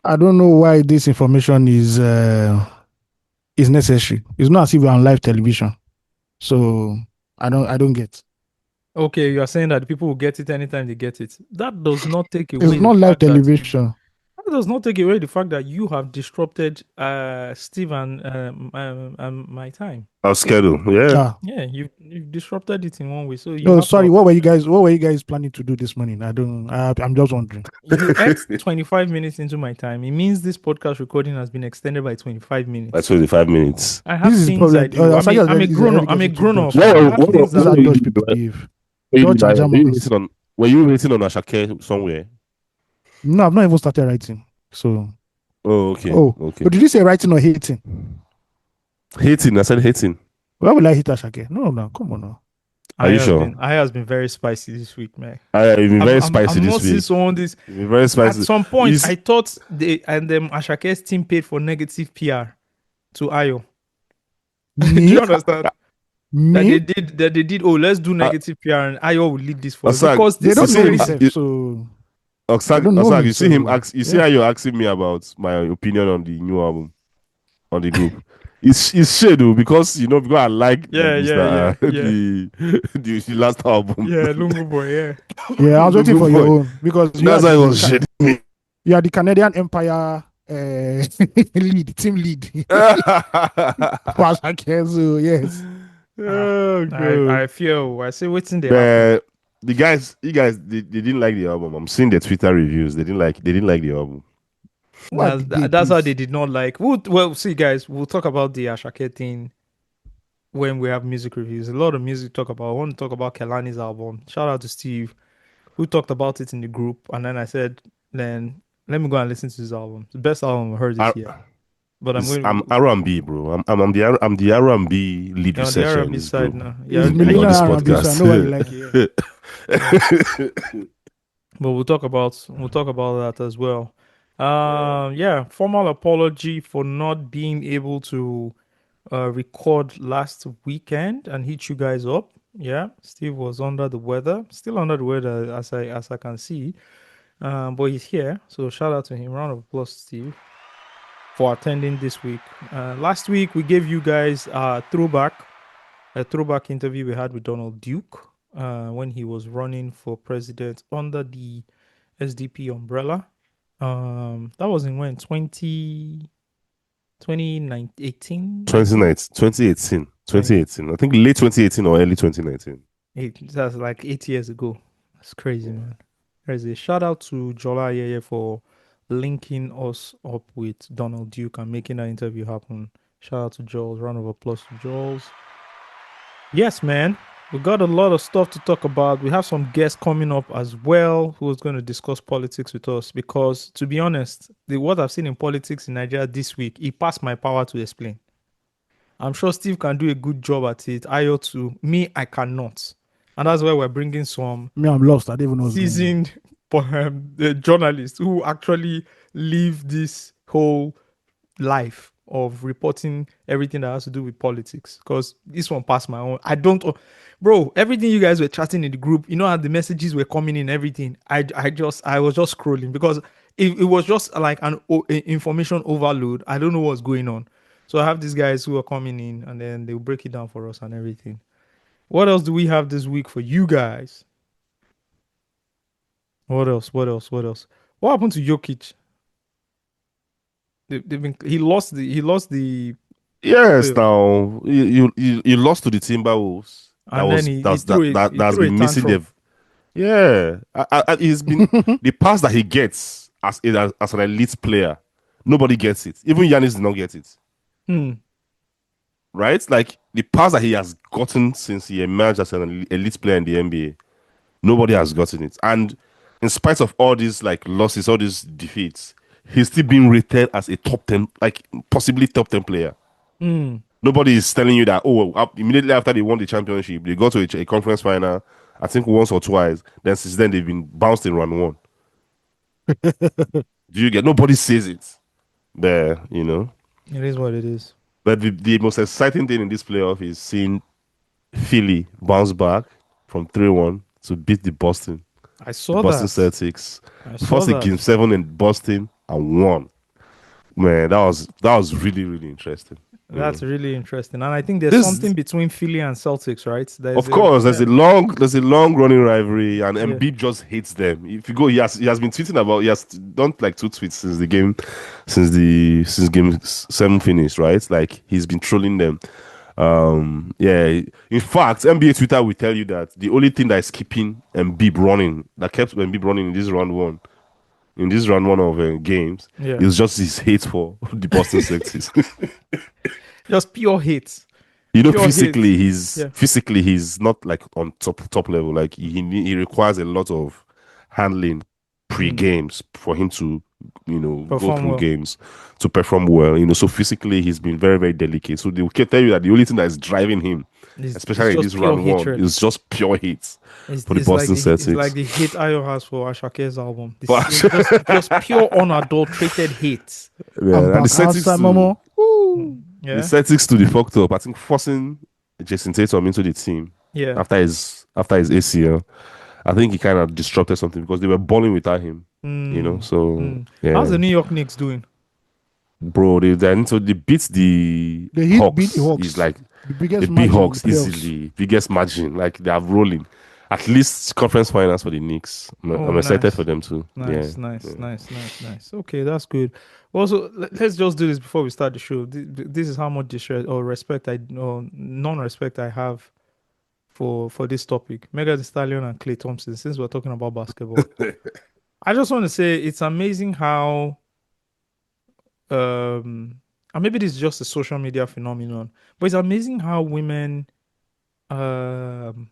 I don't know why this information is necessary. It's not as if we're on live television. So I don't get. Okay, you are saying that people will get it anytime they get it. That does not take It's away the not live fact that television. that does not take away the fact that you have disrupted Steve and my time. Our schedule, yeah. Ah. Yeah, you've disrupted it in one way, so you No, have to sorry. apologize. What were you guys planning to do this morning? I don't. I'm just wondering. You ate 25 minutes into my time. It means this podcast recording has been extended by 25 That's minutes. 25 minutes. I have This is things I probably do. Asake I'm a is grown up. already I'm a getting too grown Dutch up. What, now. I what, have what, things These that are what were you Dutch doing? people Right? behave. What were you Dutch doing? and Were you Germans. waiting on? Were you waiting on Asake somewhere? No, I've not even started writing. So, Oh, okay, oh, okay. but did you say writing or hating? Hating. I said hating. Why will I hate Asake? No, no, come on now. Are you sure? I has been very spicy this week, man. You've been very spicy I'm this not seeing week. someone this. You've been very At spicy. some point, Is I thought they and Ashake's team paid for negative PR to Ayo. Do Me? you understand? Me? That they did. Oh, let's do uh, negative PR and Ayo will lead this for us Osag, because They this you don't is see know him. me, very self, so they Osag, don't know Osag, me. you see him So, ask. You see yeah. how you're asking me about my opinion on the new album on the group. It's shade though, because because I like the Mr. The last album. yeah, Lungu boy, yeah. Yeah, I was waiting Lungu for your Boy. own because That's how it was shade. you are the Canadian Empire team lead for Asake. So, yes. Oh god. I feel I see what's in the happen. But you guys, they didn't like the album. I'm seeing the Twitter reviews. They didn't like the album. Why did they, That's how they please? did not like. Well, see, guys, we'll talk about the Ashake thing when we have music reviews. A lot of music to talk about. I want to talk about Kelani's album. Shout out to Steve, who talked about it in the group, and then I said, then let me go and listen to this album. It's the best album I've heard this year. But I'm R&B, bro. I'm the R&B lead you're on the researcher in R&B this side group. now. It's On millennial this R&B, so I know why you podcast. like it. Yeah. But we'll talk about that as well. Yeah, formal apology for not being able to record last weekend and hit you guys up. Yeah, Steve was under the weather, still under the weather as I can see. But he's here, so shout out to him. Round of applause, Steve, for attending this week. Last week we gave you guys a throwback interview we had with Donald Duke when he was running for president under the SDP umbrella. That was in when 2018, 2018. 2018. I think late 2018 or early 2019. That's like 8 years ago. That's crazy, man. Crazy. Shout out to Jola Ayeye for linking us up with Donald Duke and making that interview happen. Shout out to Jules. Round of applause to Jules. Yes, man. We got a lot of stuff to talk about. We have some guests coming up as well who's going to discuss politics with us because, to be honest, what I've seen in politics in Nigeria this week, it passed my power to explain. I'm sure Steve can do a good job at it. I ought to. Me, I cannot. And that's why we're bringing some Me, I'm lost. I don't even know what's going on. seasoned journalists who actually live this whole life of reporting everything that has to do with politics. Because this one passed my own. I don't, bro. Everything you guys were chatting in the group, you know how the messages were coming in, everything. I was just scrolling because it was just like an information overload. I don't know what's going on. So I have these guys who are coming in and then they'll break it down for us and everything. What else do we have this week for you guys? What else? What else? What else? What happened to Jokic? He lost the Yes, playoff. now you lost to the Timberwolves. And then That's threw a been missing tantrum. the. Yeah, he's been the pass that he gets as an elite player. Nobody gets it. Even Giannis did not get it. Hmm. Right? Like the pass that he has gotten since he emerged as an elite player in the NBA, nobody has gotten it. And in spite of all these like losses, all these defeats, he's still being rated as a top 10, like possibly top 10 player. Hmm. Nobody is telling you that, immediately after they won the championship, they go to a conference final, I think once or twice. Then since then, they've been bounced in round one. Do you get? Nobody says it. There, It is what it is. But the most exciting thing in this playoff is seeing Philly bounce back from 3-1 to beat I the saw Boston that. Celtics. I saw First a game that. 7 in Boston and won. Man, that was really, really interesting. That's really interesting, and I think there's This- something between Philly and Celtics, right? Of course, there's a long running rivalry, and Yeah. Embiid just hates them. If you go, he has been tweeting about, he has done like 2 tweets since game 7 finished, right? Like he's been trolling them. Yeah. In fact, NBA Twitter will tell you that the only thing that is keeping Embiid running, that kept Embiid running in this round one of games, Yeah. is just his hate for the Boston Celtics. Just pure hate. You know, Pure physically, hate. he's not like on top level. Like he requires a lot of handling pre-games for him to, go Perform through well. games to perform well. So physically he's been very, very delicate. So they will tell you that the only thing that is driving him, especially in just this pure round hatred. one, is just pure hate for the It's Boston like Celtics. it's like the hate Ayo has for Asake's album. For It's just pure unadulterated hate. Yeah, and the Celtics Momo. Yeah. the Celtics to the fucked up. I think forcing Jason Tatum into the team Yeah. after his ACL. I think he kind of disrupted something because they were balling without him. So yeah. How's the New York Knicks doing? Bro, they beat the They Hawks. beat the Hawks. It's like The biggest they beat margin in Hawks the playoffs. easily. Biggest margin. Like they are rolling. At least conference finals for the Knicks. I'm excited nice. for them too. Nice. Okay, that's good. Also, let's just do this before we start the show. This is how much non-respect I have for this topic. Megan Thee Stallion and Klay Thompson, since we're talking about basketball. I just want to say it's amazing how and maybe this is just a social media phenomenon, but it's amazing how women want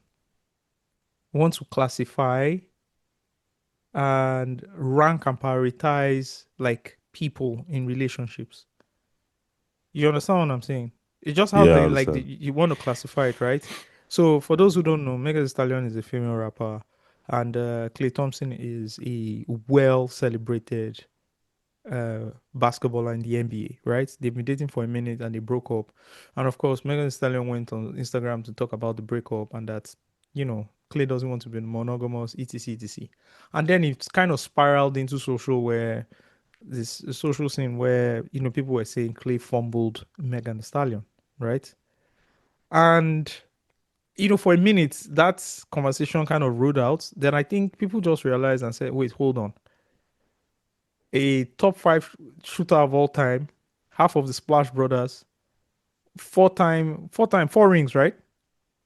to classify and rank and prioritize like people in relationships. You understand what I'm saying? It's just how Yeah, I they understand. you want to classify it, right? So for those who don't know, Megan Thee Stallion is a female rapper, and Klay Thompson is a well celebrated basketballer in the NBA, right? They've been dating for a minute and they broke up. And of course, Megan Thee Stallion went on Instagram to talk about the breakup and that, Klay doesn't want to be monogamous, etc, etc. And then it's kind of spiraled into this social scene where, people were saying Klay fumbled Megan Thee Stallion, right? And, for a minute, that conversation kind of ruled out. Then I think people just realized and said, wait, hold on. A top 5 shooter of all time, half of the Splash Brothers, 4 rings, right?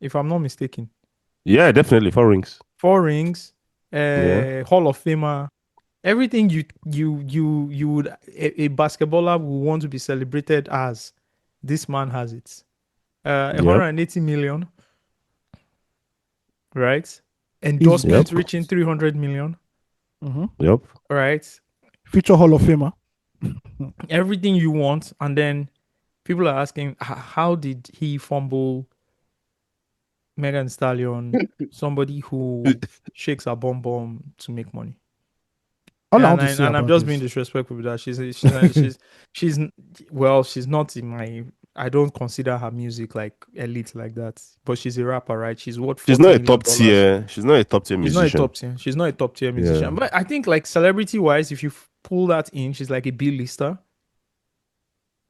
If I'm not mistaken. Yeah, definitely 4 rings. 4 rings, Yeah. Hall of Famer, everything you would a basketballer would want to be celebrated as. This man has it. 180 million, right? Endorsement reaching 300 million. Yep. Right. Future Hall of Famer. Everything you want, and then people are asking, how did he fumble Megan Thee Stallion, somebody who shakes a bomb to make money? All I want to say And I'm about just this- being disrespectful with that. She's not in my. I don't consider her music like elite like that. But she's a rapper, right? She's what? She's not a $40 top million. tier. She's not a top tier She's not a musician. top tier. She's not a top tier musician. Yeah. But I think like celebrity wise, if you pull that in, she's like a B-lister,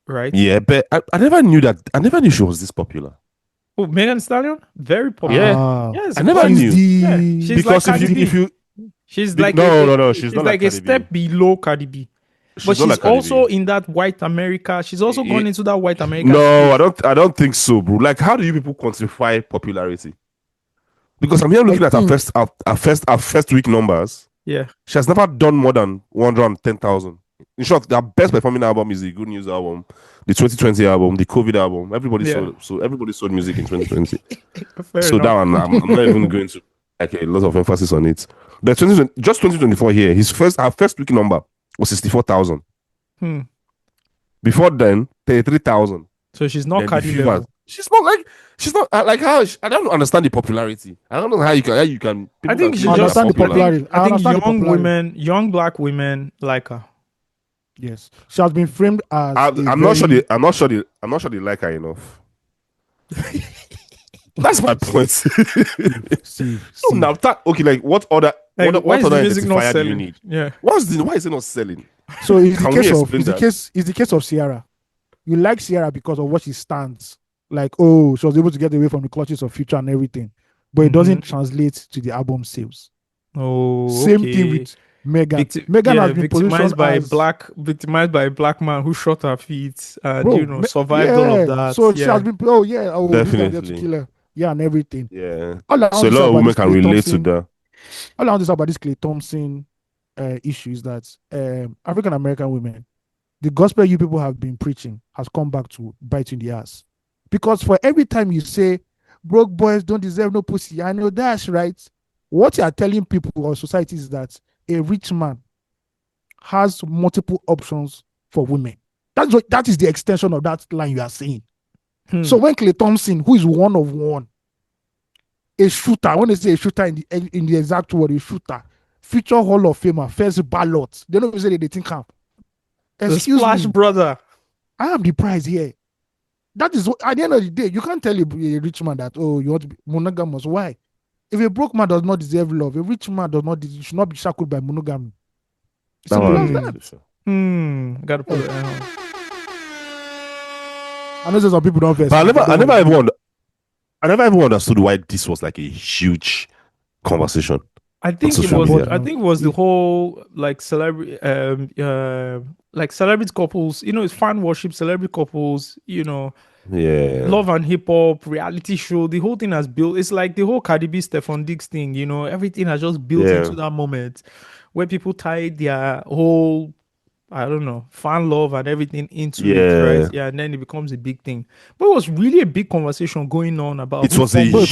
right? Yeah, but I never knew that. I never knew she was this popular. Oh, Megan Thee Stallion, very popular. Yeah. Ah. Yes, I never but- knew. Yeah, she's Because like Cardi if B. you She's Be- like no, she's she's not like like a Cardi B. step below Cardi B. But not she's like Cardi also B. in that white America. She's also It- gone into that white America. No, space. I don't think so, bro. Like, how do you people quantify popularity? Because I'm here looking at her first week numbers. Yeah, She has never done more than 110,000. In short, their best performing album is the Good News album, the 2020 album, the COVID album. Everybody sold music in 2020. fair So enough. that one, I'm not even going to like a lot of emphasis on it. But 2024 here, her first week number was 64,000. Hmm. Before then, 33,000. So she's not Then Cardi the level. Fever. She's not like how I don't understand the popularity. I don't know how you can. I think she I just understand the popular. popularity. I think understand the popularity. young black women like her. Yes, she has been framed as. I'm not sure they like her enough. That's my point. Steve. Now okay, like what other Like, why what is the other music not identifier do you selling? need? Yeah, Why is it not selling? So it's the Can we case of explain that? it's the case of Sierra. You like Sierra because of what she stands. Like, oh, she was able to get away from the clutches of Future and everything. But it doesn't translate to the album sales. Oh, Same thing okay. with Megan. Megan has been positioned as victimized by a black man who shot her feet and bro. survived all of Yeah. that. So she Yeah. has been. Oh yeah. Oh, this guy there to Definitely. kill her. Yeah, and everything. Yeah. All I So want a to say lot of about women this can Klay relate to Thompson. that. All I want to say about this Klay Thompson issue is that African American women, the gospel you people have been preaching has come back to bite you in the ass. Because for every time you say broke boys don't deserve no pussy, I know that's right. What you are telling people or society is that a rich man has multiple options for women. That is the extension of that line you are saying. So when Klay Thompson, who is one of one, a shooter, I want to say a shooter in the exact word, a shooter, future Hall of Famer, first ballot, they don't even say they think camp. Excuse Splash me, brother. I am the prize here. That is what, at the end of the day, you can't tell a rich man that, oh, you want to be monogamous. Why? If a broke man does not deserve love, a rich man should not be shackled by monogamy. Simple as that. Gotta put it down. I know some people don't verse. But I never ever understood why this was like a huge conversation. I think it was the whole like celebrity like celebrity couples, it's fan worship, celebrity couples, love and hip hop, reality show. The whole thing has built. It's like the whole Cardi B, Stephon Diggs thing. Everything has just built into that moment where people tied their whole, I don't know, fan love and everything into it, right? Yeah, and then it becomes a big thing. But it was really a big conversation going on about. It was serious.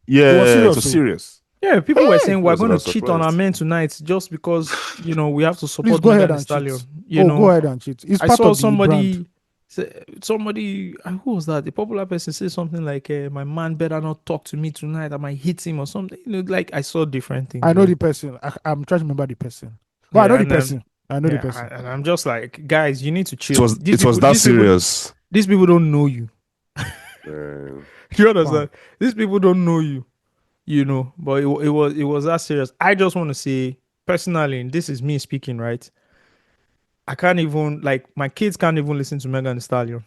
Yeah, it was serious. Yeah, people were saying we're going to cheat on our men tonight just because we have to support Megan Thee Stallion. Go ahead and cheat. It's I part saw of somebody who was that? The popular person say something like, "My man better not talk to me tonight. I might hit him or something." Like I saw different things. I know the person. I'm trying to remember the person. But I know the person. And I'm just like, guys, you need to chill. It was that serious. These people don't know you. You understand? These people don't know you. But it was that serious. I just want to say personally, and this is me speaking, right? I can't even, like, my kids can't even listen to Megan Thee Stallion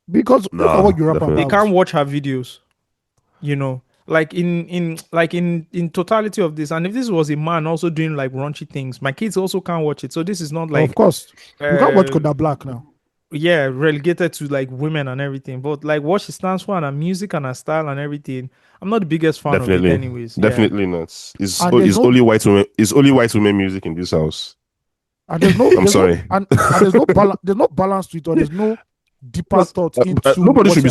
because look at what you rap about. They can't watch her videos. Like in totality of this, and if this was a man also doing like raunchy things, my kids also can't watch it. So this is not like, of course, you can't watch Kodak Black now. Yeah, relegated to like women and everything, but like what she stands for and her music and her style and everything, I'm not the biggest fan of it anyways. Definitely not. It's only white women. It's only white women music in this house. And there's no. I'm sorry. There's no balance. There's no balance to it, or there's no deeper thought into. Nobody should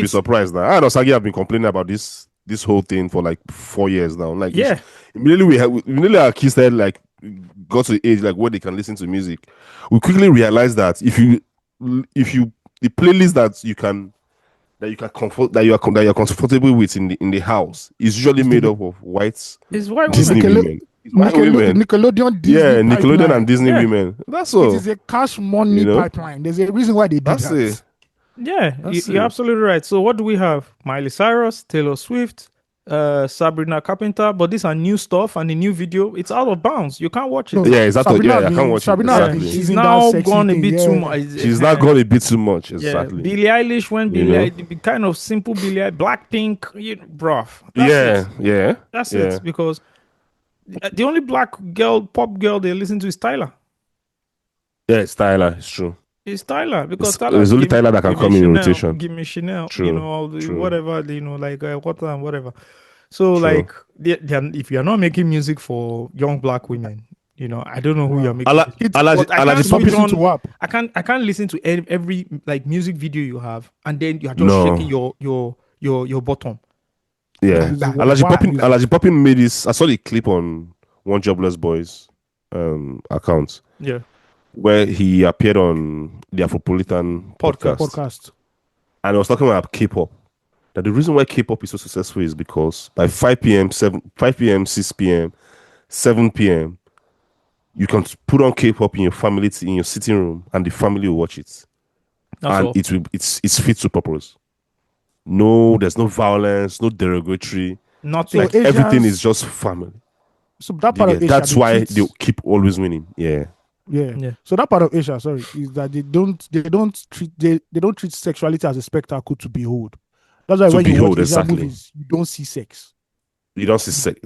be surprised now. I and Osagie have been complaining about this whole thing for like 4 years now. Like, immediately our kids started like got to the age like where they can listen to music. We quickly realized that if you the playlist that you're comfortable with in the house is usually made up of whites. It's white Disney women. Nickelodeon, Disney Nickelodeon and Disney women. That's all. It is a cash money pipeline. There's a reason why they did that. It. Yeah, you're absolutely right. So what do we have? Miley Cyrus, Taylor Swift, Sabrina Carpenter, but these are new stuff and the new video. It's out of bounds. You can't watch it. No, I can't watch it. She's now gone a bit too much. She's now gone a bit too much. Exactly. Billie Eilish went kind of simple Billie Eilish, Blackpink, bruh. That's it. Because the only black girl, pop girl they listen to is Tyler. Yeah, it's Tyler. It's true. It's Tyler because there's only Tyler that can come in rotation. Give me Chanel, true. Whatever, like water and whatever. So like, if you're not making music for young black women, I don't know who you're making. I can't listen to every like music video you have, and then you're just shaking your bottom. Yeah, Alaji Poppin made this. I saw the clip on One Jobless Boys account. Yeah. Where he appeared on the Afropolitan podcast. And I was talking about K-pop. That the reason why K-pop is so successful is because by 5 p.m., 6 p.m., 7 p.m., you can put on K-pop in your family, in your sitting room, and the family will watch it. It's fit to purpose. No, there's no violence, no derogatory. Nothing. Like everything is just family. So that part of Asia, that's why treat, they keep always winning. Yeah. So that part of Asia, sorry, is that they don't treat sexuality as a spectacle to behold. That's why when you watch Asian movies, you don't see sex. You don't see sex.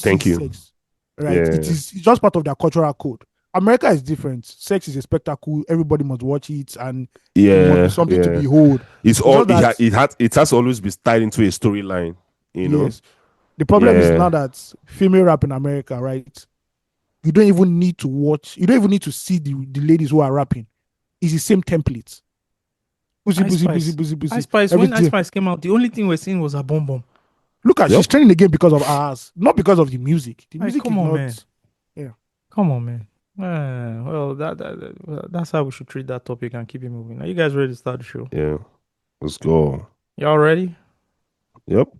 Thank you. Sex, right? It's just part of their cultural code. America is different. Sex is a spectacle. Everybody must watch it, and it must be something to behold. It's all it has always been tied into a storyline. You know. The problem is now that female rap in America, right? You don't even need to watch. You don't even need to see the ladies who are rapping. It's the same template. Ice Spice. When Ice Spice came out, the only thing we're seeing was a bomb bomb. Look at she's trending again because of ours, not because of the music. The music come is on, not. Man. Yeah. Come on, man. Well, that's how we should treat that topic and keep it moving. Are you guys ready to start the show? Yeah. Let's go. Y'all ready? Yep.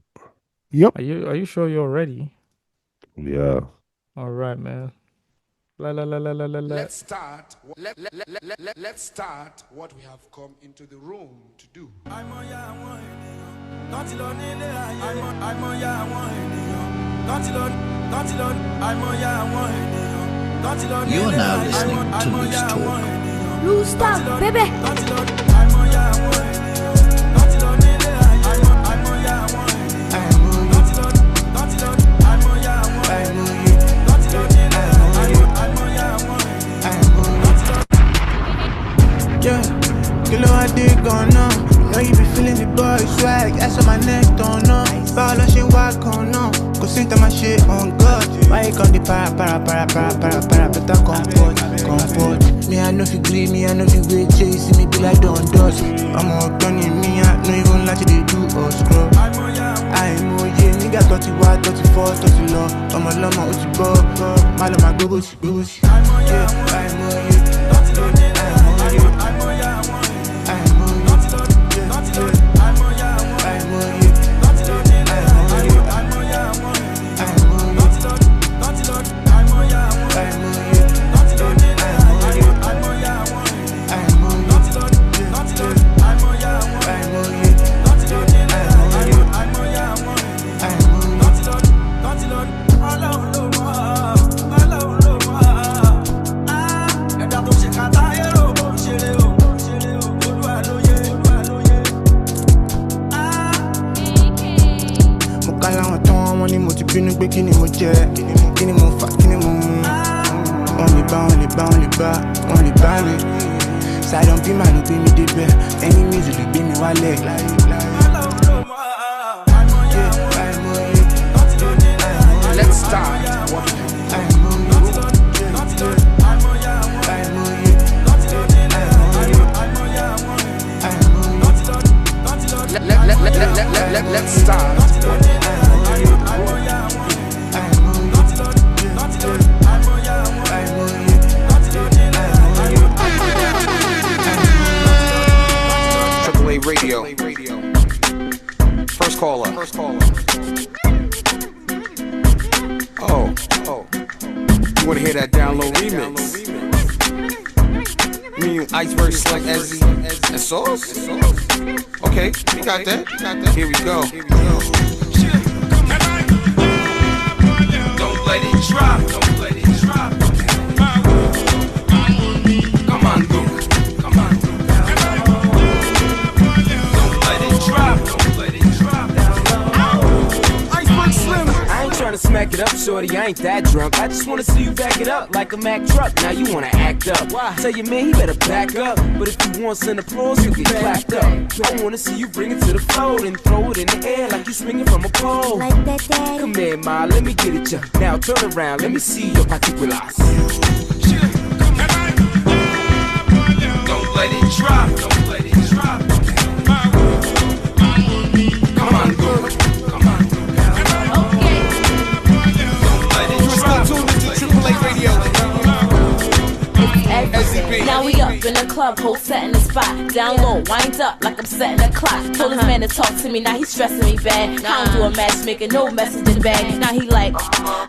Are you sure you're ready? Yeah. All right, man. Let's start what we have come into the room to do. You are now listening to Loose Talk. Loose Talk, baby. Yeah, kilo I dig on now. Know you be feeling the boy swag, ass on my neck, don't know. Ball on shit, walk on now. Go sing to my shit on God. Why you come the para, better comport. Me, I know if you greed me, I know if you great chase me, be like don't dust. I'm all done in me, I know even like they do or scrub. I'm more, yeah, nigga 31, 34, 30 law. I'm a llama, what you go, my go, yeah, I'm more, yeah. Bínú pé kí ni mo jẹ, kí ni mo fà, kí ni mo mú. Wọ́n lè bá mi. Ṣàìdán bí màá ló gbé mi débẹ̀, ẹni music ló gbé mi wálẹ̀. Let's start. Let's start. Radio. First caller. Oh. You wanna hear that download remix? You mean Iceberg Select Ezzy and Sauce? Okay, we got that. Here we go. Don't let it drop. Come on, Luke. To smack it up, shorty, I ain't that drunk. I just wanna see you back it up like a Mack truck. Now you wanna act up. Why? Tell your man he better back up. But if you want some applause, you get clapped up. I wanna see you bring it to the floor and throw it in the air like you swinging from a pole. Like that, daddy. Come here, ma, let me get it, ya. Now turn around, let me see your particulars. Don't let it drop. Come on, go. Now we up in the club, whole setting the spot. Down low, wind up like I'm setting a clock. Told his man to talk to me, now he's stressing me bad. I don't do a matchmaker, no message in the bag. Now he like,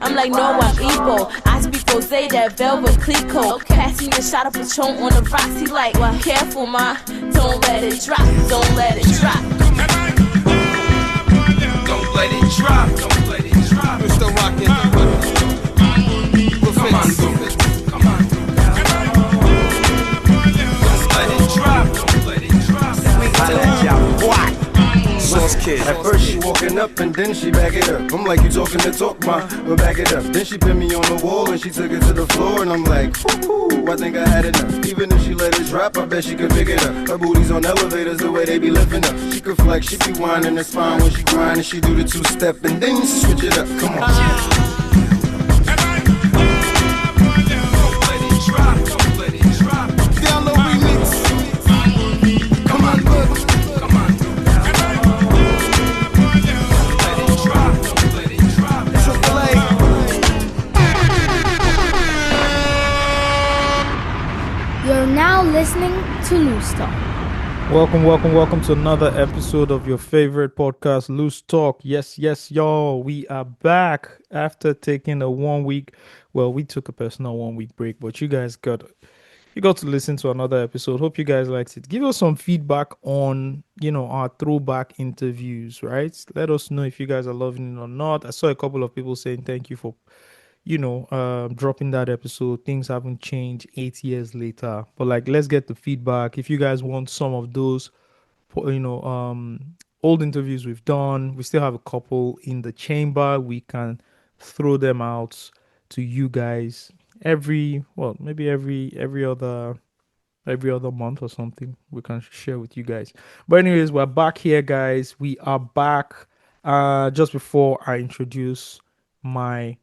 I'm like, no, I'm Igbo. I speak Jose, that velvet Clico. Pass me a shot of Patron on the rocks. He like, well, careful, ma, don't let it drop, don't let it drop. Don't let it drop. We're still rocking. kid. At first she walking up and then she back it up. I'm like, you talking the talk, ma, but back it up. Then she put me on the wall and she took it to the floor, and I'm like, whoo, I think I had enough. Even if she let it drop, I bet she could pick it up. Her booty's on elevators, the way they be lifting up. She could flex, she be whining her spine when she grind, and she do the two-step and then she switch it up. Come on. You're now listening to Loose Talk. Welcome to another episode of your favorite podcast, Loose Talk. Yes, y'all. We are back after taking a 1 week. Well, we took a personal 1 week break, but you guys got to listen to another episode. Hope you guys liked it. Give us some feedback on, our throwback interviews, right? Let us know if you guys are loving it or not. I saw a couple of people saying thank you for dropping that episode. Things haven't changed 8 years later, but let's get the feedback. If you guys want some of those old interviews we've done, we still have a couple in the chamber. We can throw them out to you guys maybe every other month or something. We can share with you guys. But anyways, we're back here, guys. We are back. Just before I introduce my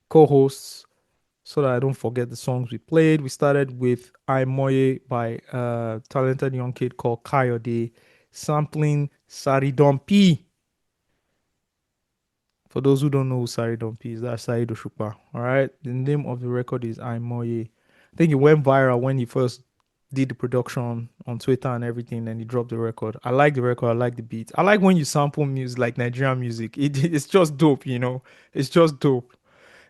co-hosts, so that I don't forget the songs we played, we started with Aimoye by a talented young kid called Kayode, sampling Saridompi. For those who don't know who Saridompi is, that's Saheed Osupa. All right, the name of the record is Aimoye. I think it went viral when he first did the production on Twitter and everything, and he dropped the record. I like the record. I like the beat. I like when you sample music like Nigerian music. It's just dope, It's just dope.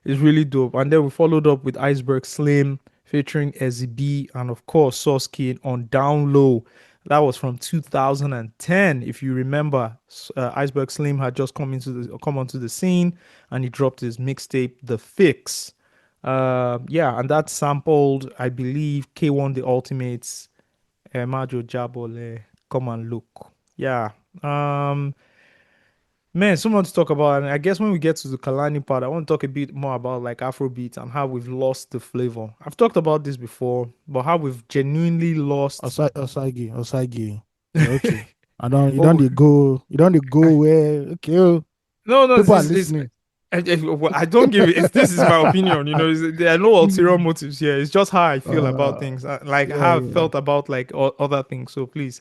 It's really dope. And then we followed up with Iceberg Slim featuring Ezzy and of course Source Kid on Down Low. That was from 2010. If you remember, Iceberg Slim had just come onto the scene, and he dropped his mixtape The Fix. And that sampled, I believe, K1 The Ultimates, Majo Jabole, Come and Look. Yeah. Man, so much to talk about. And I guess when we get to the Kalani part, I want to talk a bit more about Afrobeats and how we've lost the flavor. I've talked about this before, but how we've genuinely lost Osagie. Yeah, okay. You don't go where, okay. No, people are listening. I don't give it. This is my opinion. There are no ulterior motives here. It's just how I feel about things, how I felt about other things. So please,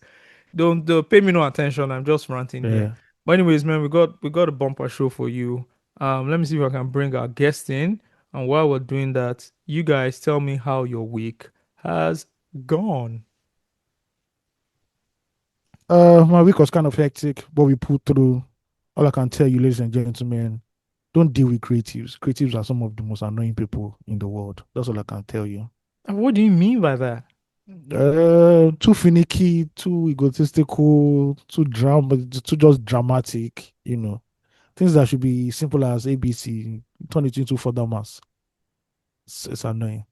don't pay me no attention. I'm just ranting here. But anyways, man, we got a bumper show for you. Let me see if I can bring our guest in. And while we're doing that, you guys tell me how your week has gone. My week was kind of hectic, but we pulled through. All I can tell you, ladies and gentlemen, don't deal with creatives. Creatives are some of the most annoying people in the world. That's all I can tell you. What do you mean by that? Too finicky, too egotistical, too just dramatic, Things that should be simple as ABC, turn it into further mass. It's annoying.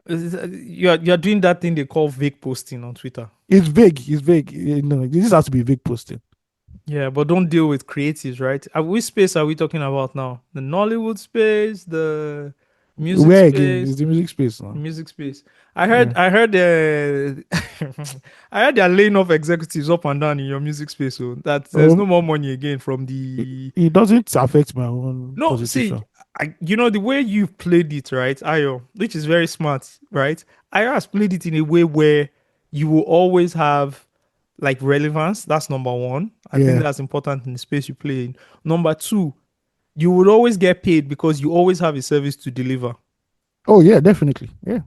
You're doing that thing they call vague posting on Twitter. It's vague. This has to be vague posting. Yeah, but don't deal with creatives, right? Which space are we talking about now? The Nollywood space, the music Where space? again? It's the music space now. Music space. I heard I heard they're laying off executives up and down in your music space, so that there's no more money again from the. It doesn't affect my own. No, position. see, the way you've played it, right, Ayo, which is very smart, right? Ayo has played it in a way where you will always have relevance. That's number one. I think that's important in the space you play in. Number two, you would always get paid because you always have a service to deliver. Oh yeah, definitely. Yeah.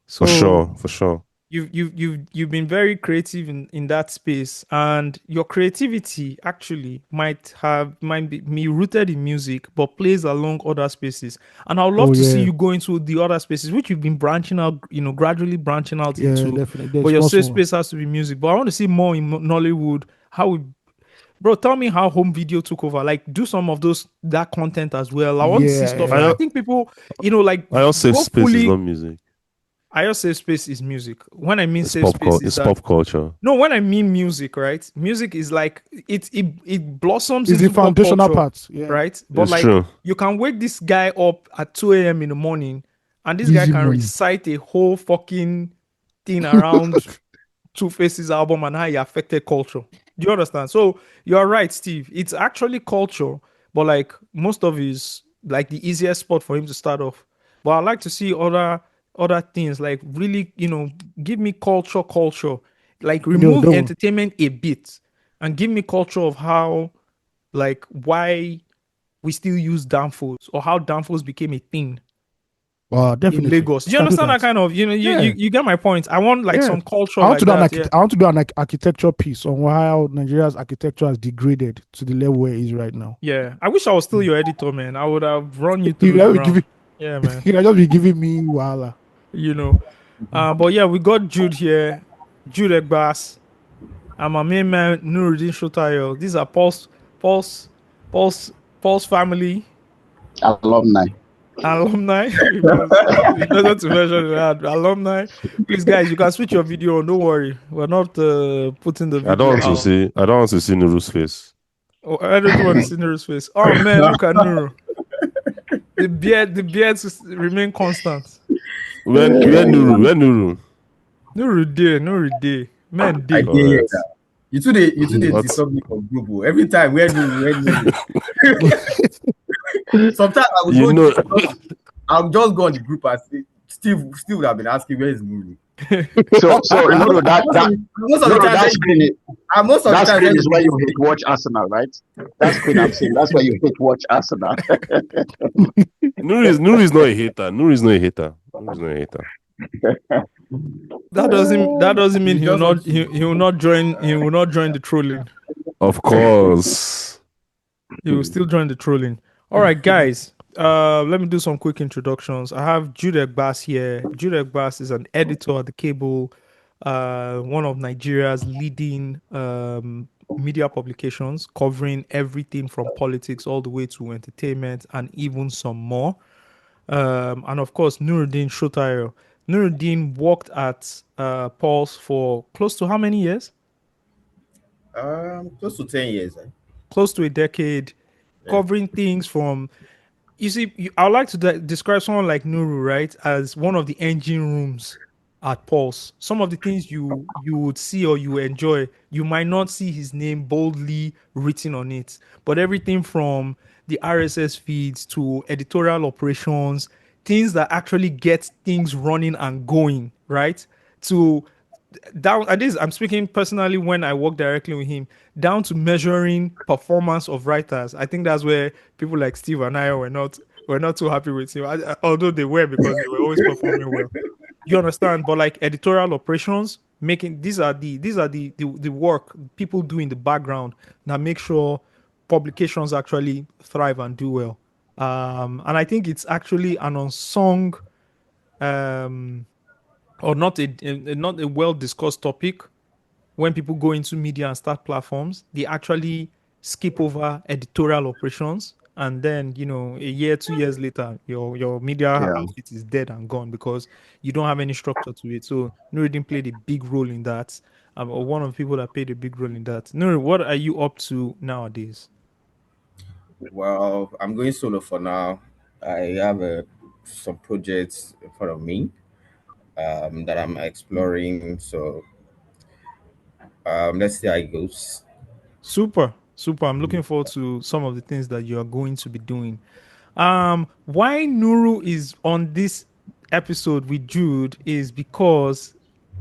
So for sure. You've been very creative in that space, and your creativity actually might be rooted in music, but plays along other spaces. And I would love to see you go into the other spaces, which you've been branching out, gradually branching out into. Definitely. But your safe space has to be music. But I want to see more in Nollywood. Bro, tell me how home video took over. Do some of that content as well. I want to see stuff. I think people, I also safe space is not music. I just say space is music. When I mean It's safe space, is it's that pop culture. no. When I mean music, right? Music is like it blossoms It's the into pop foundational culture, part. Yeah. right? But It's like true. you can wake this guy up at 2 a.m. in the morning, and this guy Easy can money. recite a whole fucking thing around Two Faces album and how he affected culture. Do you understand? So you're right, Steve. It's actually culture, but like most of his like the easiest spot for him to start off. But I like to see other things like really, give me culture. Like No, remove don't. entertainment a bit and give me culture of how like why we still use downfalls or how downfalls became a thing in Definitely. Lagos. Do you Can do understand that that. kind of, you get my point. I want like Yeah. some culture I want to like do that. Yeah. I want to do an architecture piece on how Nigeria's architecture has degraded to the level where it is right now. Yeah. I wish I was still your editor, man. I would have run you You through the know, ground. Yeah, man. you know, just be giving me wahala. But yeah, we got Jude here, Jude Egbas, and my main man Nuruddin Shotayo. These are Paul's, Paul's family alumni. Alumni, it's better to mention that. Alumni. Please, guys, you can switch your video on. Don't worry, we're not putting the video I don't want to out. see. I don't want to see Nuru's face. Oh, I don't want to see Nuru's face. Oh man, look at Nuru. The beards remain constant. Where Nuru? Nuru day. Man, I day. did. You two disturb me from group. Every time where Nuru. Sometimes I would I'll just go on the group and say, Steve would have been asking where is Nuru. So Nuru, most of the time screen is where you hate watch Arsenal, right? That screen I'm saying that's where you hate watch Arsenal. Nuru is not a hater. Nuru is not a hater. That doesn't mean he will not join the trolling. Of course. He will still join the trolling. All right, guys. Let me do some quick introductions. I have Jude Egbas here. Jude Egbas is an editor at TheCable, one of Nigeria's leading media publications, covering everything from politics all the way to entertainment and even some more. And of course, Nuruddin Shotayo. Nuruddin worked at Pulse for close to how many years? Close to 10 years. Close to a decade, covering things from. You see, I would like to describe someone like Nuru, right, as one of the engine rooms at Pulse. Some of the things you would see or you enjoy, you might not see his name boldly written on it. But everything from the RSS feeds to editorial operations, things that actually get things running and going, right? To down at this, I'm speaking personally when I work directly with him, down to measuring performance of writers. I think that's where people like Steve and I were not too happy with him, although they were, because they were always performing well. You understand? But like editorial operations, these are the work people do in the background that make sure publications actually thrive and do well. And I think it's actually an unsung or not a well discussed topic. When people go into media and start platforms, they actually skip over editorial operations, and then a year, 2 years later, your media outfit is dead and gone because you don't have any structure to it. So Nuruddin played a big role in that. Or one of the people that played a big role in that. Nuri, what are you up to nowadays? Well, I'm going solo for now. I have some projects in front of me that I'm exploring. So let's see how it goes. Super. I'm looking forward to some of the things that you are going to be doing. Why Nuru is on this episode with Jude is because,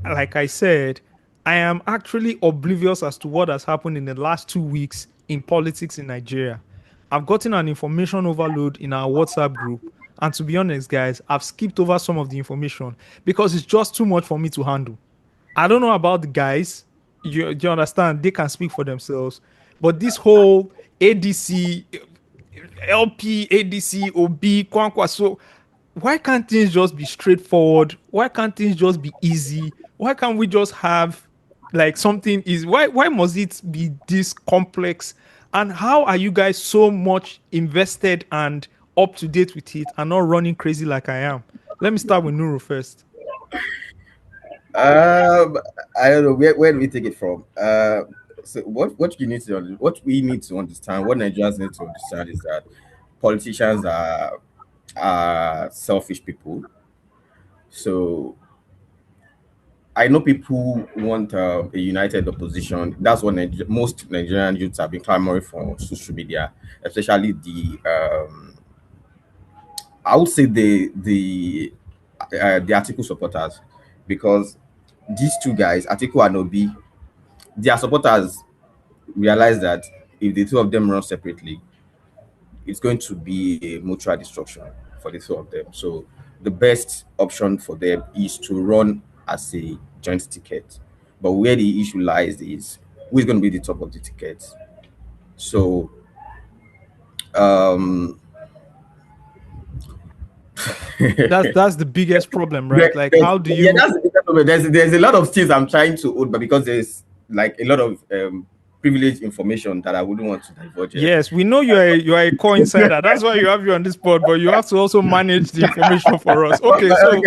like I said, I am actually oblivious as to what has happened in the last 2 weeks in politics in Nigeria. I've gotten an information overload in our WhatsApp group. And to be honest, guys, I've skipped over some of the information because it's just too much for me to handle. I don't know about the guys. You understand? They can speak for themselves. But this whole ADC, LP, ADC, OB, Kwankwa, so why can't things just be straightforward? Why can't things just be easy? Why can't we just have like something is why must it be this complex? And how are you guys so much invested and up to date with it and not running crazy like I am? Let me start with Nuru first. I don't know where do we take it from. So what we need to understand, what Nigerians need to understand is that politicians are selfish people. So I know people want a united opposition. That's what most Nigerian youths have been clamoring for on social media, especially I would say the Atiku supporters, because these two guys, Atiku and Obi, their supporters realize that if the two of them run separately, it's going to be a mutual destruction for the two of them. So the best option for them is to run as a joint ticket. But where the issue lies is who is going to be the top of the ticket. So um That's the biggest problem, right? Like, how do yeah, you? that's the biggest problem. There's a lot of things I'm trying to hold, but because there's like a lot of privileged information that I wouldn't want to divulge. Yes, we know you are a core insider. That's why you have you on this board, but you have to also manage the information for us. Okay, so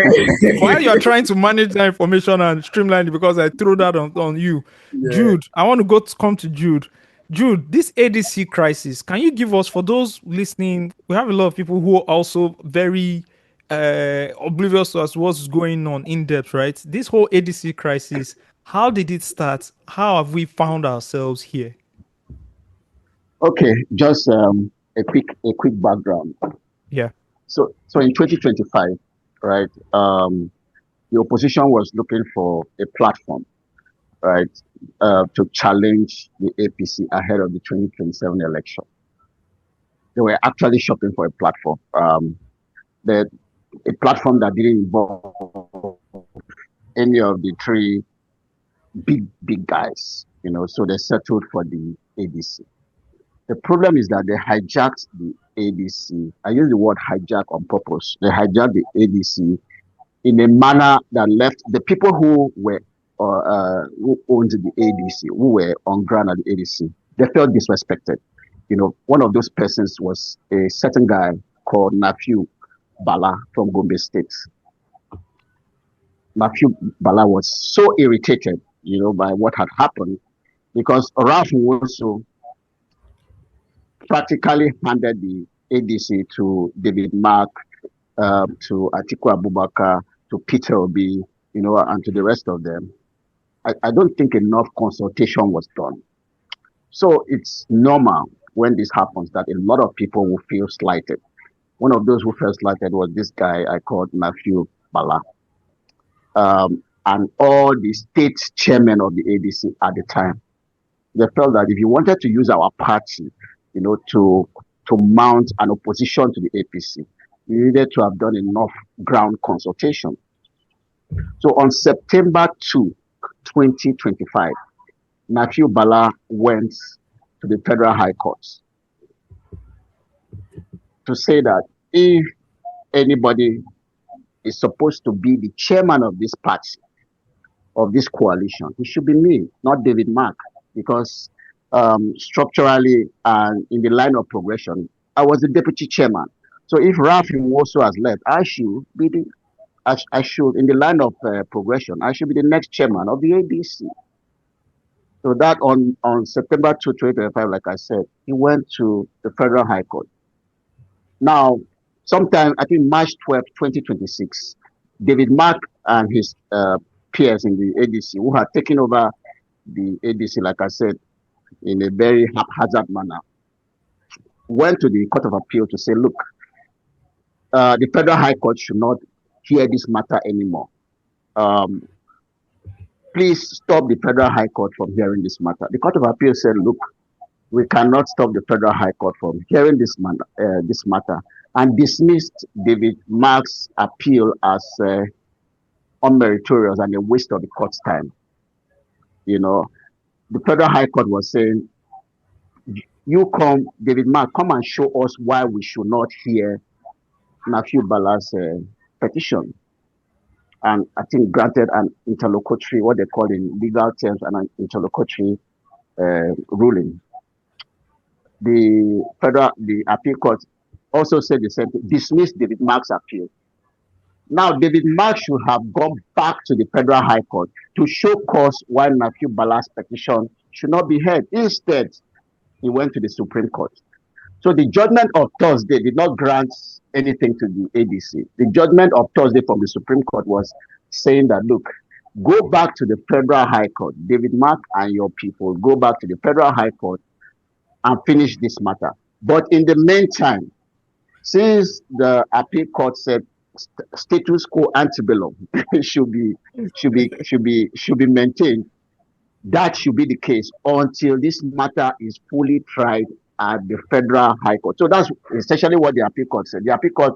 while you're trying to manage that information and streamline it, because I threw that on you, Jude, I want to come to Jude. Jude, this ADC crisis, can you give us, for those listening, we have a lot of people who are also very oblivious to us what's going on in depth, right? This whole ADC crisis, how did it start? How have we found ourselves here? Okay, just a quick background. Yeah. So in 2025, right, the opposition was looking for a platform, right, to challenge the APC ahead of the 2027 election. They were actually shopping for a platform, a platform that didn't involve any of the three big guys, so they settled for the ADC. The problem is that they hijacked the ADC. I use the word hijack on purpose. They hijacked the ADC in a manner that left the people who owned the ADC, who were on ground at the ADC, they felt disrespected. One of those persons was a certain guy called Nafiu Bala from Gombe State. Nafiu Bala was so irritated, by what had happened, because Ralph Nwosu practically handed the ADC to David Mark, to Atiku Abubakar, to Peter Obi, and to the rest of them. I don't think enough consultation was done. So it's normal when this happens that a lot of people will feel slighted. One of those who felt slighted was this guy I called Nafiu Bala. And all the state chairmen of the ADC at the time, they felt that if you wanted to use our party, to mount an opposition to the APC, you needed to have done enough ground consultation. So on September 2, 2025, Nafiu Bala went to the Federal High Court to say that if anybody is supposed to be the chairman of this party, of this coalition, it should be me, not David Mark, because structurally and in the line of progression, I was the deputy chairman. So if Ralph Nwosu has left, I should, in the line of progression, I should be the next chairman of the ADC. So that on September 2, 2025, like I said, he went to the Federal High Court. Now, sometime, I think March 12, 2026, David Mark and his peers in the ADC, who had taken over the ADC, like I said, in a very haphazard manner, went to the Court of Appeal to say, look, the Federal High Court should not hear this matter anymore. Please stop the Federal High Court from hearing this matter. The Court of Appeal said, look, we cannot stop the Federal High Court from hearing this matter, and dismissed David Mark's appeal as unmeritorious and a waste of the court's time. The Federal High Court was saying, David Mark, come and show us why we should not hear Nafiu Bala's petition. And I think granted an interlocutory, what they call in legal terms, an interlocutory ruling. The appeal court also said the same thing, dismissed David Mark's appeal. Now, David Mark should have gone back to the Federal High Court to show cause why Matthew Bala's petition should not be heard. Instead, he went to the Supreme Court. So the judgment of Thursday did not grant anything to the ADC. The judgment of Thursday from the Supreme Court was saying that, look, go back to the Federal High Court. David Mark and your people, go back to the Federal High Court and finish this matter. But in the meantime, since the appeal court said status quo antebellum should be maintained, that should be the case until this matter is fully tried at the Federal High Court. So that's essentially what the appeal court said. The appeal court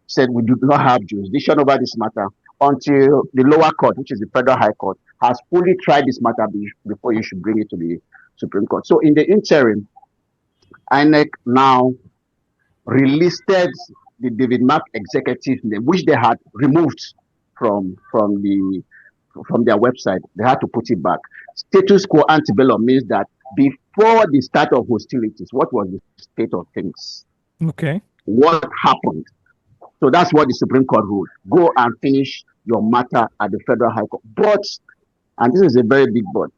said we do not have jurisdiction over this matter until the lower court, which is the Federal High Court, has fully tried this matter before you should bring it to the Supreme Court. So in the interim, INEC now relisted the David Mark executive name, which they had removed from their website. They had to put it back. Status quo antebellum means that before the start of hostilities, what was the state of things? Okay. What happened? So that's what the Supreme Court ruled. Go and finish your matter at the Federal High Court. But, and this is a very big but,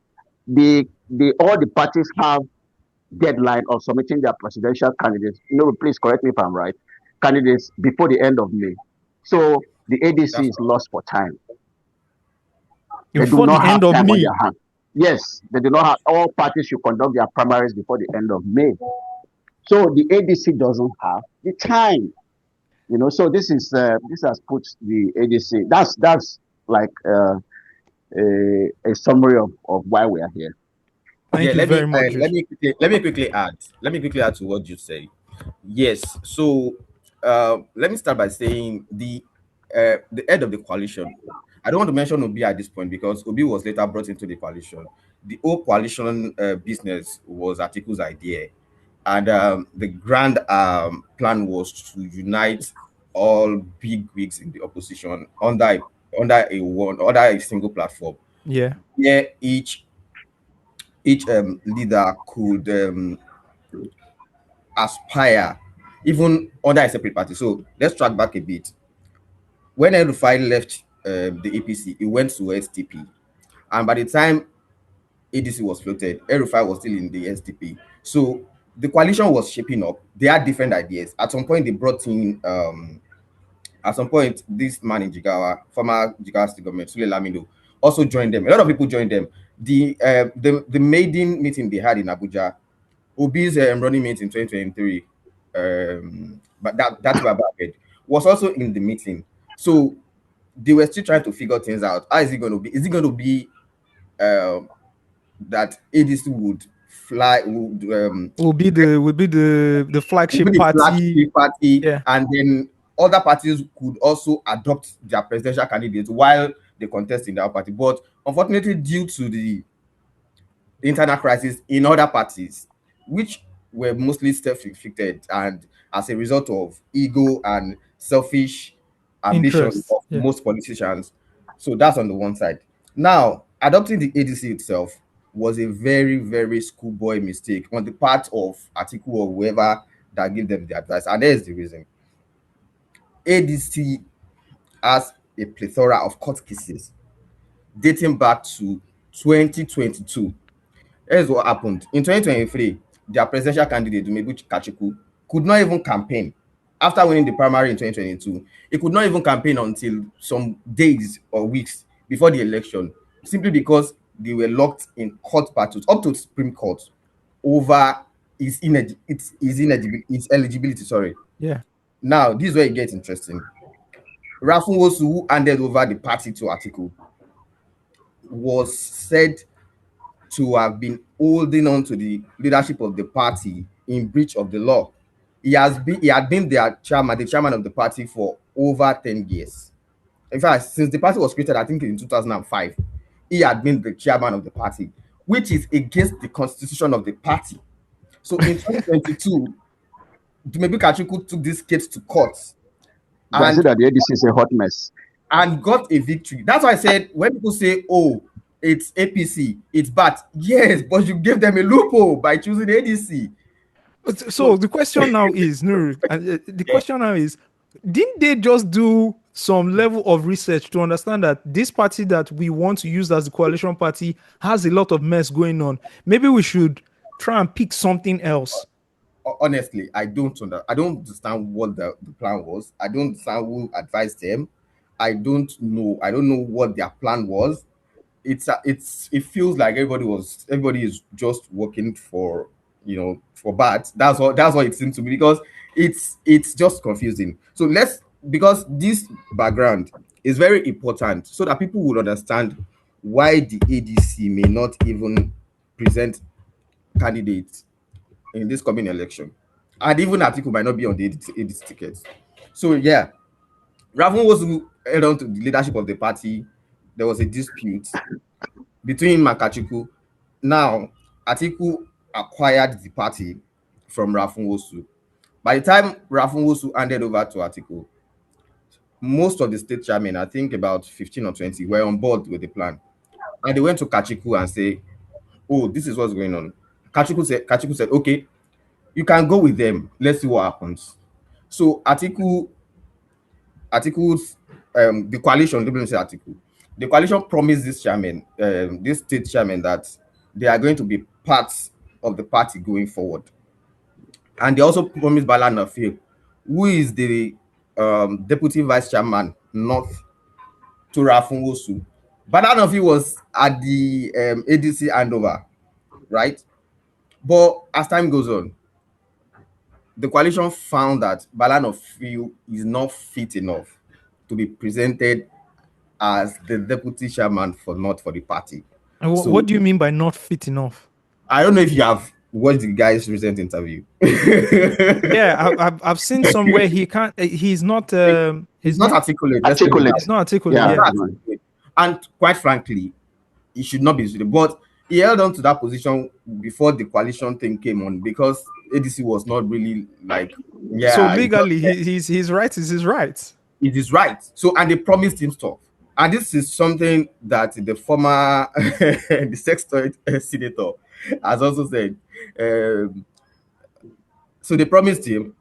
all the parties have deadline of submitting their presidential candidates. Please correct me if I'm right. Candidates before the end of May. So the ADC is lost for time. Before the end of May. Yes, they do not have. All parties should conduct their primaries before the end of May. So the ADC doesn't have the time. So this has put the ADC. That's like a summary of why we are here. Thank you very much. Let me quickly add to what you say. Yes. So let me start by saying the head of the coalition. I don't want to mention Obi at this point because Obi was later brought into the coalition. The whole coalition business was Atiku's idea, and the grand plan was to unite all big wigs in the opposition under a single platform. Yeah. Where each leader could aspire, even under a separate party. So let's track back a bit. When El-Rufai left the APC, he went to SDP, and by the time ADC was floated, El-Rufai was still in the SDP. So the coalition was shaping up. They had different ideas. At some point, they brought in this man in Jigawa, former Jigawa State government, Sule Lamido, also joined them. A lot of people joined them. The maiden meeting they had in Abuja, Obi's running mate in 2023, but that's where Babed was also in the meeting. So they were still trying to figure things out. How is it going to be? Is it going to be that ADC would be the flagship party, yeah. And then other parties could also adopt their presidential candidates while they contest in their party? But unfortunately, due to the internal crisis in other parties, which were mostly self-inflicted and as a result of ego and selfish ambitions of most politicians. So that's on the one side. Now, adopting the ADC itself was a very, very schoolboy mistake on the part of Atiku or whoever that gave them the advice. And there's the reason. ADC has a plethora of court cases dating back to 2022. Here's what happened. In 2023, their presidential candidate, Umebuchi Kachuku, could not even campaign. After winning the primary in 2022, he could not even campaign until some days or weeks before the election, simply because they were locked in court battles up to the Supreme Court over his eligibility. Sorry. Yeah. Now, this is where it gets interesting. Rafunwosu, who handed over the party to Atiku, was said to have been holding on to the leadership of the party in breach of the law. He had been the chairman of the party for over 10 years. In fact, since the party was created, I think in 2005, he had been the chairman of the party, which is against the constitution of the party. So in 2022, Dumebi Kachuku took this case to court. I see that the ADC is a hot mess. And got a victory. That's why I said, when people say, oh, it's APC, it's bad. Yes, but you gave them a loophole by choosing ADC. So the question now is, Nur, the question now is, didn't they just do some level of research to understand that this party that we want to use as the coalition party has a lot of mess going on? Maybe we should try and pick something else. Honestly, I don't understand what the plan was. I don't understand who advised them. I don't know what their plan was. It feels like everybody is just working for, for bad. That's what it seems to be, because it's just confusing. So because this background is very important so that people would understand why the ADC may not even present candidates in this coming election, and even Atiku might not be on the ADC ticket. So yeah, Ravon was held on to the leadership of the party. There was a dispute between Makachuku. Now, Atiku acquired the party from Rafunwosu. By the time Rafunwosu handed over to Atiku, most of the state chairmen, I think about 15 or 20, were on board with the plan. And they went to Kachiku and say, oh, this is what's going on. Kachiku said, okay, you can go with them. Let's see what happens. So Atiku's the coalition, let me say Atiku. The coalition promised this chairman, this state chairman, that they are going to be parts of the party going forward. And they also promised Bala Nafil, who is the deputy vice chairman, North, to Rafunwosu. Bala Nafil was at the ADC handover, right? But as time goes on, the coalition found that Bala Nafil is not fit enough to be presented as the deputy chairman for the party. And what do you mean by not fit enough? I don't know if you have watched the guy's recent interview. Yeah, I've seen somewhere he's not articulate. He's not articulate. Yeah. And quite frankly, he should not be suited. But he held on to that position before the coalition thing came on, because ADC was not really like, yeah. So legally, his right is his right. It is right. So, and they promised him stuff. And this is something that the former the sextoid senator has also said. So they promised him,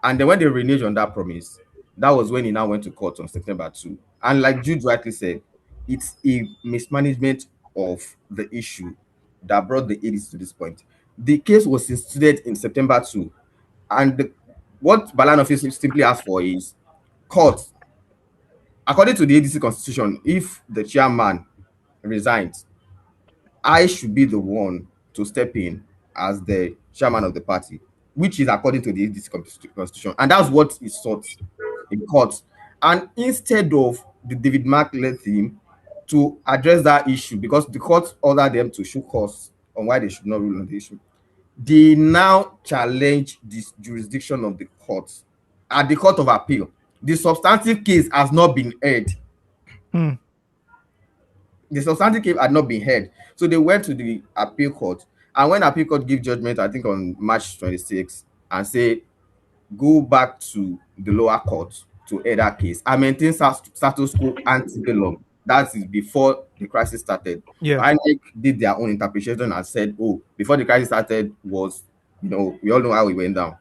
and then when they reneged on that promise, that was when he now went to court on September 2. And like Jude rightly said, it's a mismanagement of the issue that brought the ADC to this point. The case was instituted in September 2, and what Balan office simply asked for is court. According to the ADC constitution, if the chairman resigns, I should be the one to step in as the chairman of the party, which is according to the ADC constitution. And that's what is sought in court. And instead of the David Mark led team to address that issue, because the court ordered them to show cause on why they should not rule on the issue, they now challenge this jurisdiction of the court at the Court of Appeal. The substantive case has not been heard. The substantive case had not been heard. So they went to the appeal court. And when appeal court gave judgment, I think on March 26th, and say, go back to the lower court to hear that case and maintain status quo antebellum. That is before the crisis started. Yeah. INEC did their own interpretation and said, oh, before the crisis started was, we all know how it went down.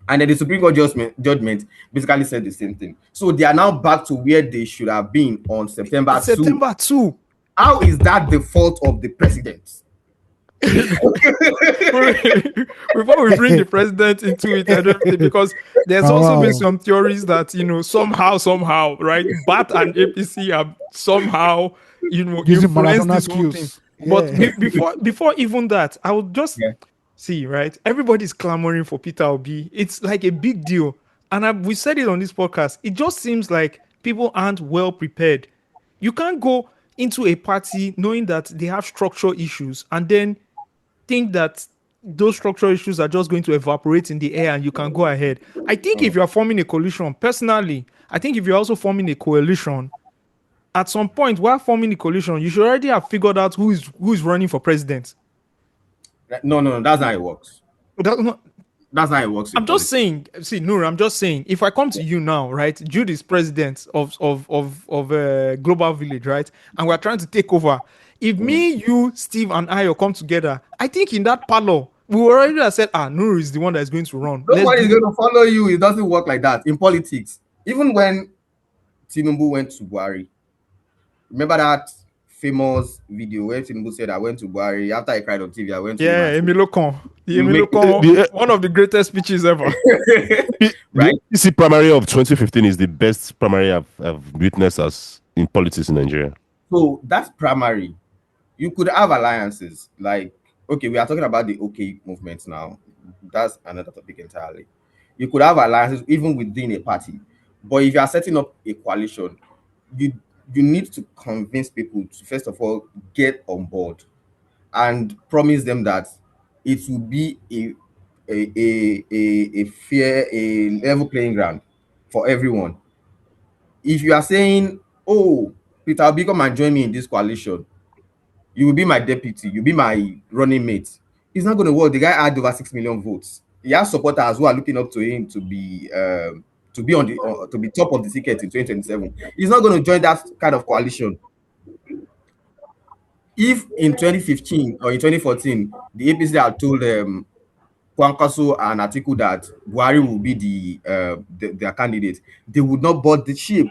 And then the Supreme Court judgment basically said the same thing. So they are now back to where they should have been on September 2. How is that the fault of the president? Before we bring the president into it, I don't think, because there's also been some theories that somehow, right, BAT and APC are somehow influenced this whole thing. Yeah. But before even that, I would just see, right, everybody's clamoring for Peter Obi. It's like a big deal, and we said it on this podcast. It just seems like people aren't well prepared. You can't go into a party knowing that they have structural issues and then think that those structural issues are just going to evaporate in the air and you can go ahead. I think if you are forming a coalition, personally, I think if you're also forming a coalition, at some point while forming a coalition, you should already have figured out who is running for president. No, that's not how it works. That's not how it works. I'm just saying, see, Noor, I'm just saying, if I come to you now, right, Jude is president of Global Village, right, and we're trying to take over. If me, you, Steve, and Ayo come together, I think in that parlor, we already have said, Nuru is the one that is going to run. Nobody is going to follow you. It doesn't work like that in politics. Even when Tinubu went to Buhari, remember that famous video where Tinubu said, I went to Buhari after I cried on TV. I went to Emilokon. One of the greatest speeches ever. Right? The APC primary of 2015 is the best primary I've witnessed as in politics in Nigeria. So that's primary. You could have alliances. Like, okay, we are talking about the OK movement now. That's another topic entirely. You could have alliances even within a party. But if you are setting up a coalition, you need to convince people to, first of all, get on board and promise them that it will be a fair, a level playing ground for everyone. If you are saying, oh, Peter Obi, come and join me in this coalition, you will be my deputy, you'll be my running mate, it's not going to work. The guy had over 6 million votes. He has supporters who are looking up to him to be top of the ticket in 2027. He's not going to join that kind of coalition. If in 2015 or in 2014 the APC had told Kwankwaso and Atiku that Buhari will be their candidate, they would not board the ship.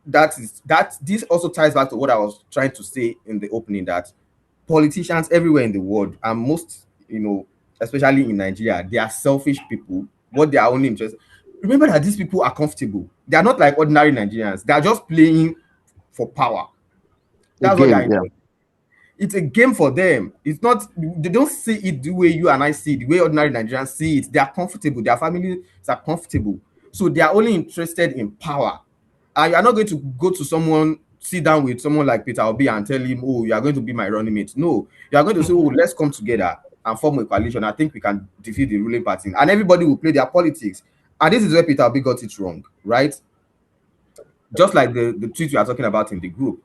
This also ties back to what I was trying to say in the opening, that politicians everywhere in the world, and most, especially in Nigeria, they are selfish people. What they are only interested. Remember that these people are comfortable. They are not like ordinary Nigerians. They are just playing for power. That's what they are interested. It's a game for them. It's not, they don't see it the way you and I see it, the way ordinary Nigerians see it. They are comfortable. Their families are comfortable. So they are only interested in power. And you are not going to go to someone, sit down with someone like Peter Obi and tell him, oh, you are going to be my running mate. No, you are going to say, oh, let's come together and form a coalition. I think we can defeat the ruling party. And everybody will play their politics. And this is where Peter Obi got it wrong, right? Just like the tweet we are talking about in the group.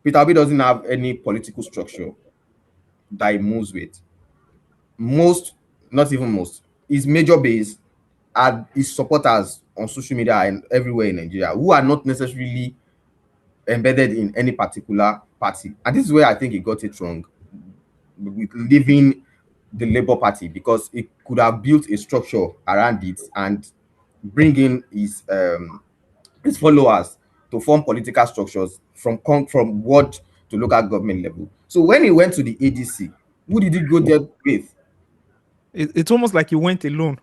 Peter Obi doesn't have any political structure that he moves with. Not even most, his major base are his supporters on social media and everywhere in Nigeria who are not necessarily embedded in any particular party. And this is where I think he got it wrong with leaving the Labour Party, because it could have built a structure around it and bring in his followers to form political structures from ward to local government level. So when he went to the ADC, who did he go there with? It's almost like he went alone.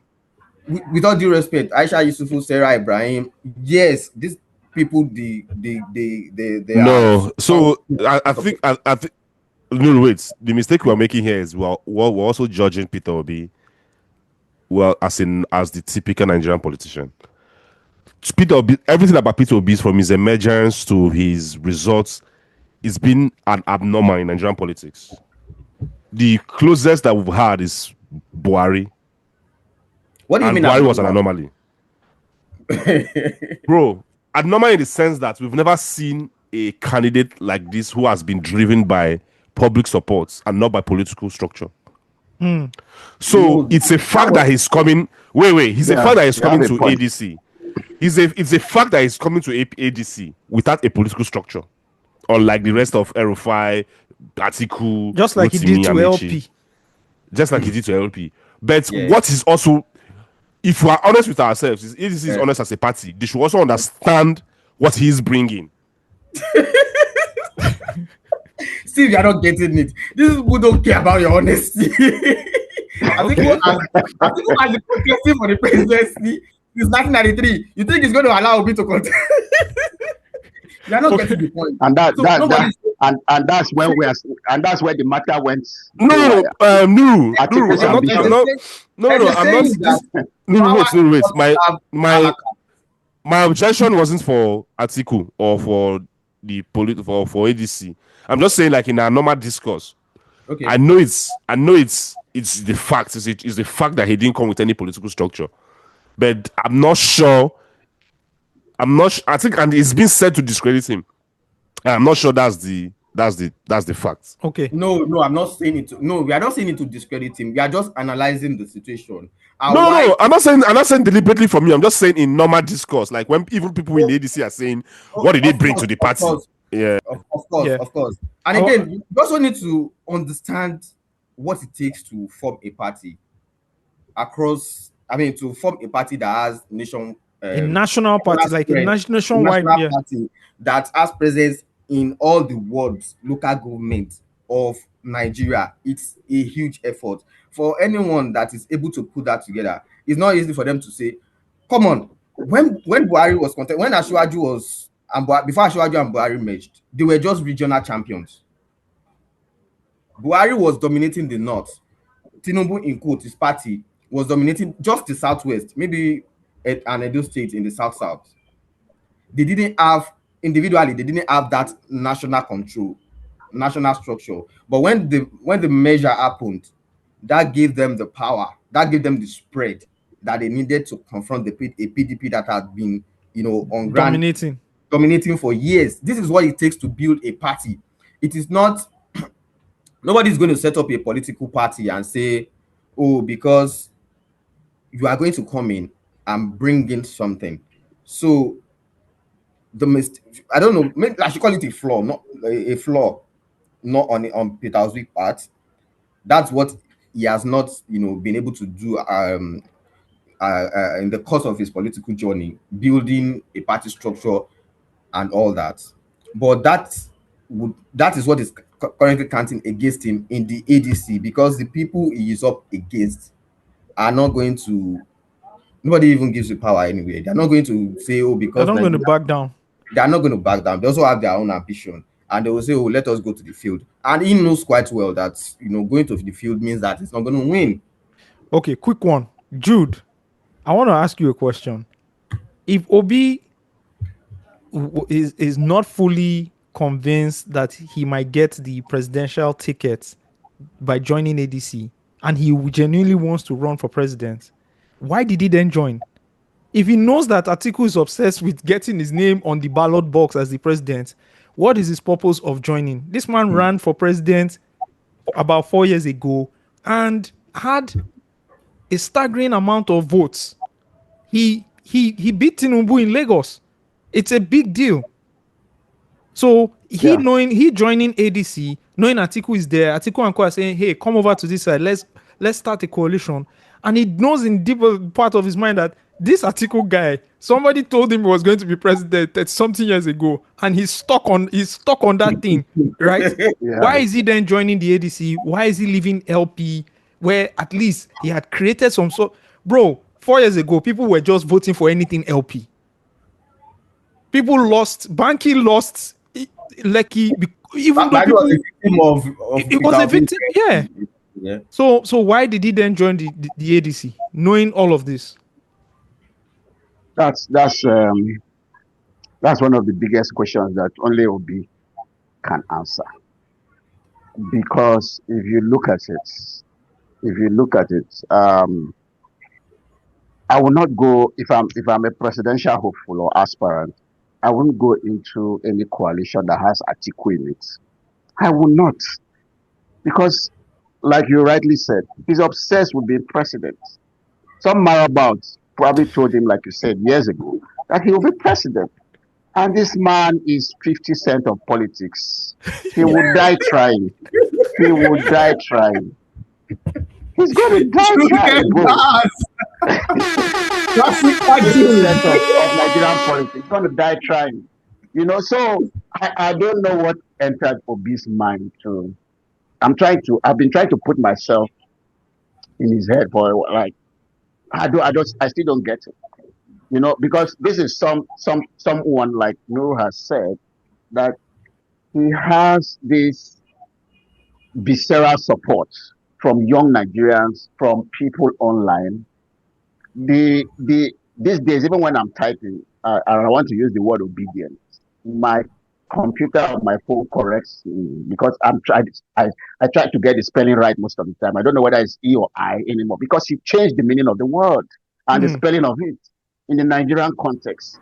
With all due respect, Aisha Yusufu, Sarah Ibrahim, yes, these people, they no. So I think no, wait. The mistake we're making here is we're also judging Peter Obi as the typical Nigerian politician. Peter Obi, everything about Peter Obi, from his emergence to his results, it's been an abnormal in Nigerian politics. The closest that we've had is Buhari. What do you mean? Buhari was an anomaly. Bro, abnormal in the sense that we've never seen a candidate like this who has been driven by public support and not by political structure. So it's a fact that he's coming. He's a fact that he's coming to ADC. It's a fact that he's coming to ADC without a political structure, unlike the rest of Erufai, Atiku, just like he did to LP. Just like he did to LP. But what is also, if we are honest with ourselves, is ADC is honest as a party, they should also understand what he's bringing. Steve, you're not getting it. These people don't care about your honesty. I think who has the progressive for the presidency since 1993. You think he's going to allow me to contest? You're not getting the point. And that's where that's where the matter went. My objection wasn't for Atiku or for the for ADC. I'm just saying, like, in our normal discourse. Okay. I know it's the fact. It's the fact that he didn't come with any political structure. But I'm not sure. I think, and it's been said to discredit him. I'm not sure that's the fact. Okay. No, I'm not saying it. No, we are not saying it to discredit him. We are just analyzing the situation. No, I'm not saying deliberately from you. I'm just saying in normal discourse, like when even people in the ADC are saying, what did they bring to the party? Of course. And again, you also need to understand what it takes to form a party across. I mean, to form a party that has a national party, like a nationwide, national party that has presence in all the wards, local government of Nigeria. It's a huge effort for anyone that is able to put that together. It's not easy for them to say, come on. When Buhari was content, when Ashwaju was before Ashwaju and Buhari merged, they were just regional champions. Buhari was dominating the north. Tinubu, in quote, his party was dominating just the southwest, maybe an Edo state in the south. They didn't have individually, they didn't have that national control, national structure. But when the measure happened, that gave them the power, that gave them the spread that they needed to confront a PDP that had been, on ground dominating for years. This is what it takes to build a party. It is not nobody's going to set up a political party and say, oh, because you are going to come in and bring in something. So I don't know, maybe I should call it a flaw, not on Peter Oswick's part. That's what he has not, been able to do in the course of his political journey, building a party structure and all that. But that is what is currently counting against him in the ADC, because the people he is up against are not going to. Nobody even gives you power anyway. They're not going to say, oh, because they're not going to back down. They are not going to back down. They also have their own ambition, and they will say, oh, let us go to the field. And he knows quite well that going to the field means that it's not going to win. Okay, quick one, Jude. I want to ask you a question. If Obi is not fully convinced that he might get the presidential ticket by joining ADC, and he genuinely wants to run for president, why did he then join? If he knows that Atiku is obsessed with getting his name on the ballot box as the president, what is his purpose of joining? This man ran for president about 4 years ago and had a staggering amount of votes. He beat Tinubu in Lagos. It's a big deal. So he joining ADC, knowing Atiku is there, Atiku and Co are saying, hey, come over to this side, let's start a coalition. And he knows in deeper part of his mind that this Atiku guy, somebody told him he was going to be president something years ago, and he's stuck on that thing, right? Yeah. Why is he then joining the ADC? Why is he leaving LP, where at least he had created some sort? Bro, 4 years ago, people were just voting for anything LP. People lost. Banky lost. Lekki, even though people, it was a victim. Yeah. So why did he then join the ADC, knowing all of this? That's one of the biggest questions that only Obi can answer. Because if you look at it, I will not go if I'm a presidential hopeful or aspirant. I won't go into any coalition that has Atiku in it. I will not, because, like you rightly said, he's obsessed with being president. Some marabouts probably told him, like you said years ago, that he will be president. And this man is 50 Cent of politics. He will die trying. He will die trying. He's going to die trying. Classic of Nigerian politics. He's going to die trying. So I don't know what entered Obi's mind to. I've been trying to put myself in his head for like, I still don't get it. Because this is someone like Nur has said, that he has this visceral support from young Nigerians, from people online. These days, even when I'm typing, I want to use the word obedience. My computer or my phone corrects me because I try to get the spelling right most of the time. I don't know whether it's E or I anymore because he changed the meaning of the word and the spelling of it in the Nigerian context.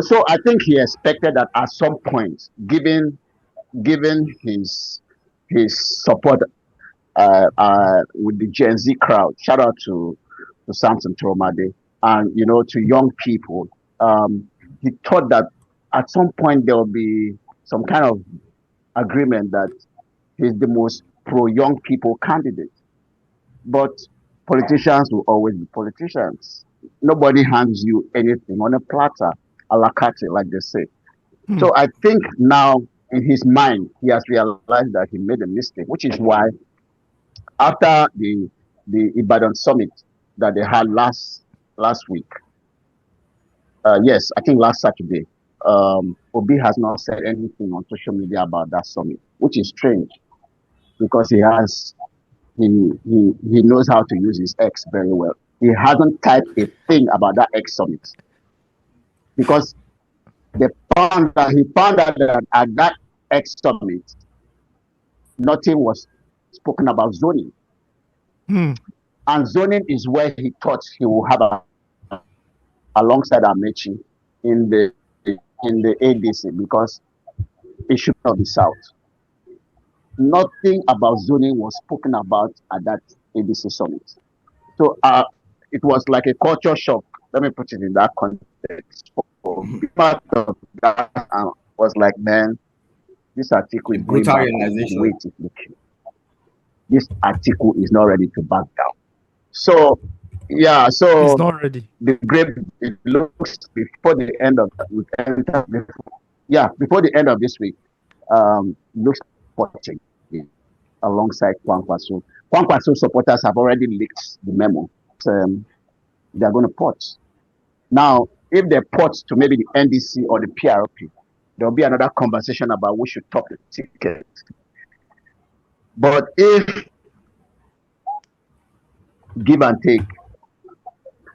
So I think he expected that at some point, given his support with the Gen Z crowd, shout out to Samson Toromade, and to young people, he thought that at some point there will be some kind of agreement that he's the most pro-young people candidate. But politicians will always be politicians. Nobody hands you anything on a platter, a la carte, like they say. So I think now in his mind, he has realized that he made a mistake, which is why after the Ibadan summit that they had last week, yes, I think last Saturday, Obi has not said anything on social media about that summit, which is strange because he knows how to use his X very well. He hasn't typed a thing about that X summit because he found out that at that X summit, nothing was spoken about zoning. And zoning is where he thought he will have alongside Amechi in the ADC because it should not be South. Nothing about zoning was spoken about at that ADC summit. So it was like a culture shock. Let me put it in that context. Part of that was like, man, this article is brutal realization. This article is not ready to back down. So yeah, so it's not ready. The grape, it looks before the end of before the end of this week, looks watching alongside Kwankwaso. Kwankwaso supporters have already leaked the memo. They are going to port. Now, if they port to maybe the NDC or the PRP, there will be another conversation about who should top the ticket. But if give and take,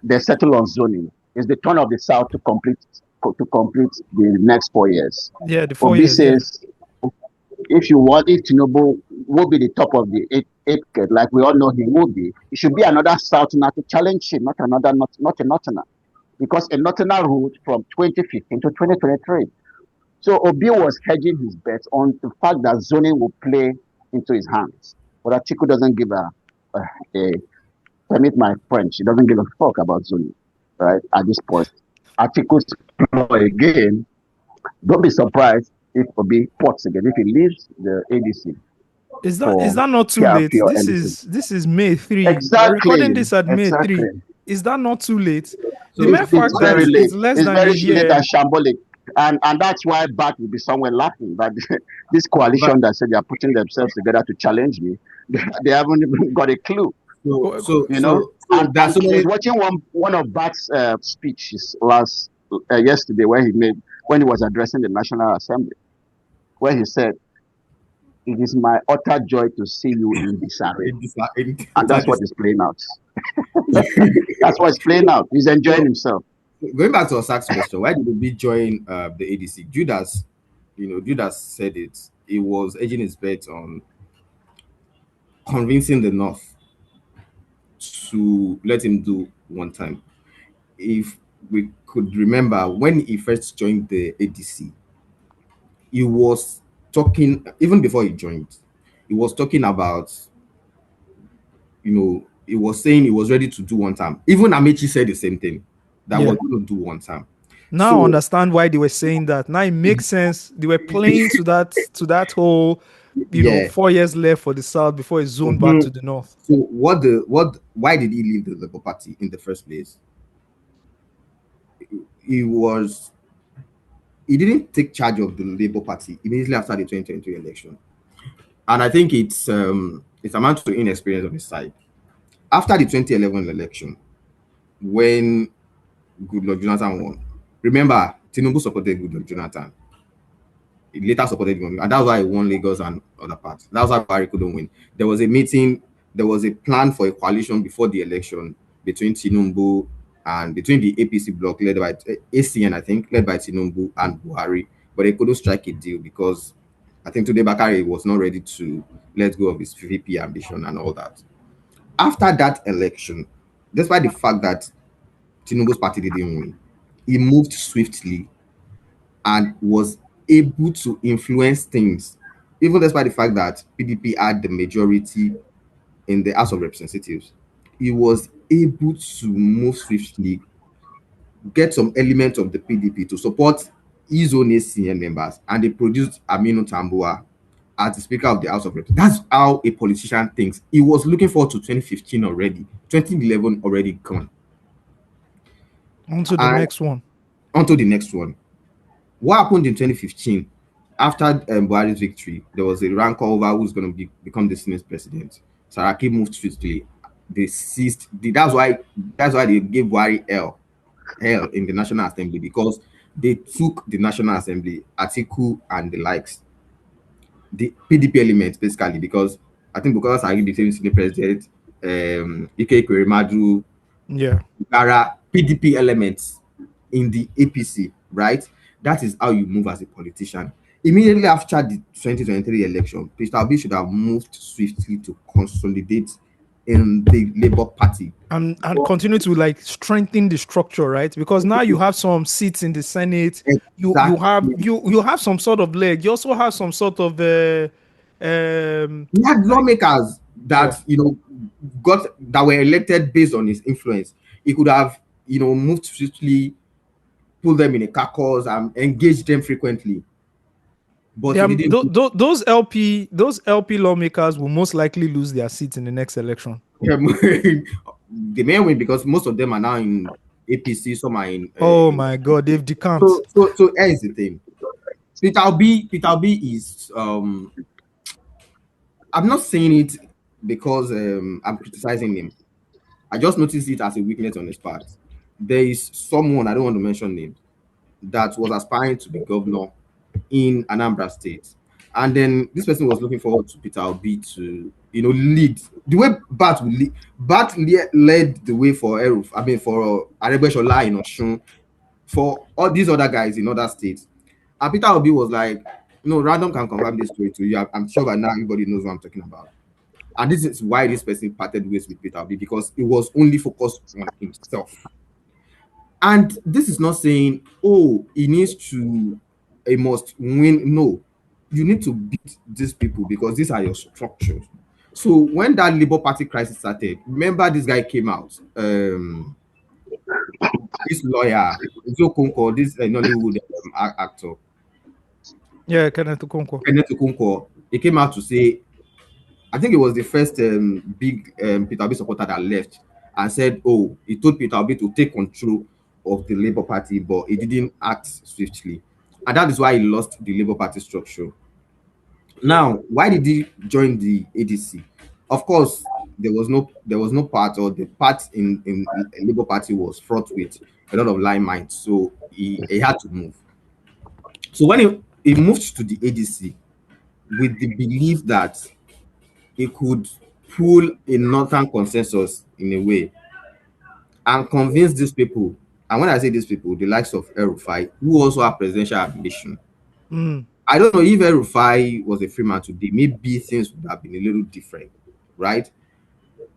they settle on zoning, it's the turn of the South to complete the next 4 years. Yeah, the 4 years. Says, if Tinubu will be the top of the eight, like we all know he will be, it should be another Southerner to challenge him, not a Northerner. Because a Northerner ruled from 2015 to 2023. So Obi was hedging his bets on the fact that zoning will play into his hands. But Atiku doesn't give a permit my French, he doesn't give a fuck about zoning, right? At this point. Atiku's ploy again, don't be surprised if Obi ports again, if he leaves the ADC. Is that not too late? This is May 3. Exactly. We're recording this at May 3. Is that not too late? So the mere fact that it's less than a year. Late and shambolic. And that's why Bat will be somewhere laughing. But this coalition that said they are putting themselves together to challenge me, they haven't even got a clue. So you know, and I was watching one of Bat's speeches yesterday when he was addressing the National Assembly, where he said, "It is my utter joy to see you in disarray," and that's what is playing out. That's what's playing out. He's enjoying himself. Going back to Osage's question, why did he join the ADC? Jude said it. He was edging his bet on convincing the North to let him do one time. If we could remember, when he first joined the ADC, he was talking, even before he joined, he was talking about, he was saying he was ready to do one time. Even Amechi said the same thing, that was going to do one time. Now I understand why they were saying that. Now it makes sense. They were playing to that whole 4 years left for the South before it zoned back to the North. So why did he leave the Labour Party in the first place? He didn't take charge of the Labour Party immediately after the 2022 election. And I think it's amounts to inexperience on his side. After the 2011 election, when Goodluck Jonathan won, remember, Tinubu supported Goodluck Jonathan. He later supported him, and that's why he won Lagos and other parts. That's why Barry couldn't win. There was a meeting, there was a plan for a coalition before the election between Tinubu and between the APC bloc led by ACN, I think, led by Tinubu and Buhari, but they couldn't strike a deal because I think Tunde Bakare was not ready to let go of his VP ambition and all that. After that election, despite the fact that Tinubu's party didn't win, he moved swiftly and was able to influence things, even despite the fact that PDP had the majority in the House of Representatives. He was able to move swiftly, get some element of the PDP to support his own ACN members, and they produced Aminu Tambuwa as the Speaker of the House of Reps. That's how a politician thinks. He was looking forward to 2015 already, 2011 already gone. On to the next one. On to the next one. What happened in 2015? After Buhari's victory, there was a rancor over who's going to become the Senate president. Saraki moved swiftly. They seized. That's why they gave Buhari hell in the National Assembly, because they took the National Assembly, Atiku and the likes, the PDP elements basically, because I think because Saraki became Senate president, Ike Kwerimadu, Gara, PDP elements in the APC, right? That is how you move as a politician. Immediately after the 2023 election, Peter Obi should have moved swiftly to consolidate in the Labour Party and continue to like strengthen the structure, right? Because now you have some seats in the Senate. Exactly. You have some sort of leg. You also have some sort of you had lawmakers that that were elected based on his influence. He could have moved swiftly, pull them in a caucus and engage them frequently. But those LP lawmakers will most likely lose their seats in the next election. They may win because most of them are now in APC. Some are in. Oh my God, they've decamped. So here's the thing. Peter Obi is. I'm not saying it because I'm criticizing him. I just noticed it as a weakness on his part. There is someone, I don't want to mention name, that was aspiring to be governor in Anambra State, and then this person was looking forward to Peter Obi to lead the way Bat will lead. Bat led the way for for Aregbesola in Osun, for all these other guys in other states, and Peter Obi was like, Random can confirm this story to you. I'm sure by now everybody knows what I'm talking about. And this is why this person parted ways with Peter Obi, because it was only focused on himself. And this is not saying, he must win. No, you need to beat these people because these are your structures. So when that Labour Party crisis started, remember this guy came out, this lawyer, Zokonko, this Nollywood actor. Yeah, Kenneth Okonkwo. He came out to say, I think it was the first big Peter Obi supporter that left and said, he told Peter Obi to take control of the Labour Party, but he didn't act swiftly. And that is why he lost the Labour Party structure. Now, why did he join the ADC? Of course, there was no part, or the part in Labour Party was fraught with a lot of limelight, so he had to move. So when he moved to the ADC with the belief that he could pull a northern consensus in a way and convince these people, and when I say these people, the likes of El-Rufai, who also have presidential ambition. I don't know if El-Rufai was a free man today, maybe things would have been a little different, right?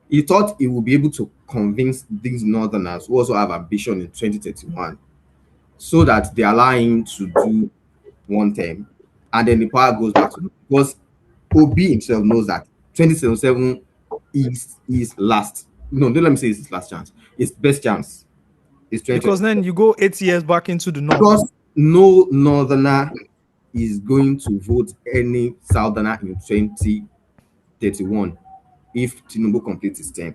He thought he would be able to convince these northerners who also have ambition in 2031 so that they allow him to do one term and then the power goes back to him. Because Obi himself knows that 2077 is his last. No, don't let me say it's his last chance. It's best chance. Because then you go 8 years back into the north. Because no northerner is going to vote any southerner in 2031 if Tinubu completes his term.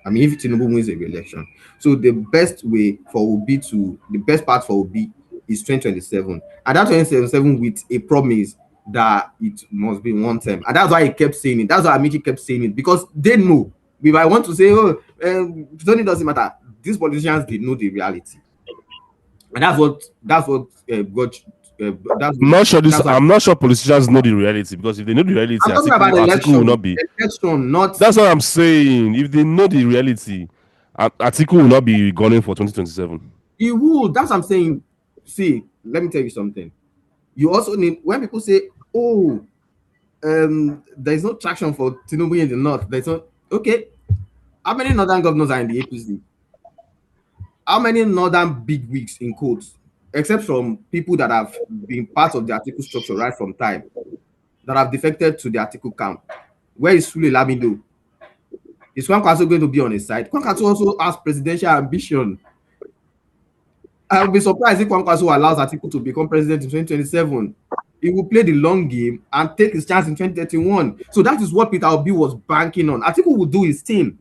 I mean, if Tinubu wins a re-election. So the best part for Obi is 2027. And that 2027 with a promise that it must be one term. And that's why he kept saying it. That's why Amiki kept saying it. Because they know. If I want to say, it doesn't matter. These politicians, they know the reality. And that's what I'm not sure politicians know the reality, because if they know the reality, Atiku will not be. That's what I'm saying. If they know the reality, Atiku will not be gunning for 2027. He will. That's what I'm saying. See, let me tell you something. You also need, when people say, there's no traction for Tinubu in the north. There's no, okay. How many northern governors are in the APC? How many northern bigwigs in quotes, except from people that have been part of the Atiku structure right from time, that have defected to the Atiku camp? Where is Sule Lamido? Is Kwankwaso going to be on his side? Kwankwaso also has presidential ambition. I will be surprised if Kwankwaso allows Atiku to become president in 2027. He will play the long game and take his chance in 2031. So that is what Peter Obi was banking on. Atiku will do his thing.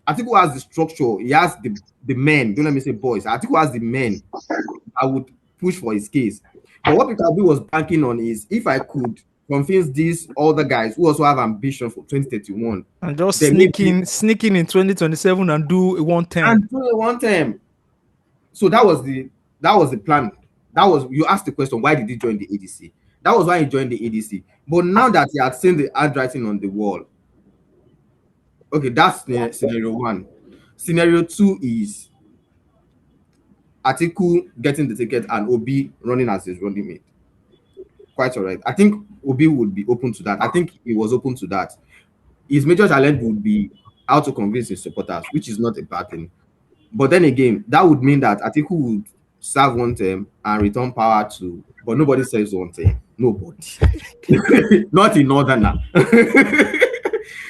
Atiku has the structure. He has the men. Don't let me say boys. Atiku has the men that would push for his case. But what Peter Obi was banking on is if I could convince these other guys who also have ambition for 2031 and just sneaking in 2027 and do one term. So that was the plan. That was, you asked the question, why did he join the ADC? That was why he joined the ADC. But now that he had seen the handwriting on the wall, okay, that's scenario 1. Scenario 2 is Atiku getting the ticket and Obi running as his running mate. Quite all right. I think Obi would be open to that. I think he was open to that. His major challenge would be how to convince his supporters, which is not a bad thing. But then again, that would mean that Atiku would serve one term and return power to, but nobody says one term. Nobody. Not in Northerner.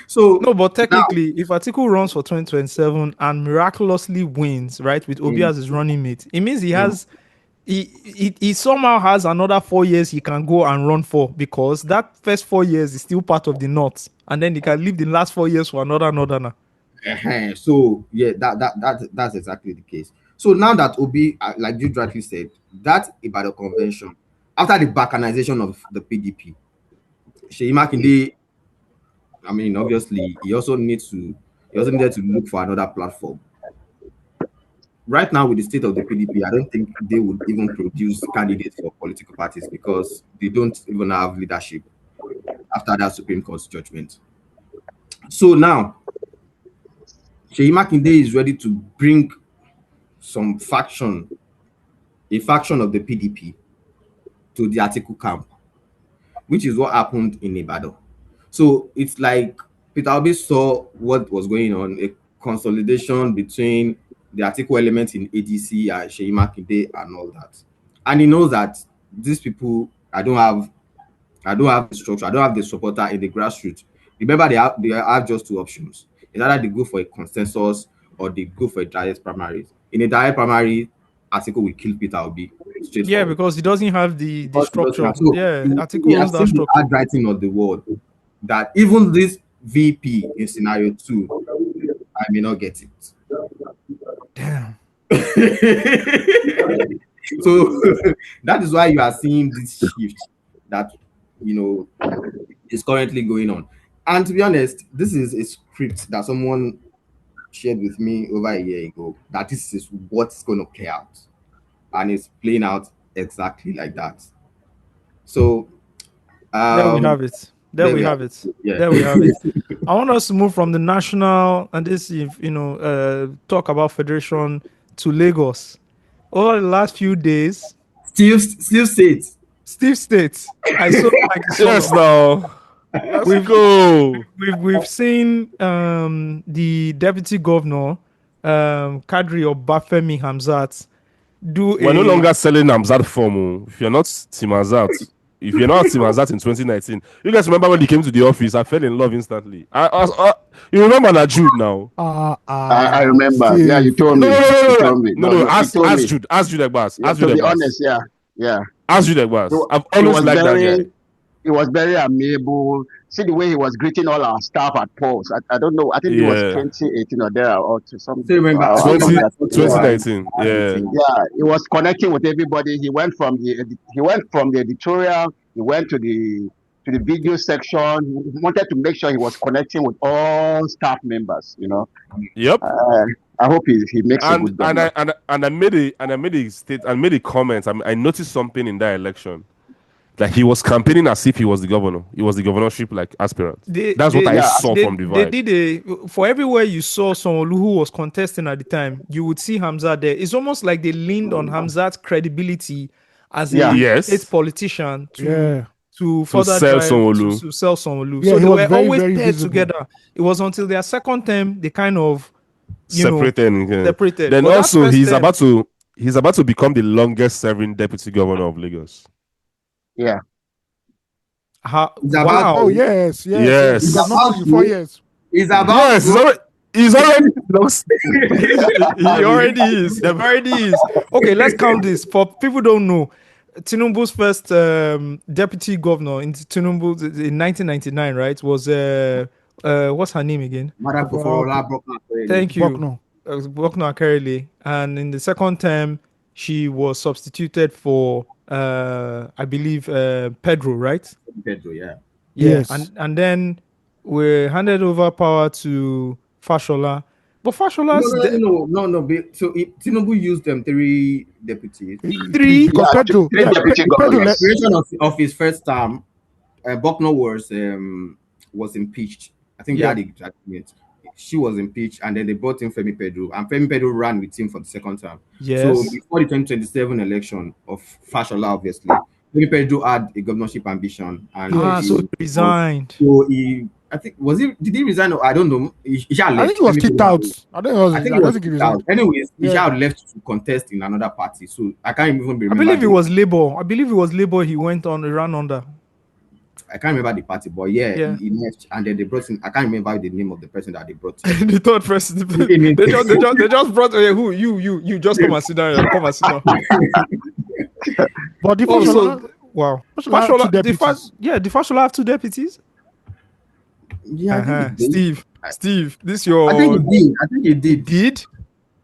So no, but technically, if Atiku runs for 2027 and miraculously wins, right, with Obi as his running mate, it means he has he somehow has another 4 years he can go and run for, because that first 4 years is still part of the North, and then he can leave the last 4 years for another Northerner. So yeah, that's exactly the case. So now that Obi, like you rightly said, that Ibadan convention, after the balkanization of the PDP, Seyi Makinde, I mean, obviously, he also needed to look for another platform. Right now, with the state of the PDP, I don't think they would even produce candidates for political parties because they don't even have leadership after that Supreme Court judgment. So now, Seyi Makinde is ready to bring a faction of the PDP to the Atiku camp, which is what happened in Ibadan. So it's like Peter Obi saw what was going on, a consolidation between the Atiku element in ADC and Seyi Makinde and all that. And he knows that these people, I don't have the structure, I don't have the supporter in the grassroots. Remember, they have just two options. It's either they go for a consensus or they go for a direct primary. In a direct primary, Atiku will kill Peter Obi. Yeah, because he doesn't have the structure. So yeah, Atiku owns that structure. Handwriting on the wall that even this VP in scenario 2, I may not get it. Damn. So that is why you are seeing this shift that is currently going on. And to be honest, this is a script that someone shared with me over a year ago, that this is what's going to play out, and it's playing out exactly like that. So there we have it. There we have it. Yeah. There we have it. I want us to move from the national and this, talk about federation to Lagos. Over the last few days, Steve States. I saw like yes, now. We've seen the deputy governor, Kadri Obafemi Hamzat, We're no longer selling Hamzat form. If you're not Team Hamzat, in 2019, you guys remember when he came to the office? I fell in love instantly. You remember that Jude now? I remember. Steve. Yeah, you told me. No. Ask Jude Egbas. To be honest, yeah. Ask Jude Egbas. I've always liked that guy. He was very amiable. See the way he was greeting all our staff at polls. I don't know. I think it was 2018 or there or to something. 2019. Yeah. Yeah, he was connecting with everybody. He went from the editorial. He went to the video section. He wanted to make sure he was connecting with all staff members. Yep. I hope he makes a good job. And I made a comment. I noticed something in that election. Like he was campaigning as if he was the governor. He was the governorship aspirant. That's what I saw from the vibe. They did for everywhere you saw Sanwo-Olu who was contesting at the time, you would see Hamzat there. It's almost like they leaned on Hamzat's credibility as a state politician to further sell Sanwo-Olu. To sell Sanwo-Olu. Yeah, so they were always very paired visible. together. It was until their second term they kind of separated. Then but also he's about to become the longest serving deputy governor of Lagos. Yeah. Wow. Oh yes. Yes. He's about 4 years. He's about. He's already. He already is. Okay, let's count this. For people who don't know, Tinubu's first deputy governor in Tinubu in 1999, right? Was what's her name again? Madam Koforola Thank you. Bucknor. Bucknor Akarele. And in the second term, she was substituted for I believe Pedro, right? Pedro, yeah. Yeah. Yes. And then we handed over power to Fashola. But Fashola's So Tinubu used them 3 deputies. Three? Because Pedro, three deputy The governors. duration of his first term, Bucknor was impeached. I think Yeah. they had the agreement. She was impeached, and then they brought in Femi Pedro, and Femi Pedro ran with him for the second term. Yes. So before the 2027 election of Fashola, obviously, Femi Pedro had a governorship ambition, and so he resigned. So did he resign? Or I don't know. He had left. I think he was Femi kicked Pedro out. I think he was kicked out. Anyways, he Yeah. had left to contest in another party. So I can't even remember. I believe it was Labour. He ran under. I can't remember the party, but yeah. He left, and then they brought in. I can't remember the name of the person that they brought in. The third person. they just brought who you just come and sit down. Come and sit down. But the also, wow. Fashola, the Fashola have 2 deputies. Yeah, Steve, this your. I think he did. Did?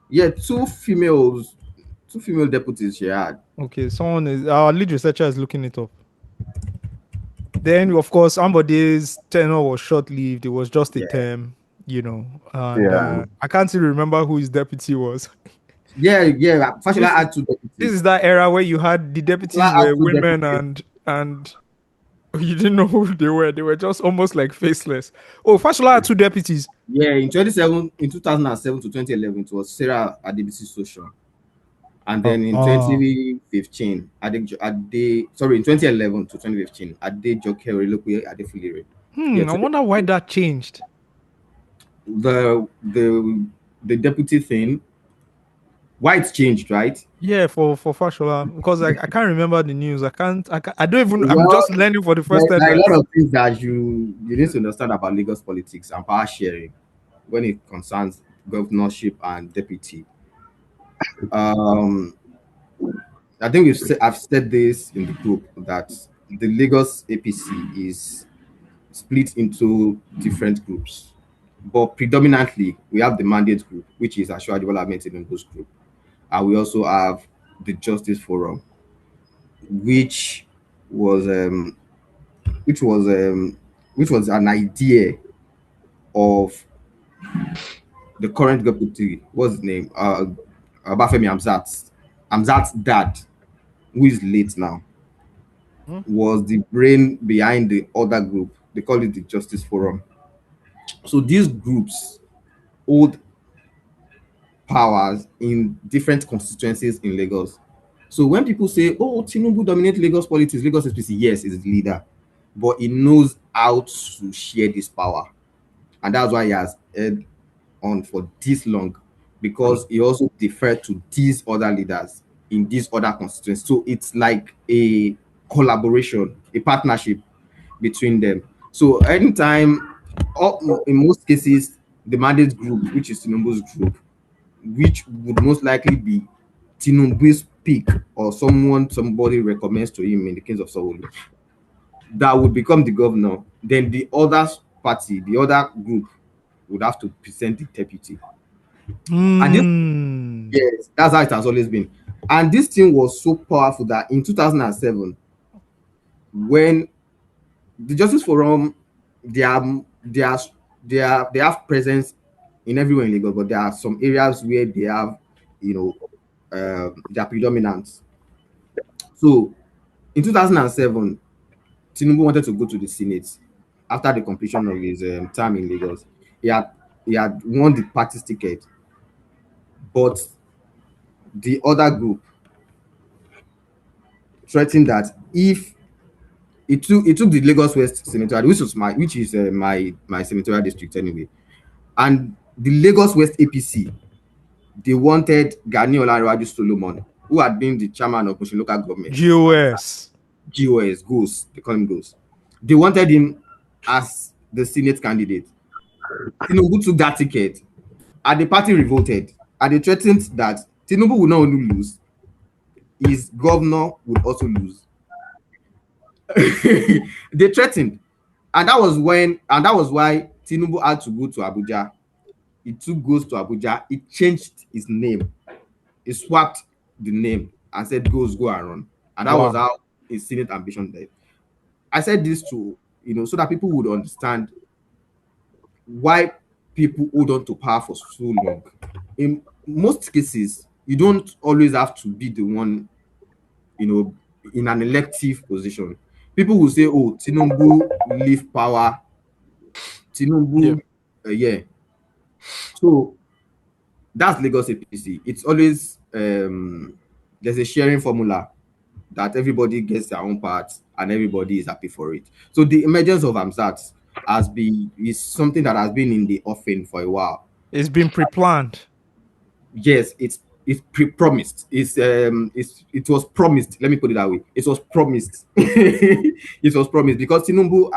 Yeah, 2 female deputies she had. Okay, our lead researcher is looking it up. Then, of course, Ambode's tenure was short-lived. It was just a term, And, I can't even remember who his deputy was. Yeah. Fashola had 2 deputies. This is that era where you had the deputies were women and you didn't know who they were. They were just almost like faceless. Oh, Fashola had 2 deputies. Yeah, in 2007 to 2011, it was Sarah Adebisi Social. And then in 2015, in 2011 to 2015, Ade Joke Orelope Adefulere. I wonder why that changed. The deputy thing, why it's changed, right? Yeah, for Fashola, because I can't remember the news. I don't even. I'm just learning for the first time. There are a lot of things that you need to understand about Lagos politics and power sharing when it concerns governorship and deputy. I think I've said this in the group that the Lagos APC is split into different groups, but predominantly we have the mandate group, which is Ashwa Development in those group, and we also have the Justice Forum, which was an idea of the current deputy. What's his name? Abafemi Hamzat's dad, who is late now, was the brain behind the other group. They call it the Justice Forum. So these groups hold powers in different constituencies in Lagos. So when people say, "Oh, Tinubu dominates Lagos politics," Lagos SPC, yes, is the leader, but he knows how to share this power, and that's why he has held on for this long, because he also deferred to these other leaders in these other constituencies. So it's like a collaboration, a partnership between them. So anytime, in most cases, the mandate group, which is Tinubu's group, which would most likely be Tinubu's pick or somebody recommends to him in the case of Sanwo-Olu, that would become the governor, then the other party, the other group would have to present the deputy. And yes, that's how it has always been. And this thing was so powerful that in 2007, when the Justice Forum, they have presence in everywhere in Lagos, but there are some areas where they have, their predominance. So in 2007, Tinubu wanted to go to the Senate after the completion of his term in Lagos. He had won the party's ticket, but the other group threatened that if it took the Lagos West senatorial, which is my senatorial district anyway, and the Lagos West APC, they wanted Gani Olanrewaju Solomon, who had been the chairman of Mushin local government. GOS, Ghost, they call him Ghost. They wanted him as the Senate candidate. Tinubu took that ticket, and the party revolted, and they threatened that Tinubu would not only lose, his governor would also lose. They threatened, and that was why Tinubu had to go to Abuja. He goes to Abuja. He changed his name. He swapped the name and said, "Go and run." And that was how his Senate ambition died. I said this to so that people would understand why people hold on to power for so long. In most cases, you don't always have to be the one, in an elective position. People will say, "Oh, Tinubu leave power." Tinubu, yeah. So that's Lagos APC. It's always there's a sharing formula that everybody gets their own part and everybody is happy for it. So the emergence of Amzat is something that has been in the offing for a while. It's been pre-planned. Yes, it's pre-promised. It was promised. Let me put it that way. It was promised. It was promised because Tinubu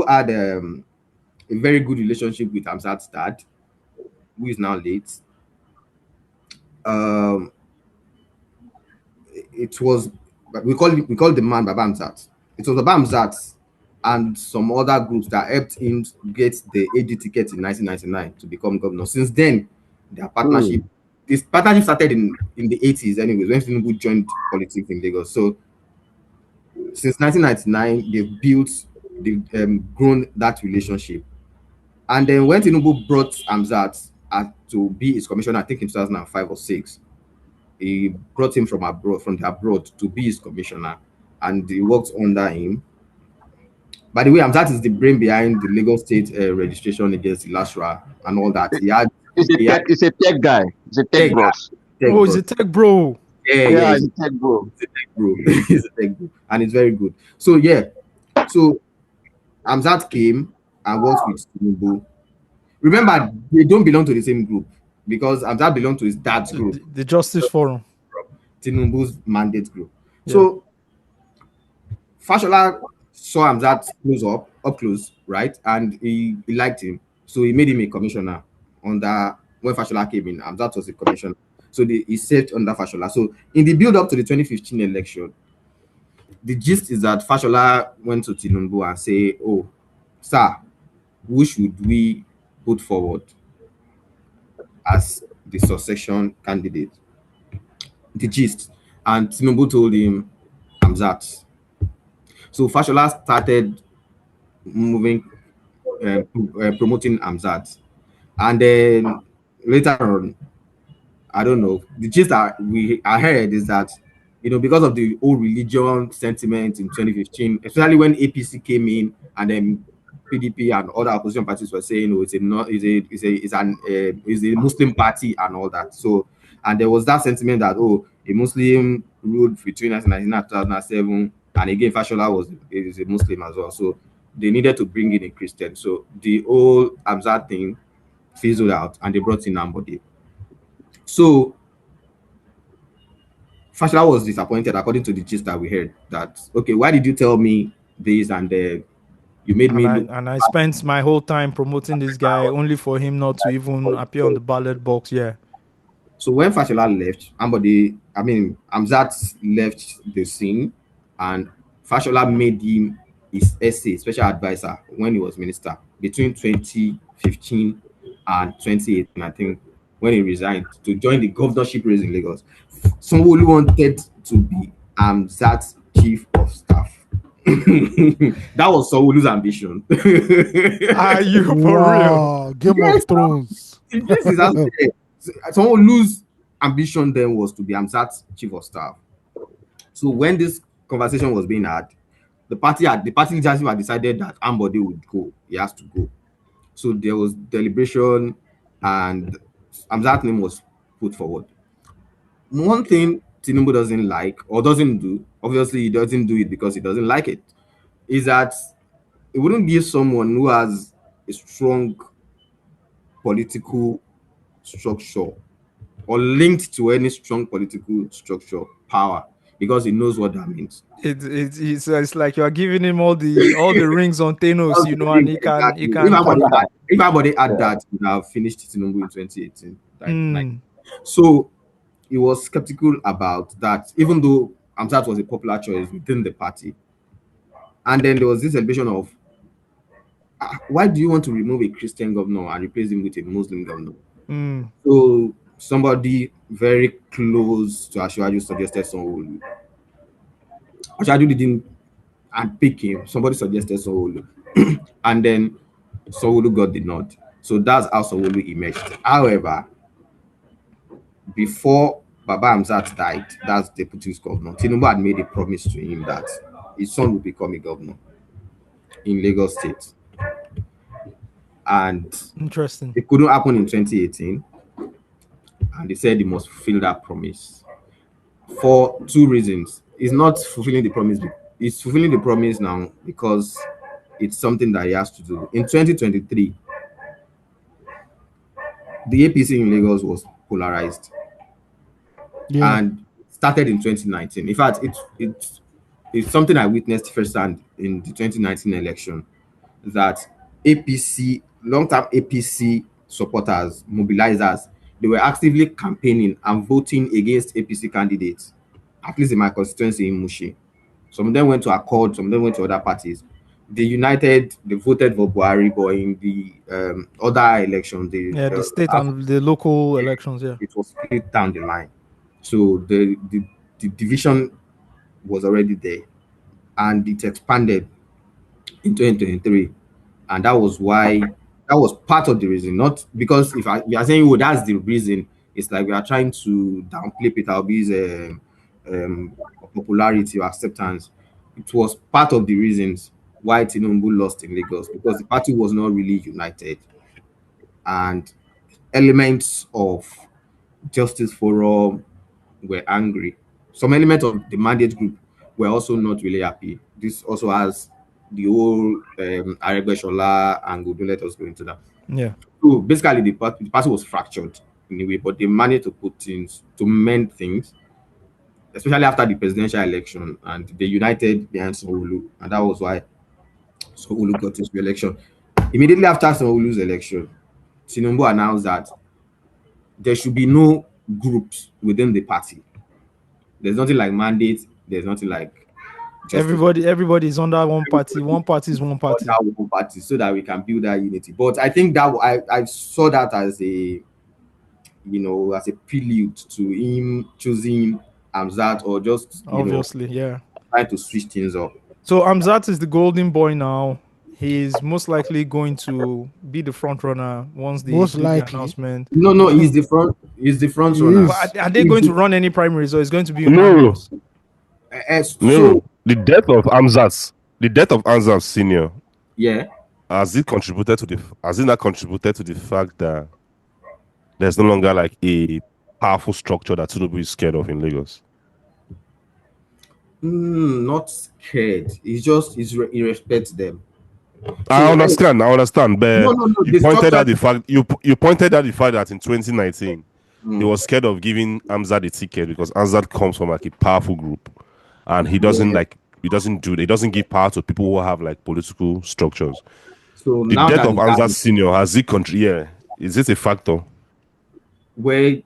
had a very good relationship with Amzat's dad, who is now late. It was we call the man Baba Amzat. It was Baba Amzat and some other groups that helped him get the AD ticket in 1999 to become governor. Since then, their partnership, this partnership started in the 80s anyways, when Tinubu joined politics in Lagos. So since 1999, they've grown that relationship. And then when Tinubu brought Amzat to be his commissioner, I think in 2005 or 6, he brought him from the abroad to be his commissioner, and he worked under him. By the way, Amzat is the brain behind the Lagos State registration against Ilashra and all that. It's a tech guy. It's a tech bro. He's a tech bro. Yeah, he's a tech bro. He's a tech bro. He's a tech bro, and it's very good. So Amzat came and worked with Tinubu. Remember, they don't belong to the same group because Amzat belonged to his dad's group, the Justice Forum, Tinubu's mandate group. Yeah. So Fashola saw Amzat up close, right? And he liked him. So he made him a commissioner when Fashola came in. Amzat was a commissioner. So he served under Fashola. So in the build-up to the 2015 election, the gist is that Fashola went to Tinubu and say, "Oh, sir, who should we put forward as the succession candidate?" The gist. And Tinubu told him, "Amzat." So Fashola started promoting Amzat. And then later on, I don't know, the gist that I heard is that, because of the old religion sentiment in 2015, especially when APC came in and then PDP and other opposition parties were saying, "Oh, it's a Muslim party," and all that. So, and there was that sentiment that, oh, a Muslim ruled between 1999 and 2007, and again, Fashola is a Muslim as well. So they needed to bring in a Christian. So the whole Amzat thing fizzled out, and they brought in Ambode. So Fashola was disappointed, according to the gist that we heard, that, "Okay, why did you tell me this and you made me look..." And I spent my whole time promoting this guy only for him not to even appear on the ballot box. Yeah. So when Fashola left, Amzat left the scene, and Fashola made him his SA, special advisor, when he was minister between 2015 and 2018, I think, when he resigned to join the governorship race in Lagos. Sanwo-Olu wanted to be Amzat's chief of staff. That was Sanwo-Olu's ambition. Are you for real? Game of Thrones. This is out there. Sanwo-Olu's ambition then was to be Amzat's chief of staff. So when this conversation was being had, the party leadership had decided that Ambode would go. He has to go. So there was deliberation, and Amzat's name was put forward. One thing Tinubu doesn't like or doesn't do, obviously he doesn't do it because he doesn't like it, is that it wouldn't give someone who has a strong political structure or linked to any strong political structure power, because he knows what that means. It's like you are giving him all the rings on Thanos, and he can. If everybody had that, he would have finished Tinubu in 2018. So he was skeptical about that, even though Hamzat was a popular choice within the party. And then there was this celebration of why do you want to remove a Christian governor and replace him with a Muslim governor? So somebody very close to Asiwaju suggested Sanwo-Olu. Asiwaju didn't pick him. Somebody suggested Sanwo-Olu. And then Sanwo-Olu got the nod. So that's how Sanwo-Olu emerged. However, before Baba Hamzat died, that's the deputy governor, Tinubu had made a promise to him that his son would become a governor in Lagos State. And interesting, it couldn't happen in 2018. And they said he must fulfill that promise for two reasons. It's not fulfilling the promise. It's fulfilling the promise now because it's something that he has to do. In 2023, the APC in Lagos was polarized. Yeah. And started in 2019. In fact, it's something I witnessed firsthand in the 2019 election, that APC, long-term APC supporters, mobilizers, they were actively campaigning and voting against APC candidates, at least in my constituency in Mushi. Some of them went to Accord, some of them went to other parties. They united, they voted for Buhari, but in the other elections, the state and the local elections, it was split down the line. So the division was already there, and it expanded in 2023, and that was part of the reason. Not because we are saying, oh, that's the reason. It's like we are trying to downplay Peter Obi's popularity or acceptance. It was part of the reasons why Tinubu lost in Lagos, because the party was not really united, and elements of Justice Forum were angry. Some elements of the mandate group were also not really happy. This also has the whole Aregbesola angle. Don't let us go into that. Yeah. So basically, the party was fractured in a way, but they managed to put things, to mend things, especially after the presidential election, and they united behind Sanwo-Olu, and that was why Sanwo-Olu got his re-election. Immediately after Sanwo-Olu's election, Tinubu announced that there should be no groups within the party. There's nothing like mandate. There's nothing like everybody is under one party. One party is one party. Under one party, so that we can build that unity. But I think that I saw that as a, as a prelude to him choosing Hamzat, or just obviously, trying to switch things up. So Hamzat is the golden boy now. He's most likely going to be the front runner once the announcement. No, he's the front. He's the front runner. But are they going to run any primaries, or is going to be no? The death of Hamzat Senior. Yeah. Has it not contributed to the fact that there's no longer like a powerful structure that Tinubu is scared of in Lagos? Not scared. He respects them. I understand, but you pointed out the fact that in 2019 he was scared of giving Hamzat a ticket because Hamzat comes from like a powerful group, and he doesn't give power to people who have like political structures. So the death of Hamzat Senior, has it is it a factor? Where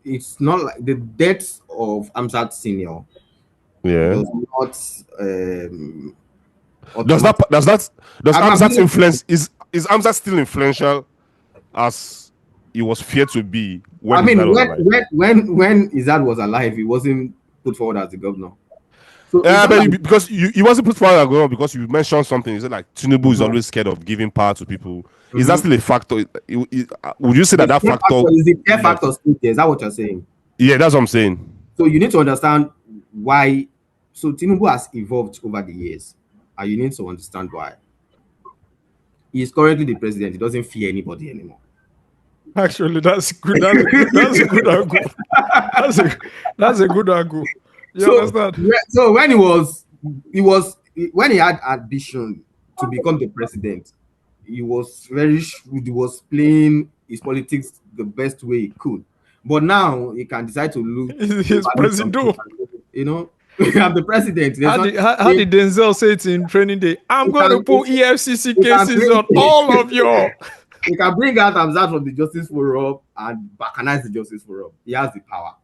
it's not like the death of Hamzat Senior. Yeah. Does Hamzat influence is Hamzat still influential as he was feared to be when Izzat was alive, he wasn't put forward as the governor. So because he wasn't put forward as governor because you mentioned something. You said like Tinubu is always scared of giving power to people. Is that still a factor? Would you say that factor is the care factor still there? Is that what you're saying? Yeah, that's what I'm saying. So you need to understand why. So Tinubu has evolved over the years, and you need to understand why. He is currently the president. He doesn't fear anybody anymore. Actually, that's good. That's a good angle. That's a good angle. You understand? So when he had ambition to become the president, he was very shrewd. He was playing his politics the best way he could. But now he can decide to look. He's president. I'm the president. How did Denzel say it in Training Day? I'm going to put EFCC cases on all of you. He can bring out Hamzat from the Justice Forum and backhanize the Justice Forum. He has the power.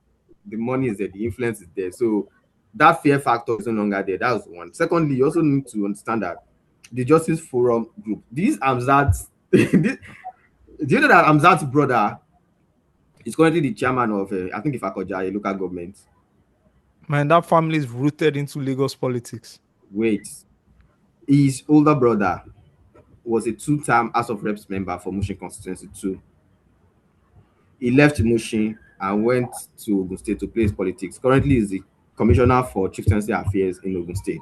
The money is there. The influence is there. So that fear factor is no longer there. That's one. Secondly, you also need to understand that the Justice Forum group, these Hamzat, do you know that Hamzat's brother is currently the chairman of, I think, Ifakoja, a local government? Man, that family is rooted into Lagos politics. Wait. His older brother was a two-term House of Reps member for Mushin Constituency 2. He left Mushin and went to Ogun State to play his politics. Currently, is the commissioner for chieftaincy affairs in Ogun State.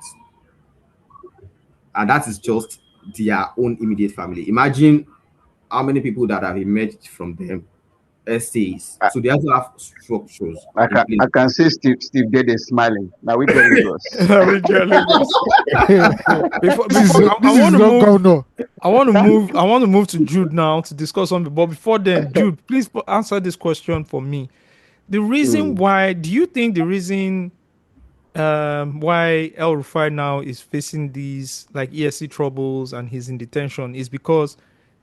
And that is just their own immediate family. Imagine how many people that have emerged from them, essays. So they also have structures. I can see Steve Dede smiling. Now we get Lagos. I want to move to Jude now to discuss something. But before then, Jude, please answer this question for me. The reason why, do you think the reason why El Rufai now is facing these like ESC troubles and he's in detention is because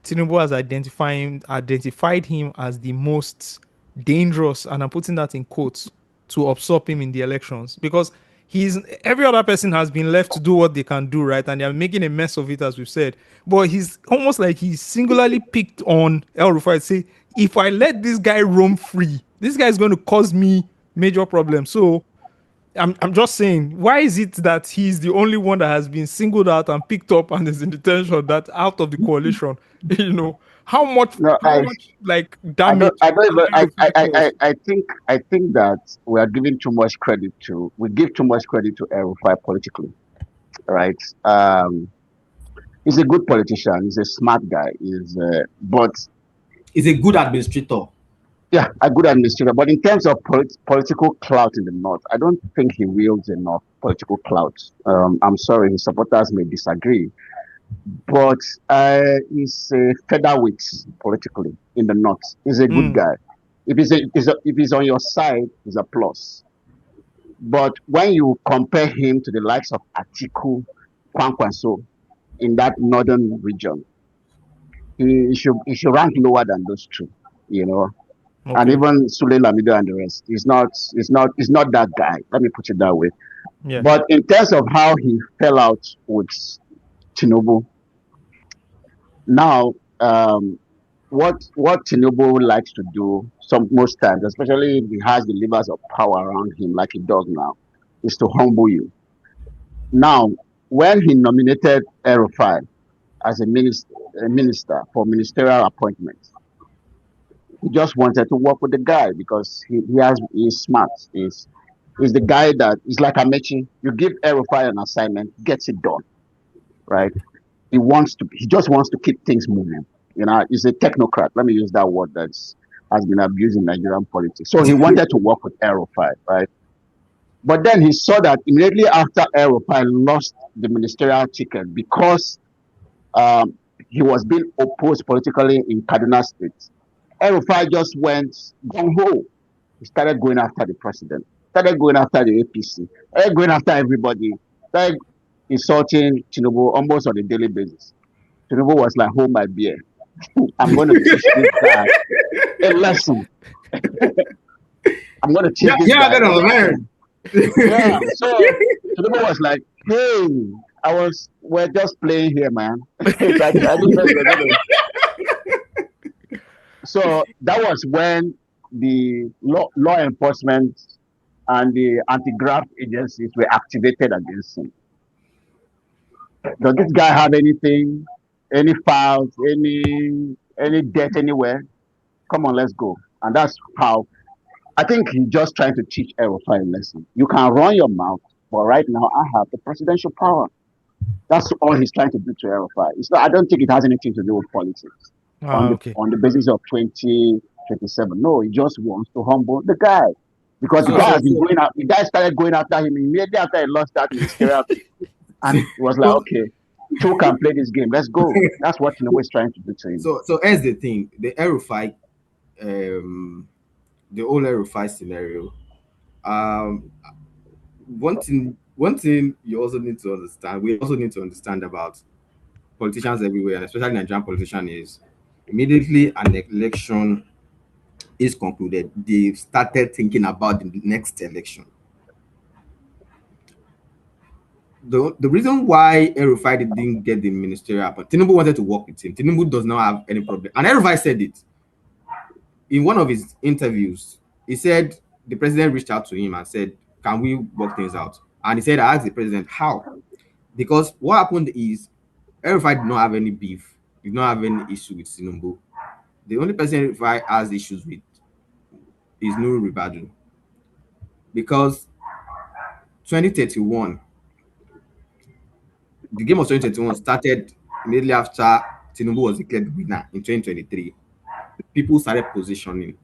Tinubu has identified him as the most dangerous, and I'm putting that in quotes, to absorb him in the elections, because every other person has been left to do what they can do, right? And they're making a mess of it, as we've said. But he's almost like he's singularly picked on El Rufai to say, if I let this guy roam free, this guy is going to cause me major problems. So I'm just saying, why is it that he's the only one that has been singled out and picked up and is in detention, that out of the coalition? You know, how much like damage? I think that we give too much credit to El Rufai politically, right? He's a good politician. He's a smart guy. But he's a good administrator. Yeah, a good administrator. But in terms of political clout in the north, I don't think he wields enough political clout. I'm sorry, his supporters may disagree, but he's a featherweight politically in the north. He's a good guy. If he's on your side, he's a plus. But when you compare him to the likes of Atiku, Kwankwaso in that northern region, he should rank lower than those two, you know. Okay. And even Sule Lamido and the rest, he's not that guy. Let me put it that way. Yeah. But in terms of how he fell out with Tinubu, now what Tinubu likes to do most times, especially if he has the levers of power around him like he does now, is to humble you. Now, when he nominated El Rufai as a minister for ministerial appointments, he just wanted to work with the guy because he's smart. He's the guy that is like Amechi. You give El Rufai an assignment, gets it done, right? He just wants to keep things moving. You know, he's a technocrat. Let me use that word that has been abused in Nigerian politics. So he wanted to work with El Rufai, right? But then he saw that immediately after El Rufai lost the ministerial ticket because he was being opposed politically in Kaduna State, El Rufai just went gung-ho. He started going after the president, started going after the APC, started going after everybody, started insulting Tinubu almost on a daily basis. Tinubu was like, hold my beer. I'm going to teach this guy a lesson. I'm going to teach this guy. I'm going to learn. Yeah, so Tinubu was like, hey, we're just playing here, man. I didn't know we were gonna... So that was when the law enforcement and the anti-graft agencies were activated against him. Does this guy have anything, any files, any debt anywhere? Come on, let's go. And that's how I think he's just trying to teach El Rufai a lesson. You can run your mouth, but right now I have the presidential power. That's all he's trying to do to El Rufai. I don't think it has anything to do with politics. On the basis of 2027. No, he just wants to humble the guy. Because the guy has been going out, the guy started going after him immediately after he lost that ministerial. And he was like, okay, two can play this game. Let's go. That's what Tinubu is trying to do to him. So here's the thing. The El Rufai, the old El Rufai scenario. One thing you also need to understand, we also need to understand about politicians everywhere, and especially Nigerian politicians, is Immediately an election is concluded, they started thinking about the next election. The reason why Erufai didn't get the ministerial appointment, Tinubu wanted to work with him. Tinubu does not have any problem. And Erufai said it in one of his interviews. He said the president reached out to him and said, can we work things out? And he said, I asked the president, how? Because what happened is Erufai did not have any beef, did not have any issue with Tinubu. The only person Erufai has issues with is Nuru Ribadu. Because 2031, the game of 2021 started immediately after Tinubu was declared winner in 2023. People started positioning.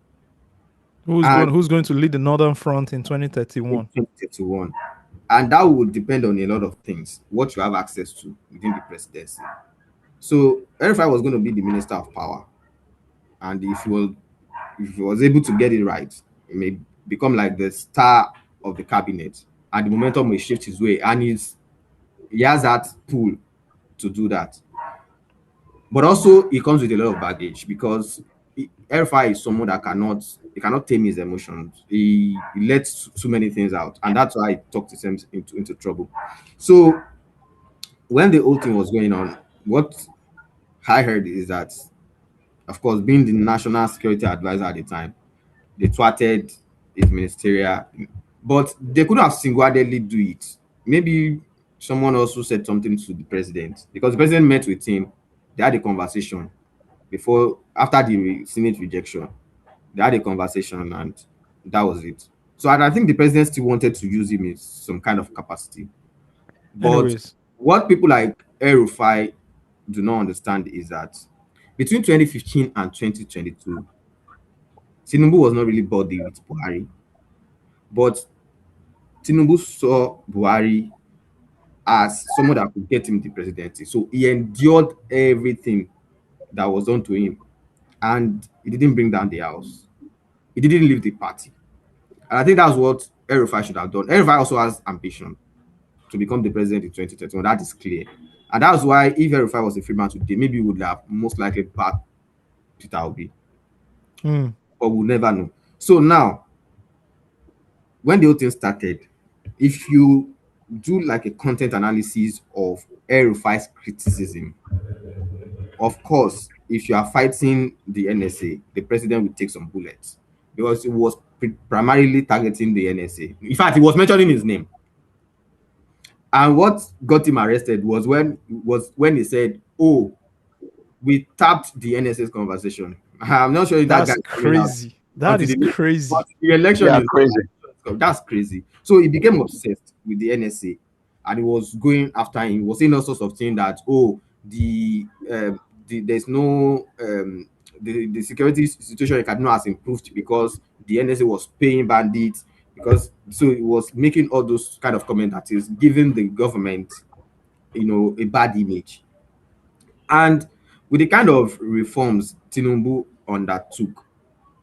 Who's going to lead the Northern Front in 2031? 2031. And that would depend on a lot of things, what you have access to within the presidency. So Erufai was going to be the minister of power. And if he was able to get it right, he may become like the star of the cabinet. And the momentum may shift his way. And he has that pull to do that. But also, it comes with a lot of baggage because Erufai is someone that cannot tame his emotions. He lets too many things out, and that's why he talked himself into trouble. So, when the whole thing was going on, what I heard is that, of course, being the national security advisor at the time, they thwarted his ministerial, but they couldn't have single-handedly do it. Maybe someone also said something to the president because the president met with him. They had a conversation after the Senate rejection. They had a conversation and that was it. So I think the president still wanted to use him in some kind of capacity. But what people like Erufai do not understand is that between 2015 and 2022, Tinubu was not really body with Buhari. But Tinubu saw Buhari as someone that could get him the presidency. So he endured everything that was done to him. And he didn't bring down the house. He didn't leave the party. And I think that's what Erufai should have done. Erufai also has ambition to become the president in 2031. That is clear. And that's why if Erufai was a free man today, maybe he would have most likely backed Peter Obi. But we'll never know. So now, when the whole thing started, if you do like a content analysis of Erufai's criticism, of course, if you are fighting the NSA, the president will take some bullets because it was primarily targeting the NSA. In fact, he was mentioning his name. And what got him arrested was when he said, "Oh, we tapped the NSA's conversation." I'm not sure if that's crazy. That is crazy. The election is crazy. That's crazy. So he became obsessed with the NSA, and he was going after him. He was saying all sorts of things that there's no the security situation in Kaduna has improved because the NSA was paying bandits. Because so it was making all those kind of comments that is giving the government, a bad image. And with the kind of reforms Tinubu undertook,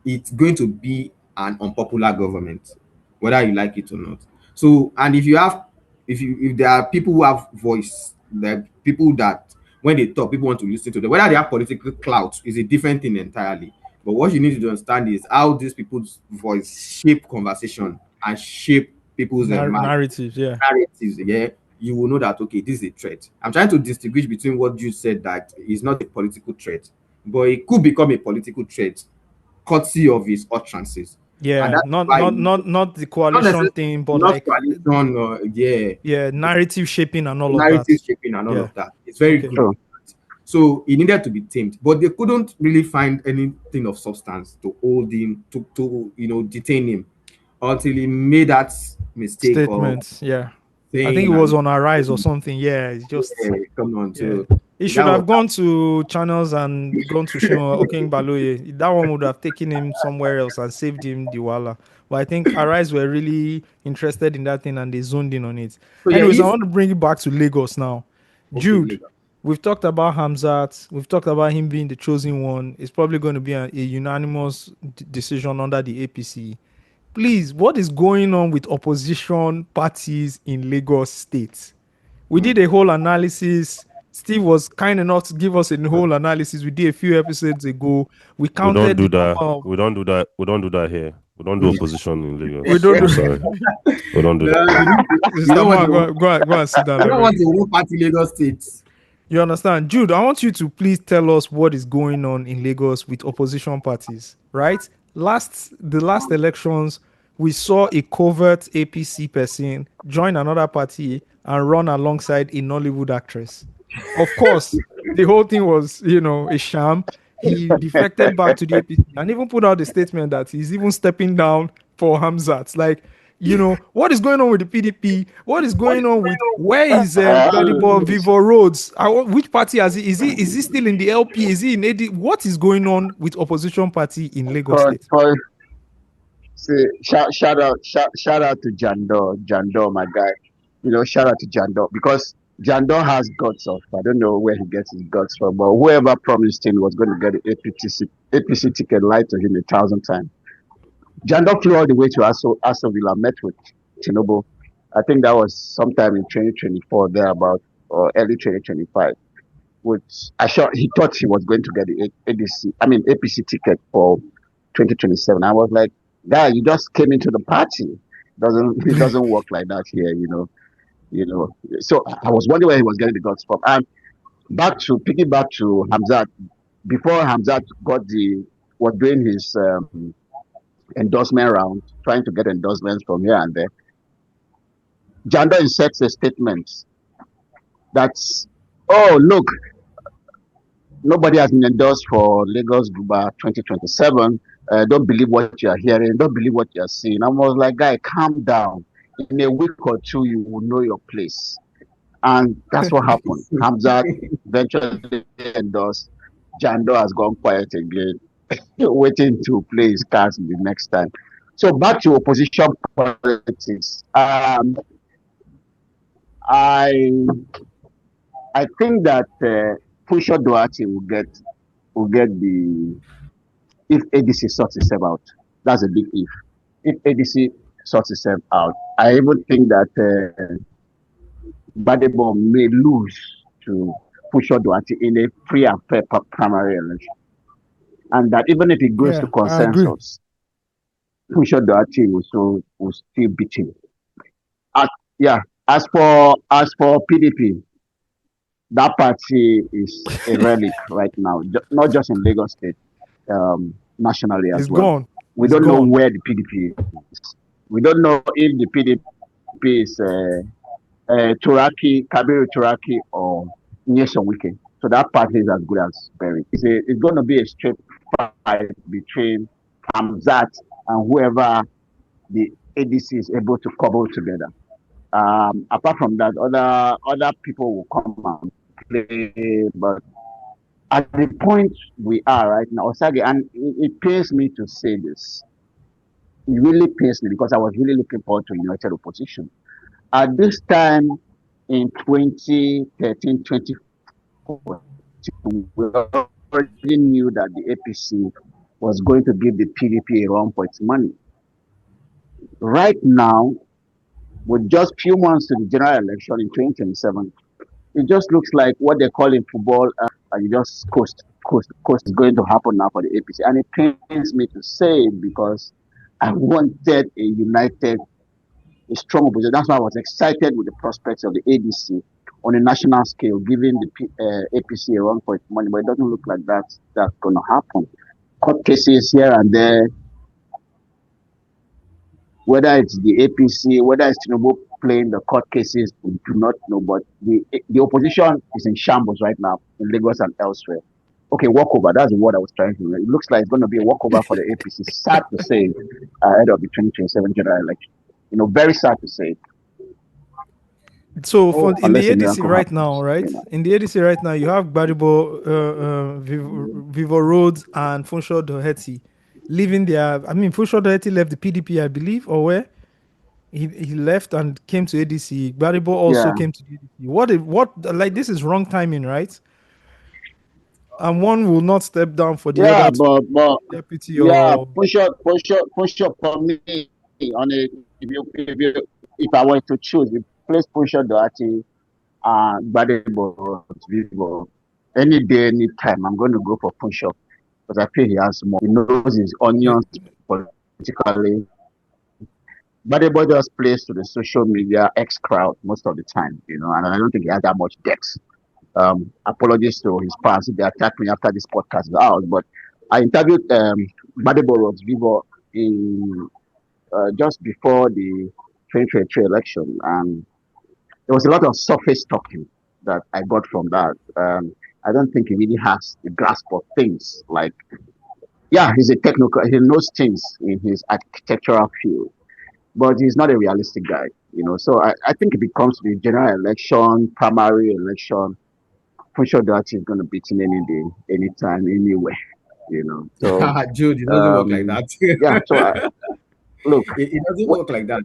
it's going to be an unpopular government, whether you like it or not. So, and if there are people who have voice, the people that when they talk, people want to listen to them, whether they have political clout is a different thing entirely. But what you need to understand is how these people's voice shape conversation and shape people's narratives. Yeah, you will know that okay, this is a threat. I'm trying to distinguish between what you said that is not a political threat, but it could become a political threat, courtesy of his utterances. Yeah, not the coalition thing, but like coalition, narrative shaping and all of that. Narrative shaping and all of that. It's very good. So he needed to be tamed, but they couldn't really find anything of substance to hold him, to detain him, until he made that mistake. Statement, I think it was on Arise or something. Yeah, it's just come on. So he should have gone to channels and gone to show Oking Baloye. That one would have taken him somewhere else and saved him the wala. But I think Arise were really interested in that thing and they zoned in on it. So anyways, I want to bring it back to Lagos now. Jude, we've talked about Hamzat. We've talked about him being the chosen one. It's probably going to be a unanimous decision under the APC. Please, what is going on with opposition parties in Lagos State? We did a whole analysis Steve was kind enough to give us a whole analysis. We did a few episodes ago. We We counted don't do the that. number of- We don't do that. We don't do that here. We don't do opposition in Lagos. We don't I'm do- sorry. We don't do that. Sister Man, go and sit down. I don't I want beg. a one party Lagos state. You understand? Jude, I want you to please tell us what is going on in Lagos with opposition parties, right? The last elections, we saw a covert APC person join another party and run alongside a Nollywood actress. Of course, the whole thing was, a sham. He defected back to the APC and even put out a statement that he's even stepping down for Hamzat. Like, what is going on with the PDP? What is going on with where is Vivo Roads? Which party has he? Is he still in the LP? Is he in AD? What is going on with opposition party in Lagos State? See, shout out to Jando, my guy. Shout out to Jando because Jando has guts of. I don't know where he gets his guts from, but whoever promised him was going to get the APC ticket lied to him 1,000 times. Jando flew all the way to Aston Villa, met with Tinubu. I think that was sometime in 2024, thereabout, or early 2025. Which he thought he was going to get the APC ticket for 2027. I was like, guy, you just came into the party. It doesn't work like that here, So I was wondering where he was getting the guts from. And piggyback to Hamzat, before Hamzat was doing his endorsement round, trying to get endorsements from here and there, Jando inserts a statement that's, oh, look, nobody has been endorsed for Lagos Guba 2027. Don't believe what you are hearing. Don't believe what you are seeing. I was like, guy, calm down. In a week or two, you will know your place. And that's what happened. Hamzat eventually endorsed. Jando has gone quiet again, waiting to play his cards the next time. So back to opposition politics. I think that Pusha Duarte will get the, if ADC sorts itself out. That's a big if. If ADC sorts itself out, I even think that Badebo may lose to Pusha Duarte in a free and fair primary election. And that even if it goes to consensus, Pusha Duarte will still beat him. As for PDP, that party is a relic right now, not just in Lagos State, nationally as well. Gone. We don't know where the PDP is. We don't know if the PDP is Kabiru Turaki or Nyesom Wike. So that party is as good as buried. It's going to be a straight fight between Hamzat and whoever the ADC is able to cobble together. Apart from that, other people will come and play, but at the point we are right now, Osagie, and it pains me to say this. It really pains me because I was really looking forward to united opposition. At this time in 2013, 2014, we already knew that the APC was going to give the PDP a run for its money. Right now, with just few months to the general election in 2027, it just looks like what they call in football, you just coast is going to happen now for the APC. And it pains me to say it because I wanted a united, a strong opposition. That's why I was excited with the prospects of the ADC on a national scale, giving the APC a run for its money. But it doesn't look like that's going to happen. Court cases here and there, whether it's the APC, whether it's Tinubu playing the court cases, we do not know. But the opposition is in shambles right now in Lagos and elsewhere. Okay, walkover. That's the word I was trying to. It looks like it's going to be a walkover for the APC. Sad to say, ahead of the 2027 general election. Very sad to say. So in the ADC right now, right? In the ADC right now, you have Gbadebo, Vivo Roads, and Funsho Doherty leaving their. Funsho Doherty left the PDP, I believe, or where? He left and came to ADC. Gbadebo also came to ADC. What? Like, this is wrong timing, right? And one will not step down for the other. But deputy Funsho for me on a if I were to choose, place Funsho Doherty Gbadebo Vivo, any day, any time, I'm going to go for push up because I feel he has more. He knows his onions politically. Gbadebo just plays to the social media X crowd most of the time, and I don't think he has that much depth. Apologies to his fans if they attack me after this podcast is out, but I interviewed Gbadebo Vivo in just before the 2023 election, and there was a lot of surface talking that I got from that. I don't think he really has the grasp of things. Like, yeah, he's a technical, he knows things in his architectural field, but he's not a realistic guy, So I think if it comes to the general election, primary election, I'm sure that he's going to beat him any day, anytime, anywhere, So, Jude, it doesn't work like that. Yeah, so look, it doesn't work like that.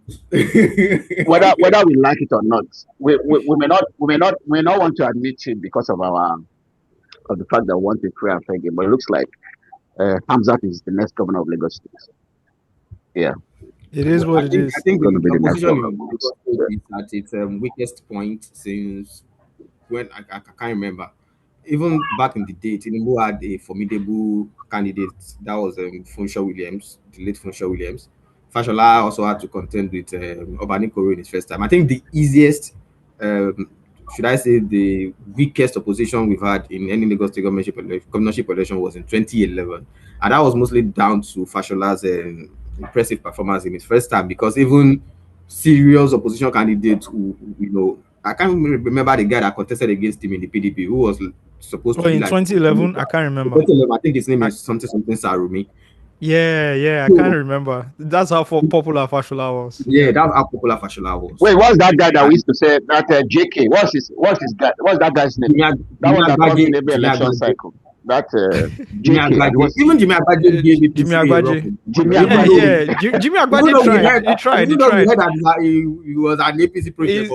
whether we like it or not, we may not want to admit it because of the fact that we want to free Afrobeats, but it looks like Hamzat is the next governor of Lagos State. Yeah, it is what it is. I think going to be the the next opposition governor. is at its weakest point since when I can't remember. Even back in the day, Tinubu had a formidable candidate that was Funsho Williams, the late Funsho Williams. Fashola also had to contend with Obanikoro in his first time. I think the easiest, should I say, the weakest opposition we've had in any Lagos State governorship election was in 2011, and that was mostly down to Fashola's impressive performance in his first time. Because even serious opposition candidates who, I can't remember the guy that contested against him in the PDP who was supposed to be in like 2011. I can't remember. 2011, I think his name is something Sarumi. Yeah, I can't remember. That's how popular Fashola was. Yeah, that's how popular Fashola was. Wait, what's that guy that we used to say that JK? What's that guy's name? That was that comes in every election cycle. That JK. Even Jimmy Agbaje gave it. Jimmy Agbaje. Jimmy Agbaje. Yeah. Jimmy Agbaje tried. He tried. He was an APC project.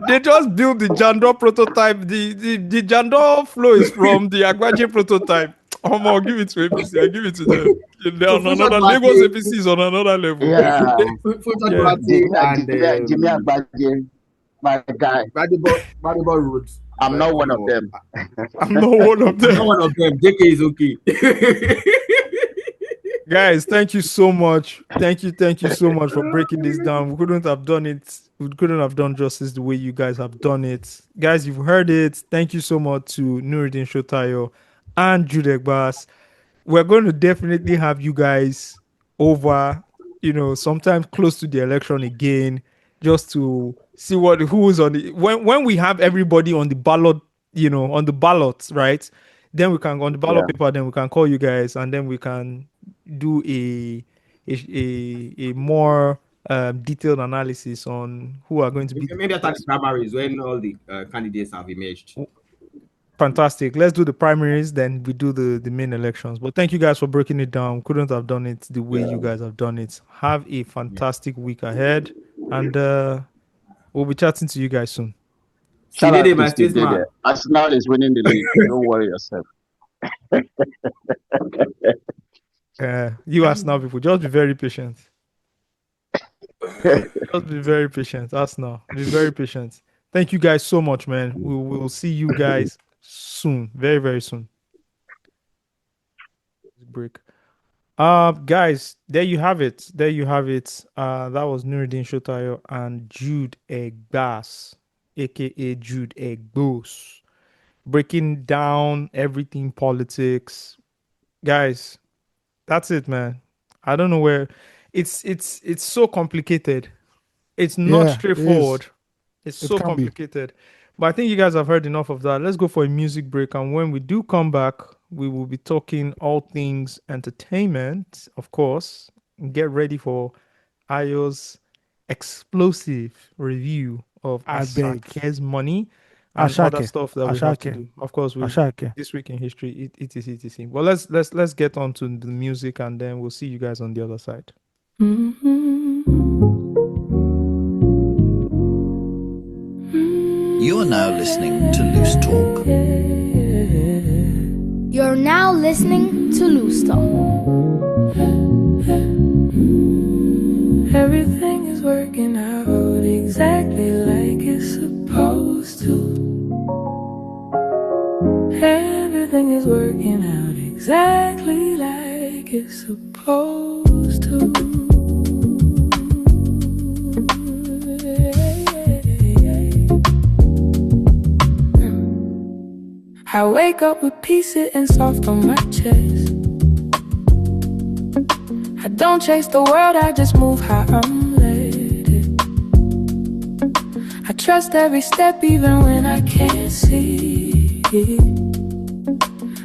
They just built the Jandor prototype. The Jandor flow is from the Agbaje prototype. I'll give it to APC. I give it to them. They're on another Lagos APC is on another level. Yeah. And Jimmy Agbaje, my guy. Badibor Roads. I'm not one of them. I'm not one of them. Not one of them. JK is okay. Guys, thank you so much. Thank you so much for breaking this down. We couldn't have done it. We couldn't have done justice the way you guys have done it. Guys, you've heard it. Thank you so much to Nuruddin Shotayo and Jude Egbas. We're going to definitely have you guys over, sometime close to the election again, just to see who's on the when we have everybody on the ballot, on the ballot, right? Then we can on the ballot paper. Then we can call you guys, and then we can do a more detailed analysis on who are going to be. Maybe after the primaries when all the candidates have emerged. Fantastic. Let's do the primaries, then we do the main elections. But thank you guys for breaking it down. Couldn't have done it the way you guys have done it. Have a fantastic week ahead, and we'll be chatting to you guys soon. Shout out to Steve Dede. Arsenal is winning the league. Don't worry yourself. You Arsenal people, just be very patient. Just be very patient. Arsenal, be very patient. Thank you guys so much, man. We will see you guys soon, very, very soon. Break. Guys, there you have it. That was Nuruddin Shotayo and Jude Egbas, aka Jude Egbas, breaking down everything politics. Guys, that's it, man. I don't know where it's so complicated. It's not straightforward. It's so complicated. But I think you guys have heard enough of that. Let's go for a music break. And when we do come back, we will be talking all things entertainment, of course. Get ready for Ayo's explosive review of Asake's money and other stuff that we have to do. Of course, this week in history, etc. Well, let's get on to the music, and then we'll see you guys on the other side. You are now listening to Loose Talk. You're now listening to Loose Talk. Everything is working out exactly like working out exactly like it's supposed to. I wake up with peace sitting soft on my chest. I don't chase the world, I just move how I'm led it. I trust every step even when I can't see it.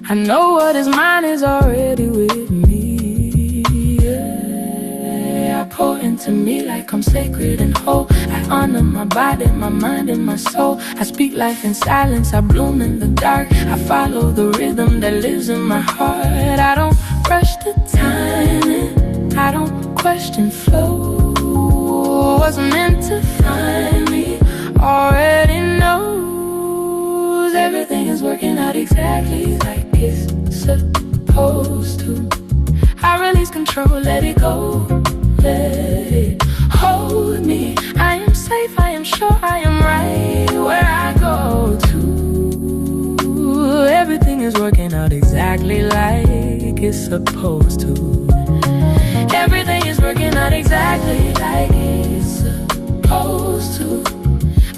I know what is mine is already with me. Yeah, I pour into me like I'm sacred and whole. I honor my body, my mind, and my soul. I speak life in silence, I bloom in the dark. I follow the rhythm that lives in my heart. I don't rush the timing, I don't question flow. What's meant to find me already knows. Everything is working out exactly like it's supposed to. I release control, let it go, let it hold me. I am safe, I am sure I am right where I go to. Everything is working out exactly like it's supposed to. Everything is working out exactly like it's supposed to.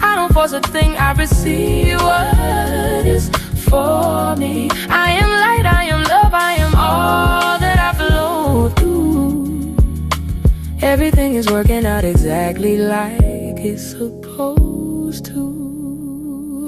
I don't force a thing, I receive what is for me. I am light, I am love, I am all that I flow through. Everything is working out exactly like it's supposed to.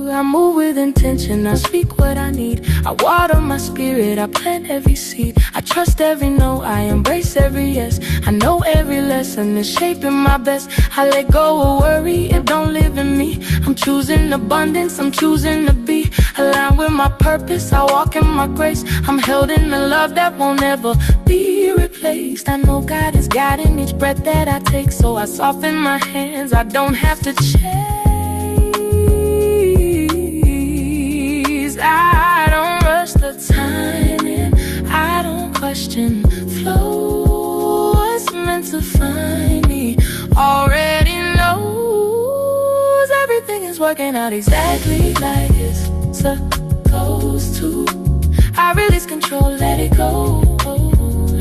I move with intention, I speak what I need. I water my spirit, I plant every seed. I trust every no, I embrace every yes. I know every lesson is shaping my best. I let go of worry, it don't live in me. I'm choosing abundance, I'm choosing to be aligned with my purpose, I walk in my grace. I'm held in the love that won't ever be replaced. I know God is guiding each breath that I take, so I soften my hands, I don't have to chase. I don't rush the timing, I don't question flow. What's meant to find me already knows. Everything is working out exactly like it's supposed to. I release control, let it go,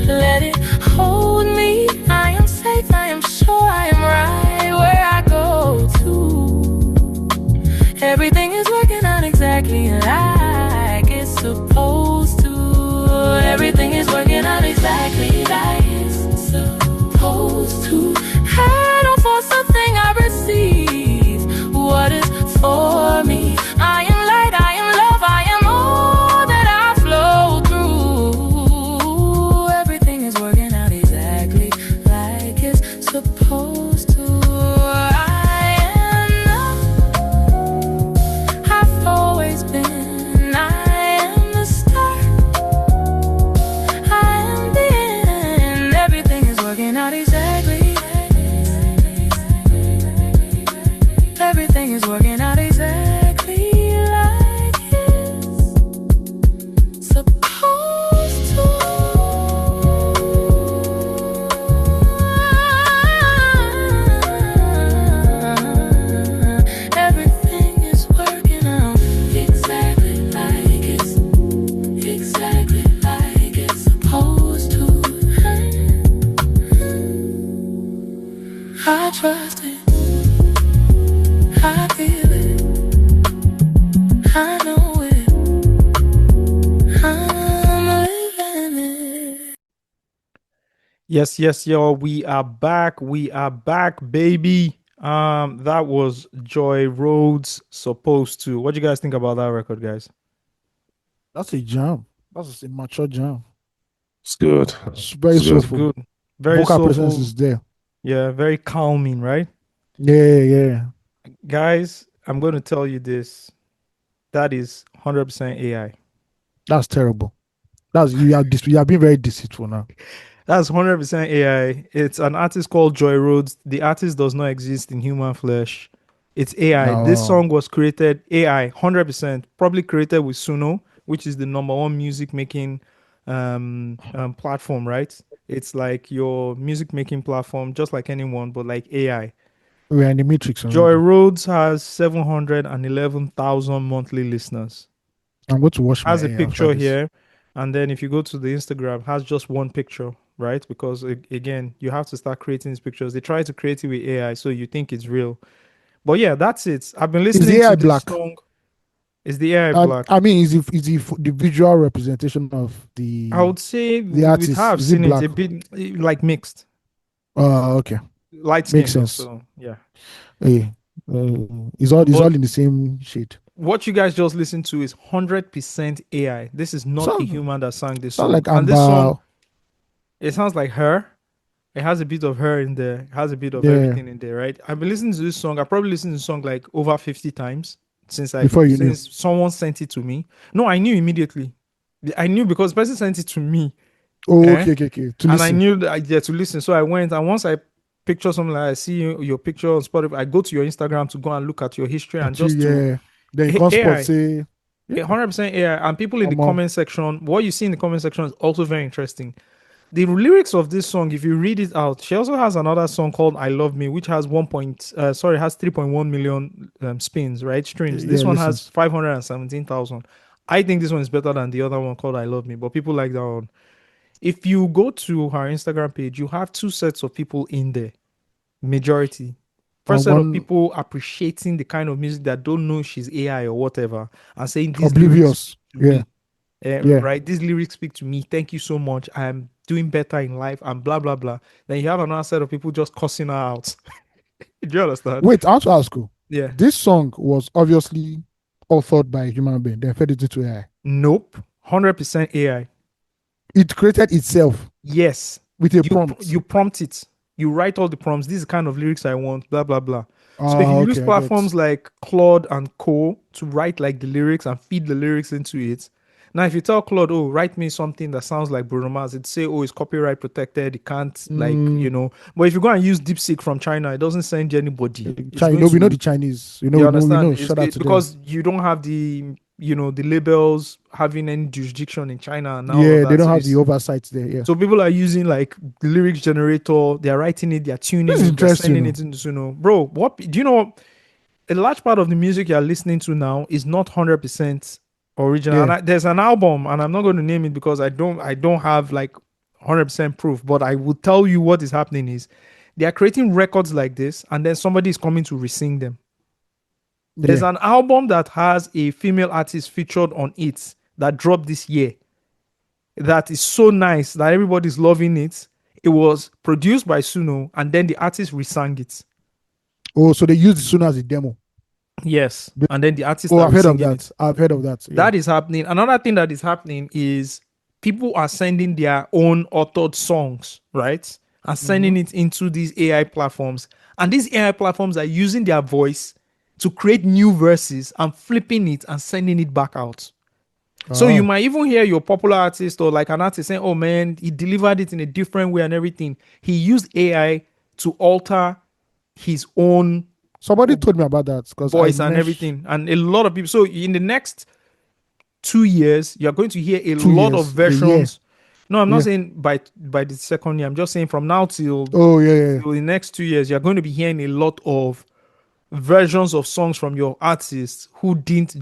let it hold me. I am safe, I am sure I am right where I go to. Everything is working out exactly like it's supposed to. Everything is working out exactly like it's supposed to. I don't force a thing, I receive what is for me. I am light, I am love, I am all that I flow through. Everything is working out exactly like it's supposed to. I am enough, I've always been. I am the start, I am the end. Everything is working out exactly. Everything is working out exactly like it's supposed to. Everything is working out exactly like it's supposed to. I trust it, I feel it, I know it, I'm living it. Yes, y'all. We are back, baby. That was Joy Rhodes, Supposed to. What do you guys think about that record, guys? That's a jam. That's a mature jam. It's good. It's very It's good. soulful. Good. Very Vocal soulful. presence is there. Yeah, very calming, right? Yeah. Guys, I'm going to tell you this. That is 100% AI. That's terrible. You are being very deceitful now. That's 100% AI. It's an artist called Joy Rhodes. The artist does not exist in human flesh. It's AI. No. This song was created AI, 100%. Probably created with Suno, which is the #1 music making platform, right? It's like your music making platform, just like anyone, but like AI. We're in the matrix. Joy Rhodes has 711,000 monthly listeners. I'm going to wash my Has a hair after picture this. here, and then if you go to the Instagram, has just one picture, right? Because again, you have to start creating these pictures. They try to create it with AI, so you think it's real. But yeah, that's it. I've been Is the listening AI to this black? song. Is the AI black? I mean, is the visual representation of I would say the with how artist, I've is it seen it, black? a bit like mixed. Okay. Light Makes skin though, sense. so yeah. Hey, it's all in the same shade. What you guys just listened to is 100% AI. This is not a Sound, human that sang this sound song. like And this Amber. song, it sounds like her. It has a bit of her in there. It has a bit of Yeah. everything in there, right? I've been listening to this song. I probably listened to the song like over 50 times since Before you knew. someone sent it to me. No, I knew immediately. I knew because the person sent it to me. Oh, okay. To and I listen. knew that to listen. So I went, and once I picture something like I see your picture on Spotify, I go to your Instagram to go and look at your history and just Yeah. Then you can't spot AI. say 100% AI. And people in the Come on. comment section, what you see in the comment section is also very interesting. The lyrics of this song, if you read it out, she also has another song called "I Love Me," which has has 3.1 million spins, right? Streams. This Yeah, one listens. has 517,000. I think this one is better than the other one called "I Love Me," but people like that one. If you go to her Instagram page, you have two sets of people in there. Majority. First set of people appreciating the kind of music that don't know she's AI or whatever, and saying these Oblivious. lyrics to Yeah. me. Right, these lyrics speak to me. Thank you so much. I'm doing better in life and blah blah blah. Then you have another set of people just cussing her out. Do you understand? Wait, I want to ask you. Yeah. This song was obviously authored by a human being, then fed it into AI. Nope. 100% AI. It created itself. Yes. With a prompt. You prompt it. You write all the prompts. This is the kind of lyrics I want. Blah blah blah. So if you use platforms like Claude and Co to write like the lyrics and feed the lyrics into it. Now, if you tell Claude, oh, write me something that sounds like Bruno Mars, it'd say, oh, it's copyright protected. It can't, But if you go and use DeepSeek from China, it doesn't send anybody. We know the Chinese. We know. Shout out to because you don't have the labels having any jurisdiction in China. And yeah, they don't have the oversight there. Yeah. So people are using like the lyrics generator. They're writing it. They're tuning it. They're sending it into bro. What do you know? A large part of the music you're listening to now is not 100% original. Yeah. And there's an album, and I'm not going to name it because I don't have like 100% proof. But I will tell you what is happening is they are creating records like this, and then somebody is coming to resing them. There's an album that has a female artist featured on it that dropped this year. That is so nice that everybody's loving it. It was produced by Suno, and then the artist resang it. Oh, so they used Suno as a demo. Yes, and then the artist. I've heard of that. I've heard of that. Yeah. That is happening. Another thing that is happening is people are sending their own authored songs, right, and sending it into these AI platforms, and these AI platforms are using their voice to create new verses and flipping it and sending it back out. So you might even hear your popular artist or like an artist saying, oh man, he delivered it in a different way and everything. He used AI to alter his own somebody told me about that voice and everything. And a lot of people. So in the next 2 years, you're going to hear a lot of versions. No, I'm not saying by the second year. I'm just saying from now till till the next 2 years, you're going to be hearing a lot of versions of songs from your artists who didn't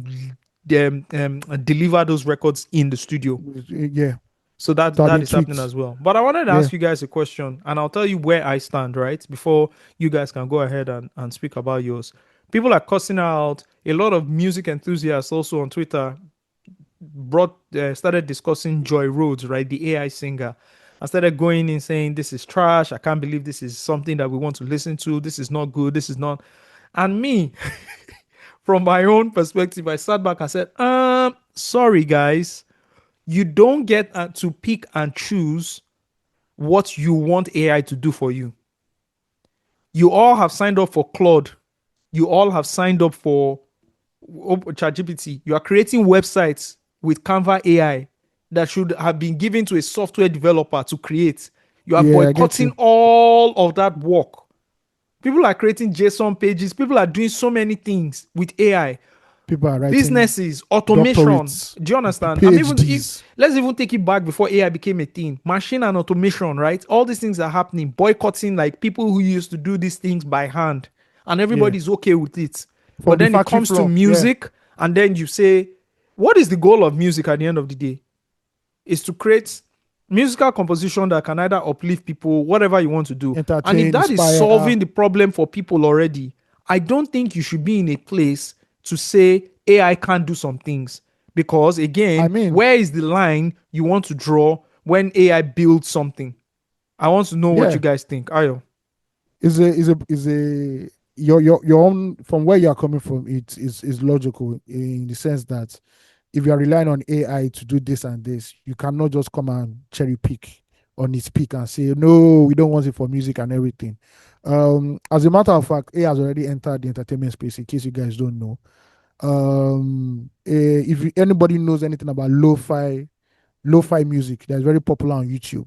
deliver those records in the studio. Yeah. So that is happening as well. But I wanted to ask you guys a question, and I'll tell you where I stand, right? Before you guys can go ahead and speak about yours. People are cussing out. A lot of music enthusiasts also on Twitter started discussing Joy Rhodes, right? The AI singer. I started going in saying, this is trash. I can't believe this is something that we want to listen to. This is not good. This is not. And me, from my own perspective, I sat back and said, sorry, guys. You don't get to pick and choose what you want AI to do for you. You all have signed up for Claude. You all have signed up for ChatGPT. You are creating websites with Canva AI that should have been given to a software developer to create. You are boycotting all of that work. People are creating JSON pages. People are doing so many things with AI. People are writing businesses, automation. Do you understand? Let's even take it back before AI became a thing. Machine and automation, right? All these things are happening. Boycotting like people who used to do these things by hand, and everybody's okay with it. But then it comes to music, and then you say what is the goal of music at the end of the day? Is to create musical composition that can either uplift people, whatever you want to do. And if Entertain, that is inspire, solving the problem for people already, I don't think you should be in a place to say AI can't do some things. Because again, I mean, where is the line you want to draw when AI builds something? I want to know what Yeah. you guys think. Ayo. is a your own, from where you are coming from, it is logical in the sense that if you are relying on AI to do this and this, you cannot just come and cherry pick on its pick and say no, we don't want it for music and everything. As a matter of fact, AI has already entered the entertainment space, in case you guys don't know. If anybody knows anything about lo-fi music, that's very popular on YouTube.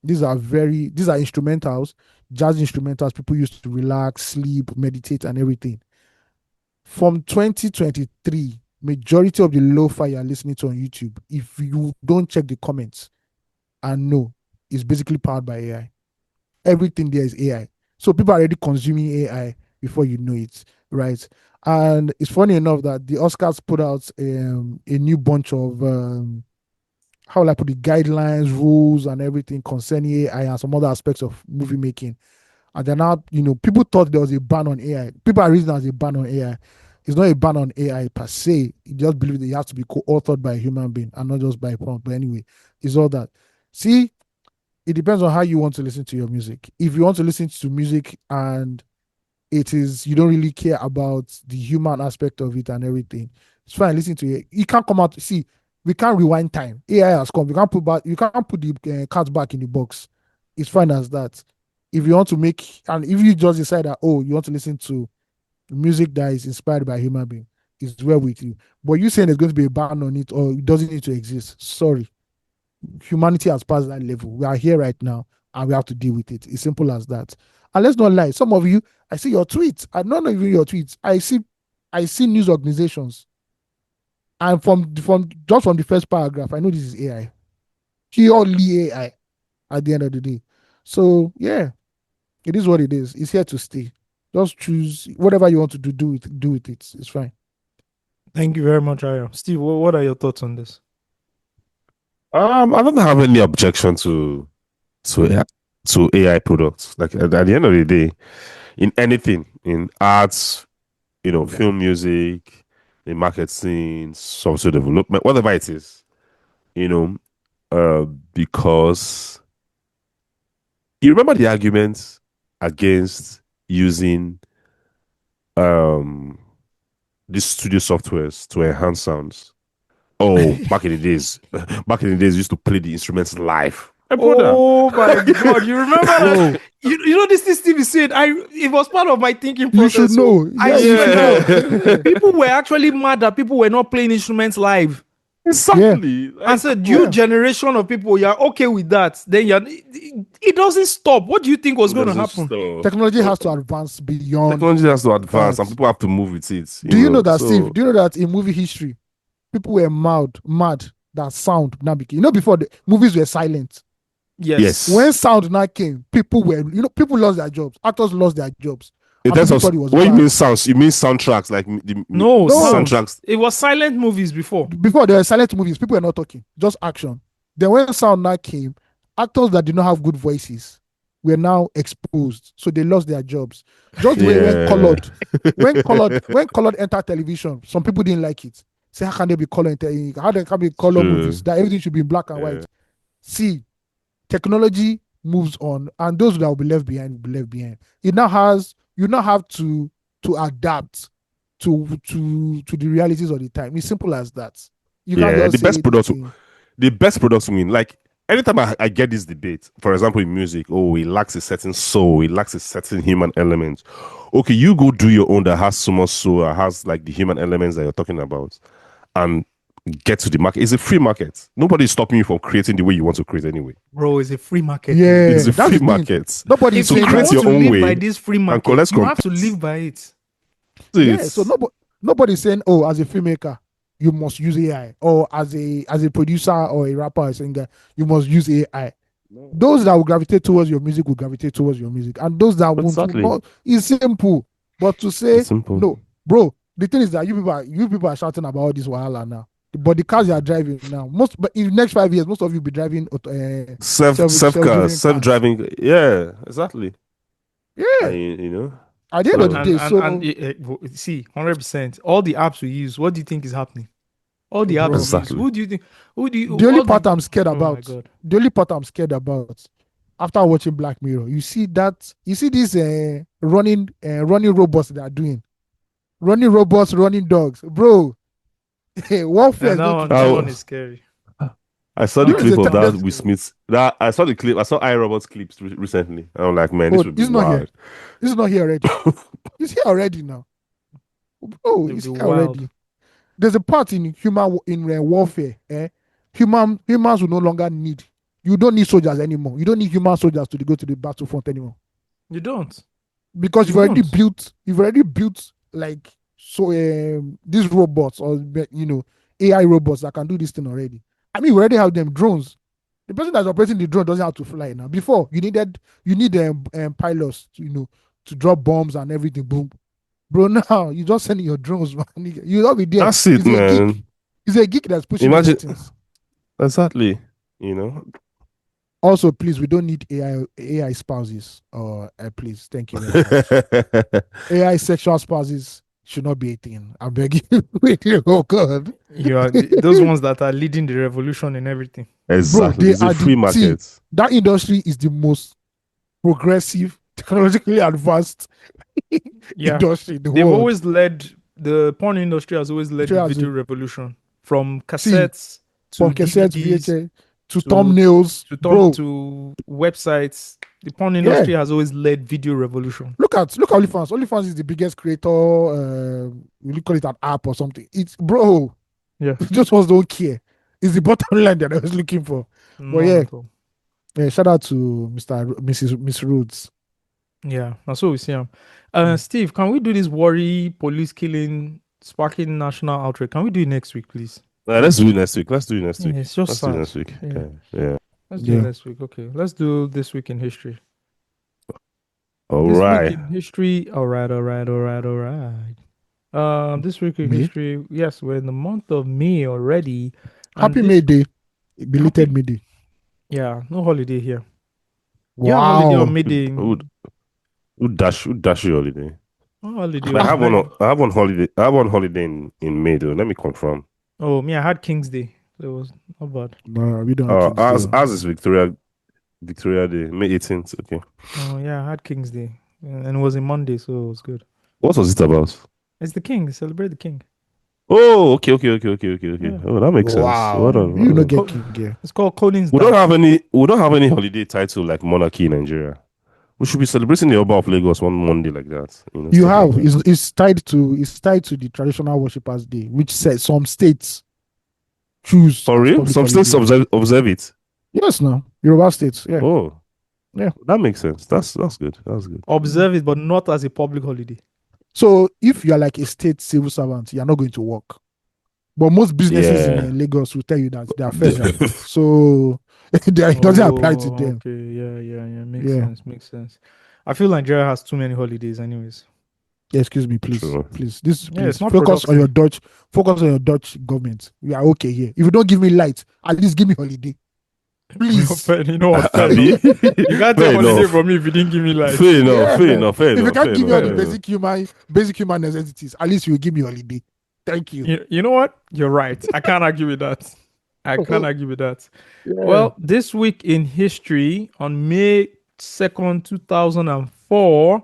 These are instrumentals, jazz instrumentals people used to relax, sleep, meditate, and everything. From 2023, majority of the lo-fi you're listening to on YouTube, if you don't check the comments and know, is basically powered by AI. Everything there is AI. So people are already consuming AI before you know it, right? And it's funny enough that the Oscars put out a new bunch of how will I put the guidelines, rules, and everything concerning AI and some other aspects of movie making. And then now, people thought there was a ban on AI. People are reasoning as a ban on AI. It's not a ban on AI per se. You just believe that it has to be co-authored by a human being and not just by a prompt. But anyway, it's all that. See, it depends on how you want to listen to your music. If you want to listen to music and you don't really care about the human aspect of it and everything, it's fine, listen to it. You can't come out, see, we can't rewind time. AI has come. You can't put the cat back in the box. It's fine as that. If you want to and if you just decide that, you want to listen to music that is inspired by a human being, it's well with you. But you saying there's going to be a ban on it or it doesn't need to exist, sorry. Humanity has passed that level. We are here right now and we have to deal with it. It's simple as that. And let's not lie. Some of you, I see your tweets. I don't know even your tweets. I see news organizations. And from the first paragraph, I know this is AI. Purely AI at the end of the day. So yeah, it is what it is. It's here to stay. Just choose whatever you want to do with it. It's fine. Thank you very much, Ayo. Steve, what are your thoughts on this? I don't have any objection to AI products. Like at the end of the day, in anything, in arts, film, music, in marketing, software development, whatever it is, because you remember the arguments against using these studio softwares to enhance sounds. Oh, back in the days, we used to play the instruments live. Oh my God! You remember that? You know this thing Steve said. It was part of my thinking process. You should know. People were actually mad that people were not playing instruments live. Exactly. Yeah. I said, your generation of people, you're okay with that. Then it doesn't stop. What do you think was going to happen? Stop. Technology has to advance beyond. Technology has to advance, and people have to move with it. Do you know that, Steve? Do you know that in movie history, people were mad that sound now became. Before the movies were silent. Yes. When sound now came, people lost their jobs. Actors lost their jobs. When you mean sounds, you mean soundtracks, like no soundtracks. It was silent movies before. Before there were silent movies, people were not talking, just action. Then when sound now came, actors that did not have good voices were now exposed, so they lost their jobs. Just the way when colored entered television, some people didn't like it. Say, how can they be color? How they can be color movies? That everything should be in black and white. See, technology moves on, and those that will be left behind will be left behind. You now have to adapt to the realities of the time. It's simple as that. The best products mean, like, anytime I get this debate, for example, in music, it lacks a certain soul, it lacks a certain human element. Okay, you go do your own that has so much soul, has like the human elements that you're talking about, and get to the market. It's a free market. Nobody's stopping you from creating the way you want to create anyway. Bro, it's a free market. Yeah, it's a free market. Nobody's so create your own way by this free market. You have to live by it. Yeah, so nobody's saying, as a filmmaker, you must use AI, or as a producer or a rapper or singer, you must use AI. No. Those that will gravitate towards your music will gravitate towards your music, and those that won't. It's simple. But to say no, bro, the thing is that you people are shouting about all this wahala now. But the cars you are driving now, but in the next 5 years, most of you be driving Self cars, self-driven self cars. driving. Yeah, exactly. Yeah. You know. At the end of the So day, see, 100%. All the apps we use, what do you think is happening? All the apps we use, Exactly. who do you think? the only part I'm scared Oh my about, God. the only part I'm scared about, after watching Black Mirror, you see these running robots they are doing, running robots, running dogs, bro. Warfare Yeah, is that going one, to that be one on. is scary. I saw the You know, clip there's a of that there's- with Smith. That I saw the clip. I saw iRobot's clips recently. I'm like, man, this oh, would be it's not here. wild. It's not here already. It's here already now. Oh, It'll it's be here wild. already. There's a part in warfare. Humans will no longer need. You don't need soldiers anymore. You don't need human soldiers to go to the battlefront anymore You don't. because You don't. you've already built like these robots or AI robots that can do this thing already. I mean, we already have them drones. The person that's operating the drone doesn't have to fly now. Before you need pilots to drop bombs and everything. Boom, bro. Now you just sending your drones, man. You don't be there. That's it, It's a man. geek. It's a geek that's pushing Imagine these things. exactly. You know. Also, please, we don't need AI spouses. Please, thank you very much. AI sexual spouses should not be a thing. I beg you. Oh God. You are those ones that are leading the revolution in everything. Exactly. Bro, It's a free market. that industry is the most progressive, technologically advanced industry in the They've world. always led the porn industry has always led the Has video it. revolution from cassettes to From cassettes, DVDs VHS, to thumbnails, bro. to websites. The porn industry has always led video revolution. Look at OnlyFans. OnlyFans is the biggest creator. We call it an app or something. It's bro. Yeah. Just ones don't care. It's the bottom line that I was looking for. But yeah, shout out to Miss Rhodes. Yeah, that's what we see him. Steve, can we do this worry police killing sparking national outrage? Can we do it next week, please? Let's do it next week. Let's do it next week. It's just Let's sad. do it next week. Yeah. Let's do it next week. Okay, let's do this week in history. All this right. Week in history. All right. This week in history. Yes, we're in the month of May already. Happy May Day. Belated May Day. Yeah, no holiday here. Wow. Yeah, holiday on May Day. Who dash your holiday? Oh, holiday. I have one holiday. I have one holiday in May though. Let me confirm. Oh, me, I had King's Day. It was not bad. No, we don't have King's Day. Ours is Victoria Day, May 18th. Okay. Oh yeah, I had King's Day, and it was a Monday, so it was good. What was it about? It's the king. Celebrate the king. Oh, okay. Yeah. Oh, that makes sense. Wow. Well done. You don't get king. Yeah. It's called Colin's. We don't have any holiday title like monarchy in Nigeria. We should be celebrating the Oba of Lagos one Monday like that. You have it's tied to the traditional worshippers' day, which says some states choose. For real? Some states observe it. Yes, no. Yoruba states. Yeah. Oh, yeah. That makes sense. That's good. That's good. Observe it, but not as a public holiday. So if you are like a state civil servant, you are not going to work. But most businesses in Lagos will tell you that they are federal, so it doesn't apply to them. Okay, yeah. Makes sense. I feel Nigeria has too many holidays, anyways. Yeah, excuse me, please. Please focus on your Dutch government. We are okay here. If you don't give me light, at least give me holiday. Please. You know what? You can't take holiday from me if you didn't give me light. Fair enough. If you can't give me all the basic human necessities, at least you will give me holiday. Thank you. You know what? You're right. I can't argue with that. Yeah. Well, this week in history, on May 2nd, 2004,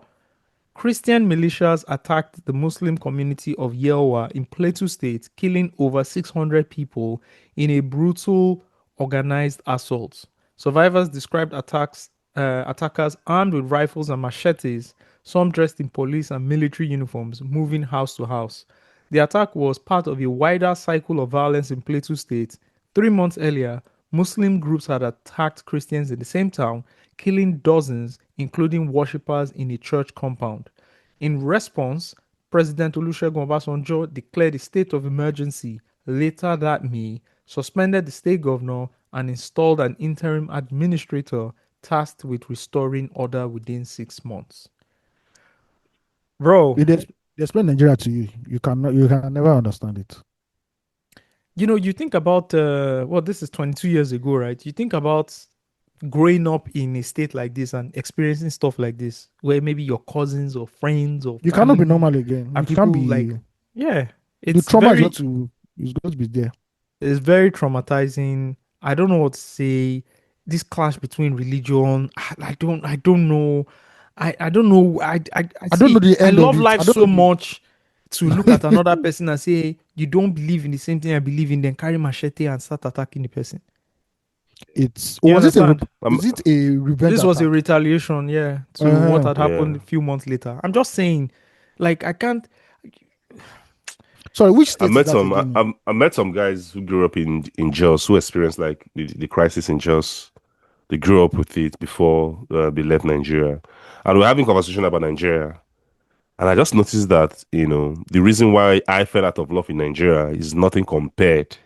Christian militias attacked the Muslim community of Yelwa in Plateau State, killing over 600 people in a brutal, organized assault. Survivors described attackers armed with rifles and machetes, some dressed in police and military uniforms, moving house to house. The attack was part of a wider cycle of violence in Plateau State. 3 months earlier, Muslim groups had attacked Christians in the same town, killing dozens, including worshippers in a church compound. In response, President Olusegun Obasanjo declared a state of emergency later that May, suspended the state governor, and installed an interim administrator tasked with restoring order within 6 months. Bro, They explain Nigeria to you. You can never understand it. You think about this is 22 years ago, right? You think about growing up in a state like this and experiencing stuff like this, where maybe your cousins or friends or You cannot be family normal again. and You can't people be. yeah, The it's trauma very is going to be there. it's very traumatizing. I don't know what to say. This clash between religion, I don't know. I don't know. I don't know see. the I end of love it. life I don't know so much to look at another person and say you don't believe in the same thing I believe in, then carry machete and start attacking the person. It's You was it a understand? is it a revenge This was a attack? retaliation, yeah, to what had happened Yeah. a few months later. I'm just saying, like, I can't. Sorry, which I state is met that some again? I met some guys who grew up in Jos who experienced like the crisis in Jos. They grew up with it before they left Nigeria, and we're having conversation about Nigeria. And I just noticed that the reason why I fell out of love in Nigeria is nothing compared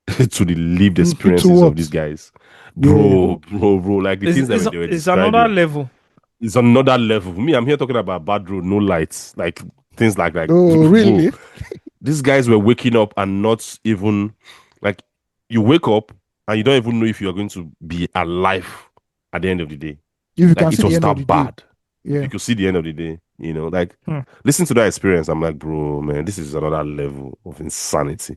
to the lived To experiences of these what? guys, Yeah. bro. Like the It's, things that it's, they were it's another describing. level. It's another level. Me, I'm here talking about bad road, no lights, like things like Oh, bro. really? These guys were waking up and not even like you wake up and you don't even know if you are going to be alive at the end of the day. If you Like can see it the was end of the that day. bad. If Yeah. you could see the end of the day, like Hmm. listen to that experience. I'm like, bro, man, this is another level of insanity.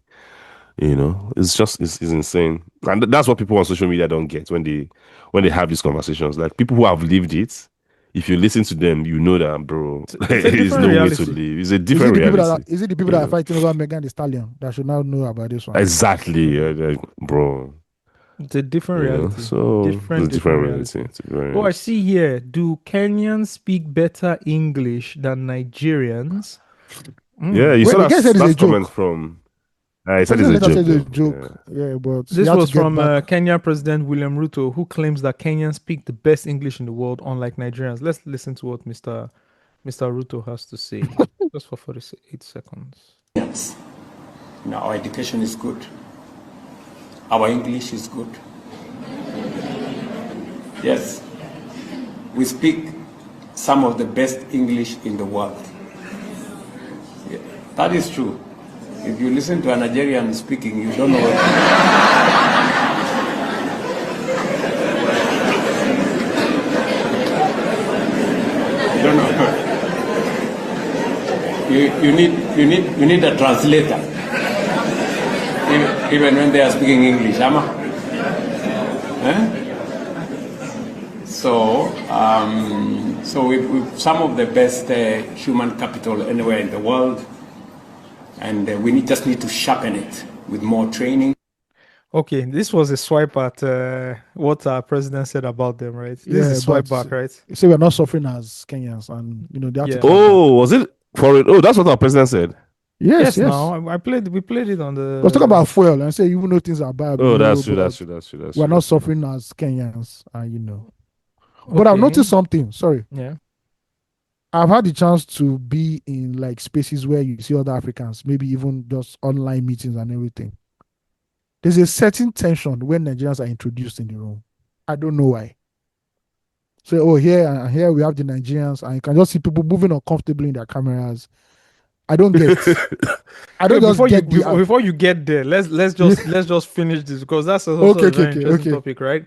It's just it's insane, and that's what people on social media don't get when they have these conversations. Like people who have lived it, if you listen to them, you know that, bro, It's a there's different no way to reality. live. It's a Is it different the people that reality. is it the people that are fighting over Megan Thee Stallion that should now know about this one? Exactly, bro. It's a different reality. So it's a Different different reality. reality. It's a different Oh, I reality. see here. Do Kenyans speak better English than Nigerians? Yeah, you Well, saw the guy said it's a that's comment joke. from. He said it's President a later joke said it's a though. joke. Yeah, but he This had to was get from back. Kenya President William Ruto, who claims that Kenyans speak the best English in the world, unlike Nigerians. Let's listen to what Mr. Ruto has to say, just for 48 seconds. Yes. Our education is good. Our English is good. Yes. We speak some of the best English in the world. Yeah. That is true. If you listen to a Nigerian speaking, you don't know what. You don't know. You need a translator. Even when they are speaking English, Ama. So we've some of the best human capital anywhere in the world, and we just need to sharpen it with more training. Okay, this was a swipe at what our president said about them, right? This is a swipe back, right? You say we're not suffering as Kenyans, and they have to. Oh, was it for it? Oh, that's what our president said. Yes. Now we played it on the. Let's talk about fuel and say even though things are bad. Oh, that's true. That's true. We're not suffering as Kenyans, and But I've noticed something. Sorry. Yeah. I've had the chance to be in like spaces where you see other Africans, maybe even just online meetings and everything. There's a certain tension when Nigerians are introduced in the room. I don't know why. So, here we have the Nigerians, and you can just see people moving uncomfortably in their cameras. I don't get. I don't just get before you get there. Let's just finish this because that's also a very interesting topic, right?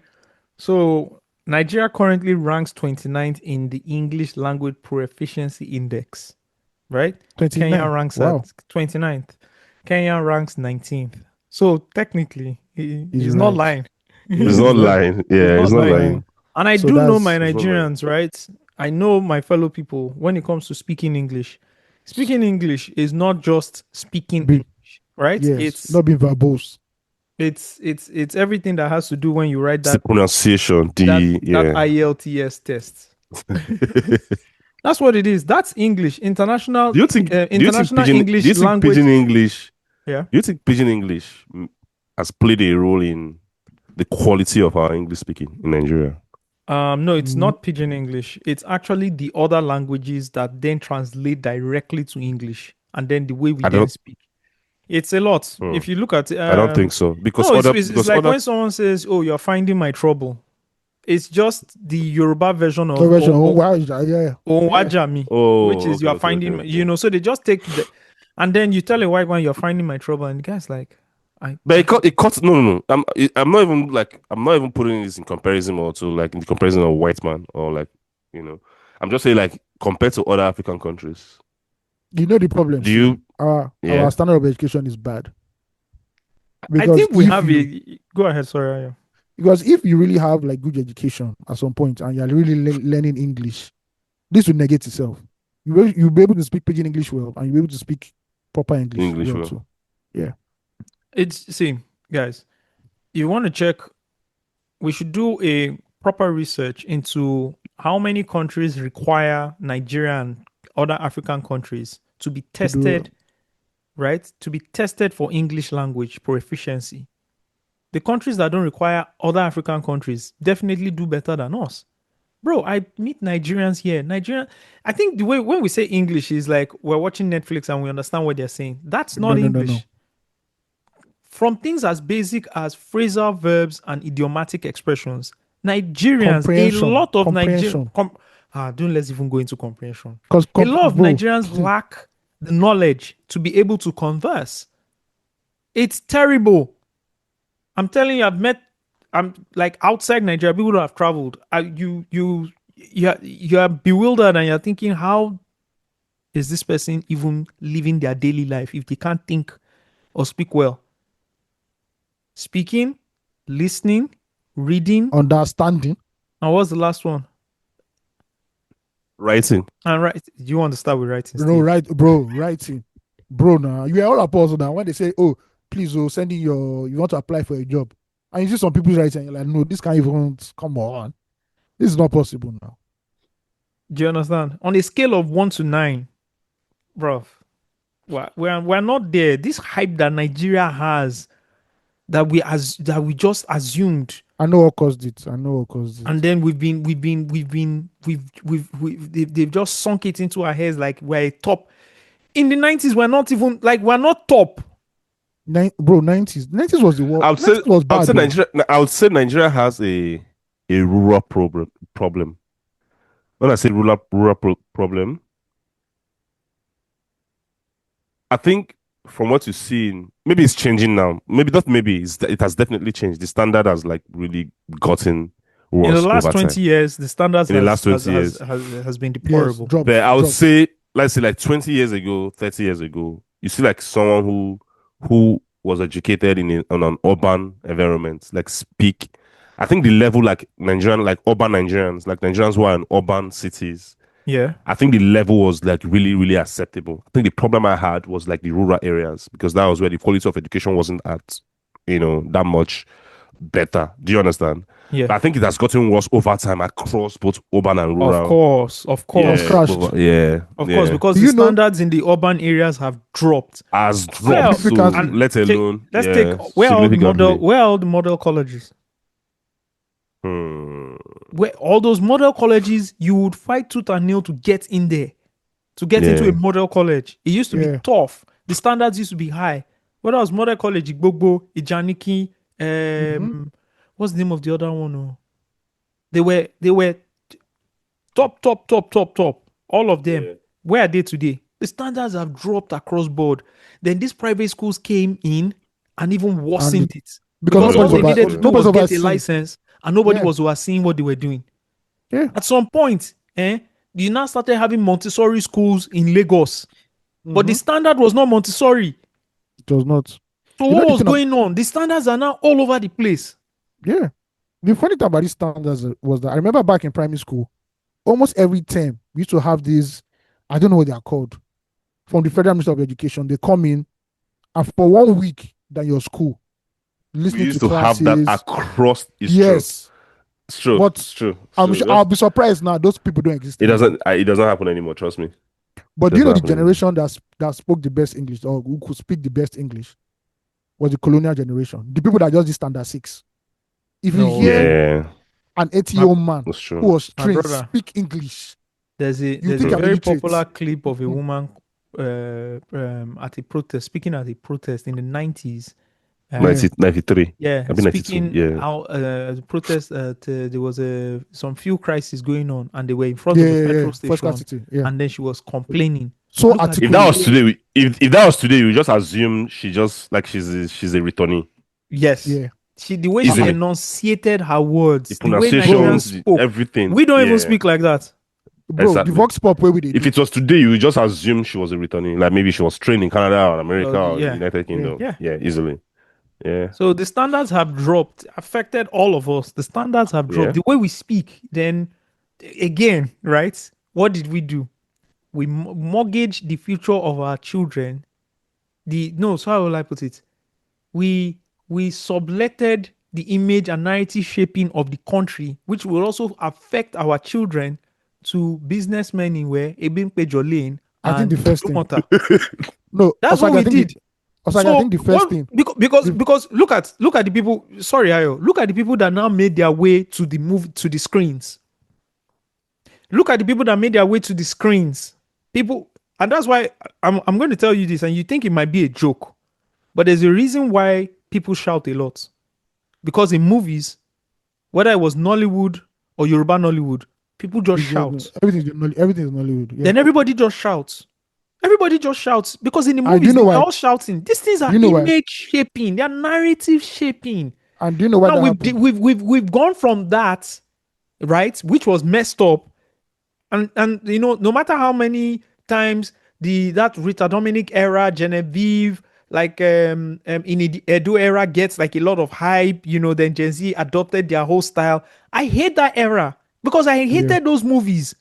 So Nigeria currently ranks 29th in the English Language Proficiency Index, right? 29. Kenya ranks at 29th. Kenya ranks 19th. So technically, he's not lying. He's not lying. Yeah, he's not lying. And I do know my Nigerians, right? I know my fellow people when it comes to speaking English. Speaking English is not just speaking English, right? Yes, it's not being verbose. It's everything that has to do when you write that the pronunciation, that IELTS test. That's what it is. That's English. International. Do you think international English language? Pidgin English? Yeah. Do you think Pidgin English has played a role in the quality of our English speaking in Nigeria? No, it's not Pidgin English. It's actually the other languages that then translate directly to English, and then the way we then speak. It's a lot. If you look at, I don't think so because it's like when someone says, "Oh, you're finding my trouble." It's just the Yoruba version of Onwajami, which is you're finding. So they just take the, and then you tell a white man you're finding my trouble, and the guy's like, But it cuts. No. I'm not even putting this in comparison or to like in the comparison of white man or like, I'm just saying like compared to other African countries. You know the problem. Do you? Our standard of education is bad. I think we have a. Go ahead, sorry. Because if you really have like good education at some point and you're really learning English, this will negate itself. You'll be able to speak pidgin English well, and you'll be able to speak proper English well too. Yeah. See, guys, you want to check, we should do a proper research into how many countries require Nigeria and other African countries to be tested, right? To be tested for English language proficiency. The countries that don't require other African countries definitely do better than us. Bro, I meet Nigerians here. I think the way when we say English is like we're watching Netflix and we understand what they're saying. That's not English. No. From things as basic as phrasal verbs and idiomatic expressions, Nigerians, a lot of Nigerians, don't let's even go into comprehension. A lot of Nigerians lack the knowledge to be able to converse. It's terrible. I'm telling you, I'm like outside Nigeria, people who have traveled. You're bewildered and you're thinking, how is this person even living their daily life if they can't think or speak well? Speaking, listening, reading, understanding. And what's the last one? Writing. And right, you want to start with writing? No, writing. Bro, now you are all apostle now. When they say, "Oh, please, send in you want to apply for a job," and you see some people writing, you're like, "No, this can't even come on. This is not possible now." Do you understand? On a scale of 1 to 9, bro, we're not there. This hype that Nigeria has, that we just assumed. I know what caused it. And then they've just sunk it into our heads like we're a top. In the 90s, we're not even like we're not top. 90s was the world. I would say Nigeria has a rural problem. When I say rural problem, I think from what you've seen, maybe it's changing now. It has definitely changed. The standard has like really gotten worse in the last over 20 time. years. The standards has been deplorable. But I would say, let's say like 20 years ago, 30 years ago, you see like someone who was educated in an urban environment, like speak. I think the level like Nigerian, like urban Nigerians, like Nigerians who are in urban cities. Yeah. I think the level was like really, really acceptable. I think the problem I had was like the rural areas because that was where the quality of education wasn't at, that much better. Do you understand? Yeah. But I think it has gotten worse over time across both urban and rural. Of course. Yeah, Of course, because the standards in the urban areas have dropped. Let alone. Let's take where are the model colleges? Where all those model colleges, you would fight tooth and nail to get in there, to get into a model college. It used to be tough. The standards used to be high. Whether it was model college, Igbogbo, Ijaniki, what's the name of the other one? Oh? They were top. All of them. Yeah. Where are they today? The standards have dropped across board. Then these private schools came in and even worsened it. Because all they needed to do was get a license. And nobody was overseeing what they were doing. Yeah. At some point, you now started having Montessori schools in Lagos. But the standard was not Montessori. It was not. So what was going on? The standards are now all over the place. Yeah. The funny thing about these standards was that I remember back in primary school, almost every term, we used to have these, I don't know what they are called, from the Federal Ministry of Education. They come in, and for 1 week, than your school, listening we used to classes. Have that across. Yes. It's true. But it's true. I'll be surprised now. Those people don't exist. It doesn't happen anymore. Trust me. But do you know the generation that spoke the best English or who could speak the best English was the colonial generation. The people that just did standard 6. If you hear an 80-year-old man who was trained to speak English, there's a very popular clip of a woman at a protest, speaking at a protest in the 90s. 93. Yeah, speaking 92, out protest. There was some few crises going on, and they were in front of the petrol station. And then she was complaining So if that was today, if that was today, you just assume she's a returnee. Yes. Yeah. The way she Easily. enunciated her words, The the way pronunciations, Nigerians spoke, everything. we don't even Yeah. speak like that. Bro, Exactly. the Vox Pop where we did. If it was today, you would just assume she was a returnee. Like maybe she was trained in Canada or America or yeah. United Kingdom. Yeah. Easily. Yeah. So the standards have dropped, affected all of us. The standards have dropped. Yeah. The way we speak, then again, right? What did we do? We mortgage the future of our children. So how will I put it? We subletted the image and narrative shaping of the country, which will also affect our children, to businessmen in where Ebin Pejolane. I think the first thing. No, that's what we did. I think the first thing. Because look at the people. Sorry, Ayo. Look at the people that now made their way to the screens. Look at the people that made their way to the screens. People, and that's why I'm going to tell you this, and you think it might be a joke, but there's a reason why people shout a lot. Because in movies, whether it was Nollywood or Yoruba Nollywood, people just shout. Everything is Nollywood. Yeah. Then everybody just shouts. Everybody just shouts because in the movies they're all shouting. These things are image shaping. They are narrative shaping. And do you know why now we've gone from that, right, which was messed up, and no matter how many times that Rita Dominic era, Genevieve, like in the Edo era gets like a lot of hype, then Gen Z adopted their whole style. I hate that era because I hated those movies.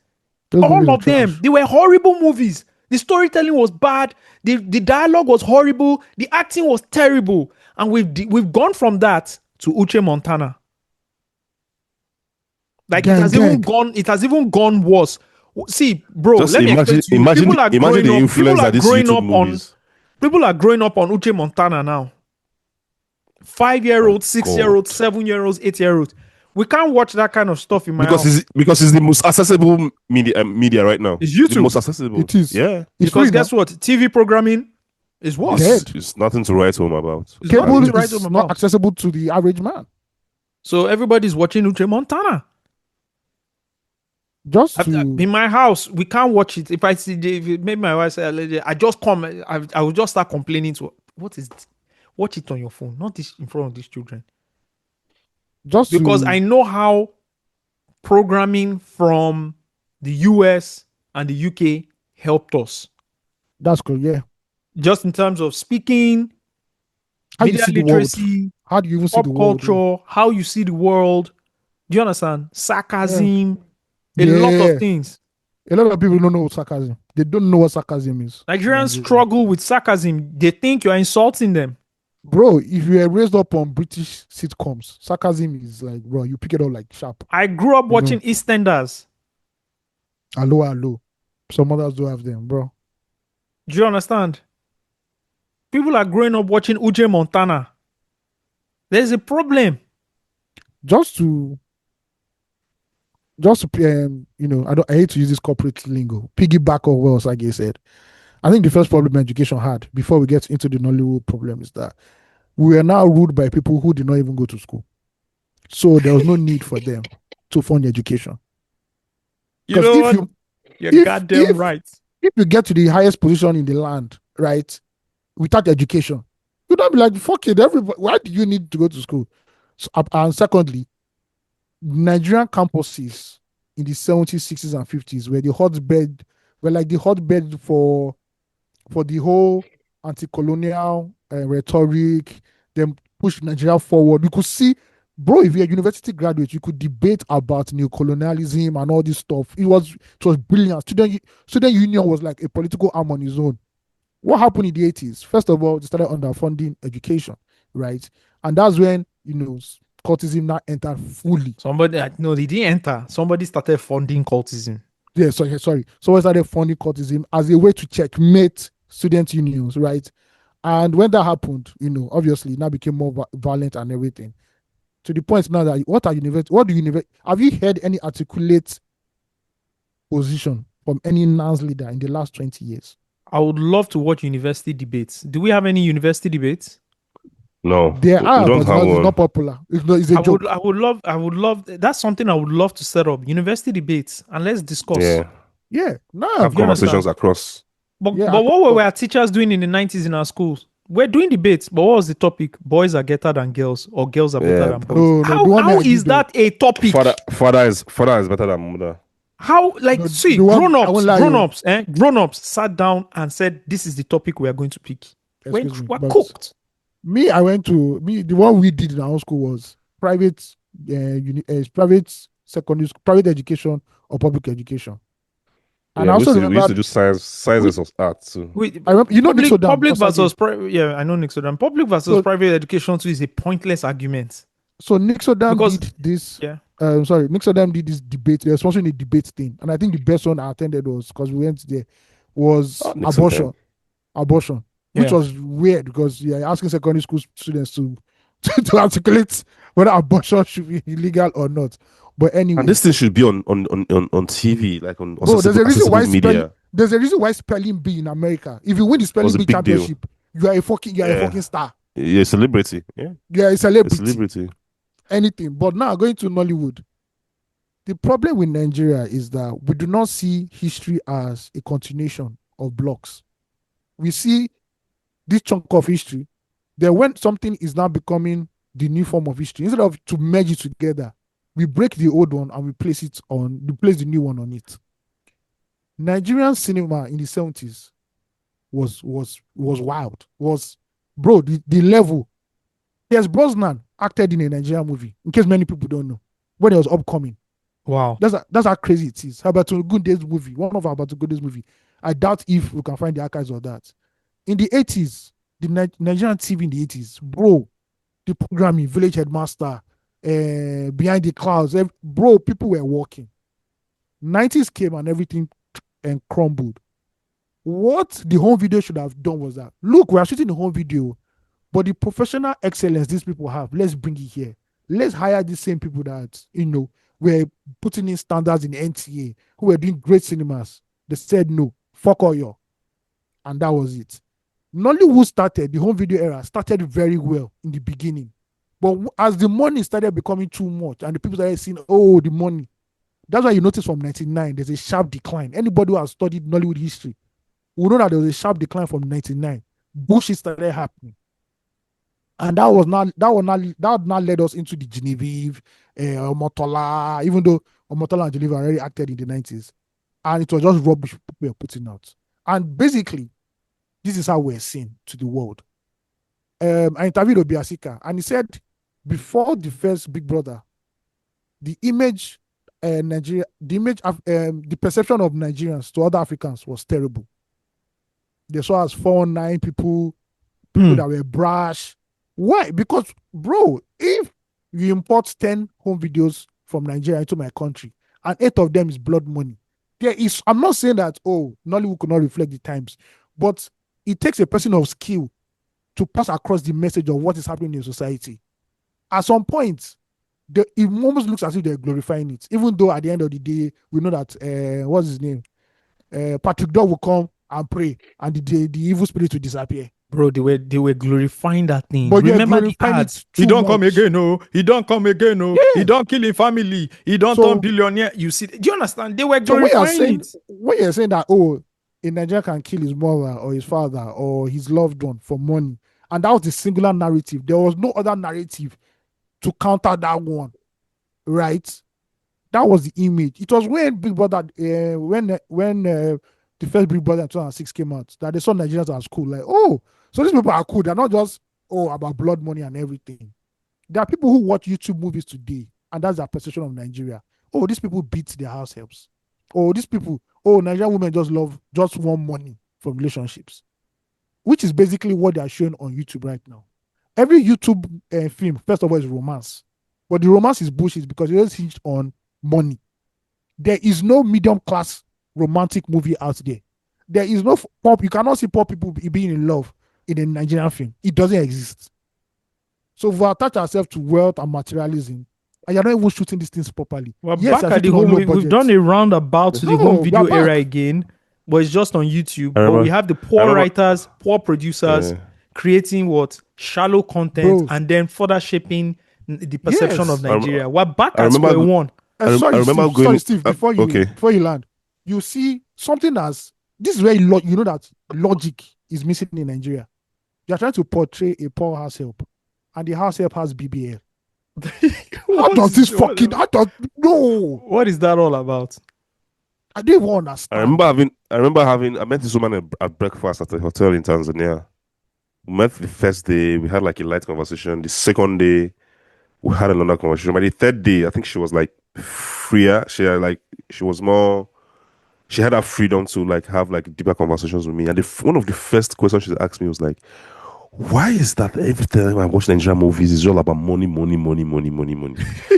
All of them, they were horrible movies. The storytelling was bad. The dialogue was horrible. The acting was terrible. And we've gone from that to Uche Montana. Like it has even gone worse. See, bro, just let me explain to you. Imagine the influence that this YouTube movies. People are growing up on Uche Montana now. 5-year-olds, 6-year-olds, 7-year-olds, 8-year-olds. We can't watch that kind of stuff in my house. Because it's the most accessible media right now. It's YouTube. The most accessible. It is. Yeah. Because guess what? TV programming is worse. It's nothing to write home about. Cable is not accessible to the average man. So everybody's watching Uche Montana. In my house, we can't watch it. If I see, maybe my wife say, I just come, I will just start complaining to, what is this? Watch it on your phone, not this in front of these children. Because I know how programming from the US and the UK helped us. That's cool, yeah. Just in terms of speaking, media literacy, how do you even see the world? Culture, how you see the world. Do you understand? Sarcasm, a lot of things. A lot of people don't know what sarcasm. They don't know what sarcasm is. Nigerians struggle with sarcasm. They think you are insulting them. Bro, if you are raised up on British sitcoms, sarcasm is like, bro, you pick it up like sharp. I grew up watching EastEnders. Hello. Some others do have them, bro. Do you understand? People are growing up watching Uche Montana. There's a problem. Just to I hate to use this corporate lingo. Piggyback of what Osagie said. I think the first problem education had before we get into the Nollywood problem is that we are now ruled by people who did not even go to school. So there was no need for them to fund education. You're goddamn right. If you get to the highest position in the land, right, without education, you don't be like, fuck it, everybody. Why do you need to go to school? So, and secondly, Nigerian campuses in the 70s, 60s, and 50s were like the hotbed for the whole anti-colonial rhetoric, them push Nigeria forward. You could see, bro, if you're a university graduate, you could debate about neocolonialism and all this stuff. It was brilliant. Student union was like a political arm on its own. What happened in the 80s? First of all, they started underfunding education, right? And that's when, cultism now entered fully. They didn't enter. Somebody started funding cultism. Yeah, sorry. So we started funding cultism as a way to checkmate student unions, right? And when that happened, obviously it now became more violent and everything. To the point now that have you heard any articulate position from any NANS leader in the last 20 years? I would love to watch university debates. Do we have any university debates? No, there are, but it's not popular. It's a joke. I would love. That's something I would love to set up. University debates, and let's discuss. Yeah. No. Have conversations across. But Yeah, what were our teachers doing in the 90s in our schools? We're doing debates, but what was the topic? Boys are better than girls, or girls are better than boys. No, the one How I is did, that a topic? Father is better than mother. How, like, No, see, the one- I won't lie you. grown-ups sat down and said, this is the topic we are going to pick. We're Excuse me, but cooked. Me, I went to the one we did in our school was private, private secondary school, private education or public education. And Yeah, I also we remember used to do sciences of art too. I remember, you know, Public versus private. Yeah, I know Nixodam. Public versus So- private education too is a pointless argument. So Nixodam Because- did this. Yeah. Sorry, Nixodam did this debate. They were sponsoring a debate thing, and I think the best one I attended was because we went there was Nixodam. abortion, which Yeah. was weird because you're asking secondary school students to to articulate whether abortion should be illegal or not. But anyway, And this thing should be on TV, like on bro, there's a reason accessible why media. there's a reason why spelling bee in America. If you win the spelling Was a bee big deal. championship, you are a fucking Yeah. star. You're a celebrity. Yeah. You are a A celebrity. celebrity. Anything. But now going to Nollywood, the problem with Nigeria is that we do not see history as a continuation of blocks. We see this chunk of history. Then when something is now becoming the new form of history, instead of to merge it together, we break the old one and we place the new one on it. Nigerian cinema in the 70s was wild. Bro, the level. Yes, Brosnan acted in a Nigerian movie, in case many people don't know, when it was upcoming. Wow. That's how crazy it is. Habatu Good Days movie, one of Habatu Good Days movie. I doubt if we can find the archives of that. In the 80s, the Nigerian TV in the 80s, bro, the programming, Village Headmaster, Behind the Clouds, bro, people were walking. 90s came and everything and crumbled. What the home video should have done was that, look, we are shooting the home video, but the professional excellence these people have, let's bring it here. Let's hire these same people that, were putting in standards in NTA, who were doing great cinemas. They said, no, fuck all y'all. And that was it. Nollywood started, the home video era started very well in the beginning. But as the money started becoming too much and the people started seeing, oh, the money, that's why you notice from 99, there's a sharp decline. Anybody who has studied Nollywood history will know that there was a sharp decline from 99. Bullshit started happening. And that now led us into the Genevieve, Omotola, even though Omotola and Genevieve already acted in the 90s. And it was just rubbish people were putting out. And basically, this is how we're seen to the world. I interviewed Asake, and he said before the first Big Brother, the image Nigeria, the image of the perception of Nigerians to other Africans was terrible. They saw us 419 people that were brash. Why? Because, bro, if you import 10 home videos from Nigeria into my country, and 8 of them is blood money, I'm not saying that, Nollywood could not reflect the times, but it takes a person of skill to pass across the message of what is happening in society. At some point, it almost looks as if they're glorifying it, even though at the end of the day, we know that, what's his name? Patrick Dog will come and pray, and the evil spirit will disappear. Bro, they were glorifying that thing. But remember the ads? He don't come again, no. He don't come again, no. Yeah. He don't kill his family. He don't turn billionaire. You see? Do you understand? They were glorifying it. When you're saying that, a Nigerian can kill his mother or his father or his loved one for money, and that was the singular narrative. There was no other narrative to counter that one, right? That was the image. It was when Big Brother, when the first Big Brother in 2006 came out, that they saw Nigerians as cool. Like, so these people are cool. They're not just, about blood money and everything. There are people who watch YouTube movies today, and that's their perception of Nigeria. These people beat their house helps. These people, Nigerian women just want money from relationships, which is basically what they are showing on YouTube right now. Every YouTube film, first of all, is romance. But the romance is bullshit because it is hinged on money. There is no medium class romantic movie out there. There is no you cannot see poor people being in love in a Nigerian film. It doesn't exist. So we attach ourselves to wealth and materialism, and you're not even shooting these things properly. Well, yes, back at the home, we've done a roundabout to the home video era again, but it's just on YouTube. But we have the poor writers, poor producers creating shallow content and then further shaping the perception of Nigeria. We're back at square one. Sorry, Steve, before you land, you see something as this is where you know that logic is missing in Nigeria. You are trying to portray a poor house help, and the house help has BBL. How does this fucking? No. What is that all about? I don't even understand. I met this woman at breakfast at a hotel in Tanzania. We met the first day, we had like a light conversation. The second day, we had another conversation. By the third day, I think she was like freer. She had her freedom to like have like deeper conversations with me. And one of the first questions she asked me was like, why is that every time I watch Nigerian movies, it's all about money, money, money, money, money, money?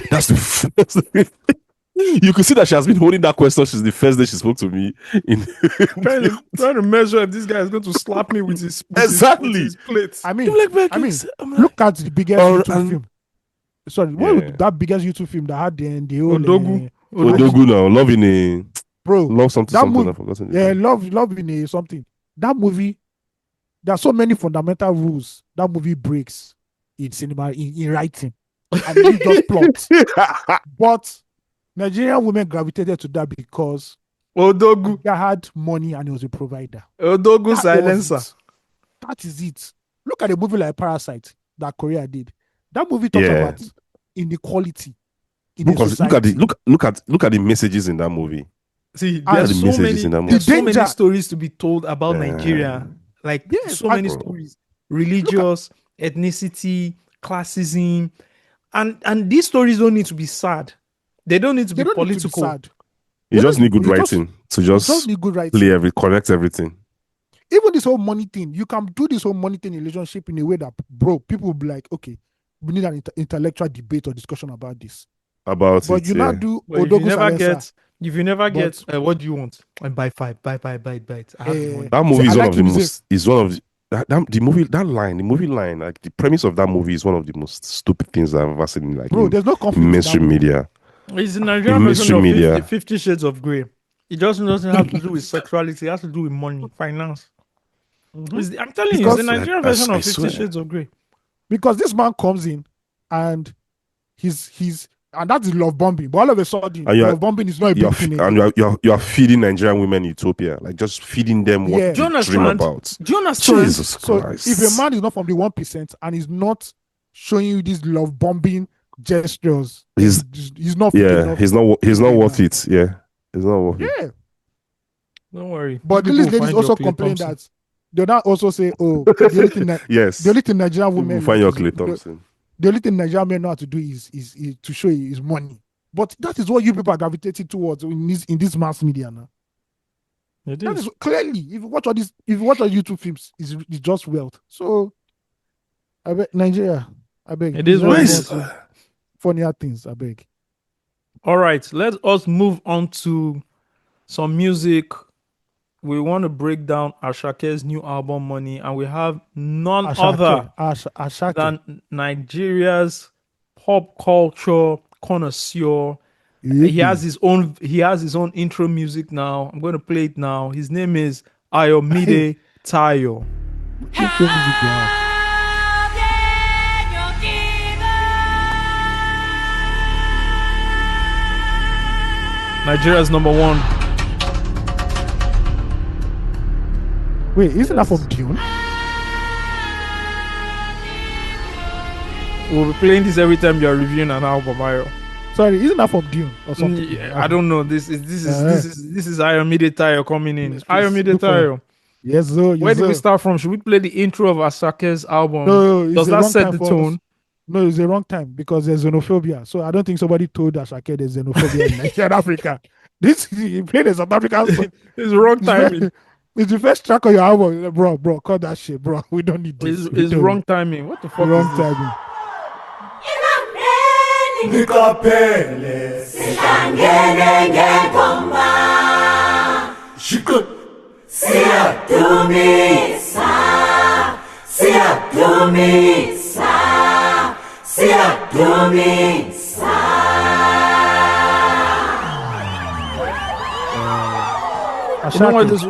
That's the first thing. You can see that she has been holding that question since the first day she spoke to me. Trying to measure if this guy is going to slap me with his plate. I mean, look at the biggest YouTube film. Sorry, what was that biggest YouTube film that had the whole Odogu now, Love in a Love something. I've forgotten. Love in a something. That movie, there are so many fundamental rules that movie breaks in cinema, in writing, and it just plot. But Nigerian women gravitated to that because Odogu had money and he was a provider. Odogu silencer. That is it. Look at a movie like Parasite that Korea did. That movie talks about inequality in society. Look at the messages in that movie. See, there's so many stories to be told about Nigeria. Like many stories. Religious, ethnicity, classism. And these stories don't need to be sad. They don't need to be political. You just need good writing to just connect everything. Even this whole money thing, you can do this whole money thing in relationship in a way that, people will be like, okay, we need an intellectual debate or discussion about this. But you not do Odogu if you never get what do you want? And buy 5, buy it. I have the money. That movie is one of the most. Is one of the movie line. Like the premise of that movie is one of the most stupid things I've ever seen. Like, there's no conflict in mainstream media. It's the Nigerian version of 50 Shades of Grey. It doesn't have to do with sexuality. It has to do with money, finance. Mm-hmm. I'm telling you, it's the Nigerian version of 50 Shades of Grey. Because this man comes in and and that's love bombing. But all of a sudden, love bombing is not a big thing. And you are feeding Nigerian women utopia, like just feeding them what they dream about. Do you understand? Jesus Christ. So if a man is not from the 1% and is not showing you these love bombing gestures, he's not. Yeah, he's not worth it. Yeah, he's not worth it. Yeah. Don't worry. But these ladies also complain that they not also say, "Oh, the only thing the only thing Nigerian women find your Clay Thompson." The only thing Nigerian men know how to do is to show you is money. But that is what you people are gravitating towards in this mass media now. That is clearly, if you watch all YouTube films, it's just wealth. So I beg Nigeria, I beg. It is what it is. Funnier things, I beg. All right, let us move on to some music. We want to break down Asake's new album Money, and we have none other than Nigeria's pop culture connoisseur. He has his own intro music now. I'm going to play it now. His name is Ayomide Tayo. Nigeria's #1. Wait, isn't that from Dune? We'll be playing this every time you're reviewing an album, Ayo. Sorry, isn't that from Dune or something? Yeah, I don't know. This is Ayomide Tayo coming in. Ayomide Tayo. Yes, sir. Where did we start from? Should we play the intro of Asake's album? No, does that set the tone? No, it's the wrong time because there's xenophobia. So I don't think somebody told Asake there's xenophobia in Nigeria, Africa. He played a South African song. It's the wrong timing. It's the first track on your album, bro. Cut that shit, bro. We don't need this. It's wrong timing. What the fuck? Wrong timing.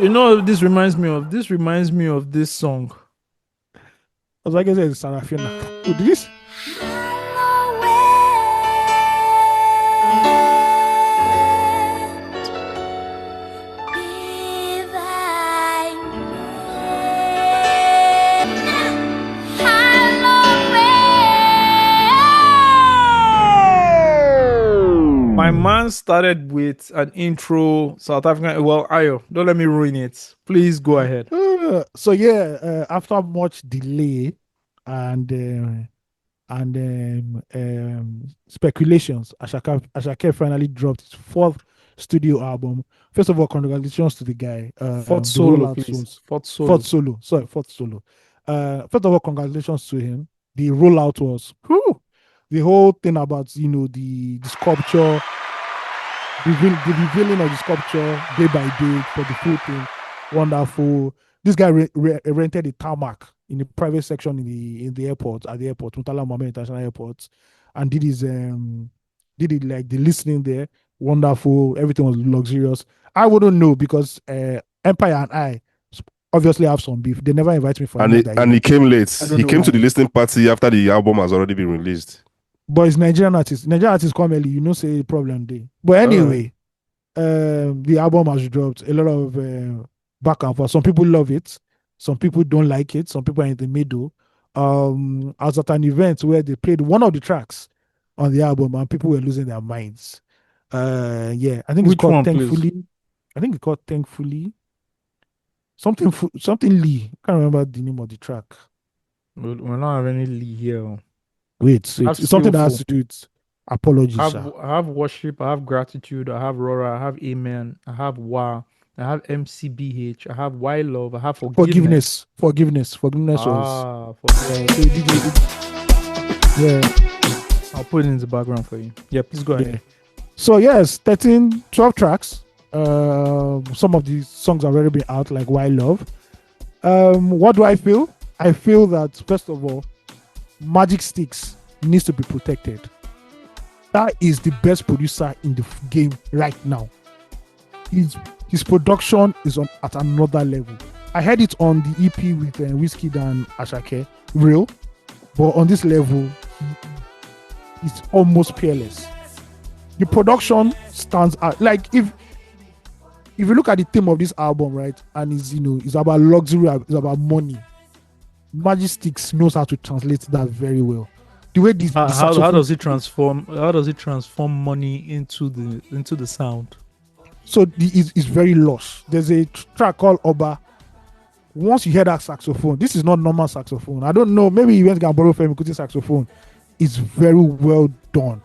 You know what this reminds me of? This reminds me of this song. I was like, I said, Sarafina. Who did this? man started with an intro South African. Well, Ayo, don't let me ruin it. Please go ahead. After much delay and speculations, Asake finally dropped his fourth studio album. First of all, congratulations to the guy. Fourth The solo, rollout please. was Fourth solo. fourth solo. Sorry, fourth solo. First of all, congratulations to him. The rollout was the whole thing about the sculpture, the revealing of the sculpture day by day for the full thing. Wonderful. This guy rented a tarmac in the private section in the airport, at the airport, Murtala Mohammed International Airport, and did it like the listening there. Wonderful. Everything was luxurious. I wouldn't know because Empire and I obviously have some beef. They never invite me for And he came late. He came to the listening party after the album has already been released. But it's Nigerian artists. Nigerian artists come early, say problem day. But anyway, the album has dropped. A lot of back and forth. Some people love it. Some people don't like it. Some people are in the middle. I was at an event where they played one of the tracks on the album and people were losing their minds. I think it's called Thankfully. Please? I think it's called Thankfully. Something Lee. I can't remember the name of the track. We don't have any Lee here. Wait. It's something that has to do with apologies. I have worship. I have gratitude. I have Rora. I have Amen. I have Wa. I have MCBH. I have Why Love. I have Forgiveness. Forgiveness was. Yeah. I'll put it in the background for you. Yeah, please go ahead. So yes, 12 tracks. Some of these songs have already been out, like Why Love. What do I feel? I feel that first of all, Magic Sticks needs to be protected. That is the best producer in the game right now. His production is at another level. I heard it on the EP with Wizkid and Asake, real, but on this level, it's almost peerless. The production stands out. Like if you look at the theme of this album, right, and it's about luxury, it's about money. Magic Sticks knows how to translate that very well. The way how does it transform money into the sound? So it's very lush. There's a track called Oba. Once you hear that saxophone, this is not normal saxophone. I don't know. Maybe you went to borrow Femi Kuti saxophone. It's very well done.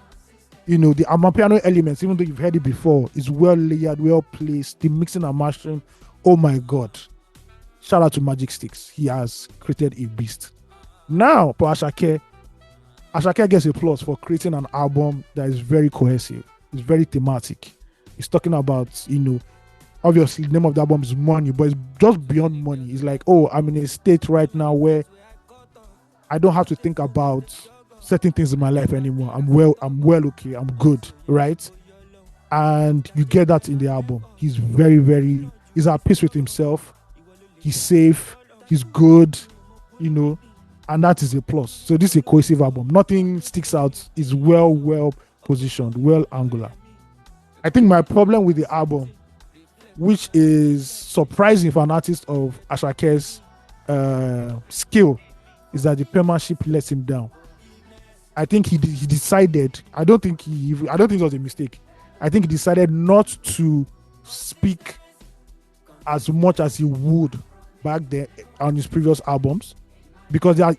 The amapiano elements, even though you've heard it before, is well layered, well placed. The mixing and mastering. Oh my God! Shout out to Magic Sticks. He has created a beast. Now for Asake gets a plus for creating an album that is very cohesive. It's very thematic. It's talking about, obviously the name of the album is Money, but it's just beyond money. It's like, I'm in a state right now where I don't have to think about certain things in my life anymore. I'm well okay, I'm good, right? And you get that in the album. He's he's at peace with himself. He's safe, he's good, and that is a plus. So this is a cohesive album. Nothing sticks out. It's well positioned, well angular. I think my problem with the album, which is surprising for an artist of Asake's skill, is that the penmanship lets him down. I think he decided. I don't think it was a mistake. I think he decided not to speak as much as he would back there on his previous albums, because there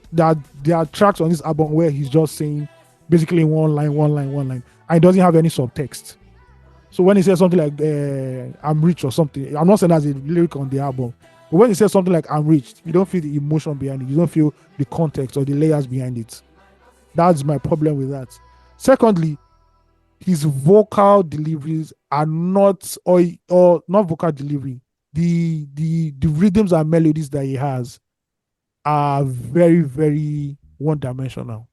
are tracks on this album where he's just saying basically one line, and he doesn't have any subtext. So when he says something like I'm rich or something, I'm not saying that's a lyric on the album, but when he says something like I'm rich, you don't feel the emotion behind it. You don't feel the context or the layers behind it. That's my problem with that. Secondly, his vocal deliveries are not or not vocal delivery. The rhythms and melodies that he has are very, very one-dimensional.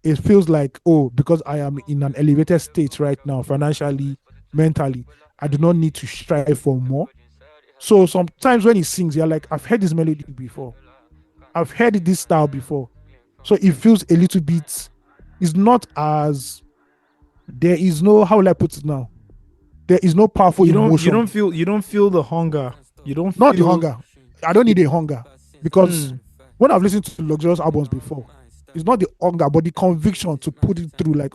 It feels like, because I am in an elevated state right now, financially, mentally, I do not need to strive for more. So sometimes when he sings, you're like, I've heard this melody before. I've heard this style before. So it feels a little bit, it's not as, there is no, how will I put it now? There is no powerful emotion. You don't feel the hunger. Not the hunger. I don't need a hunger. Because when I've listened to luxurious albums before, it's not the hunger, but the conviction to put it through. Like,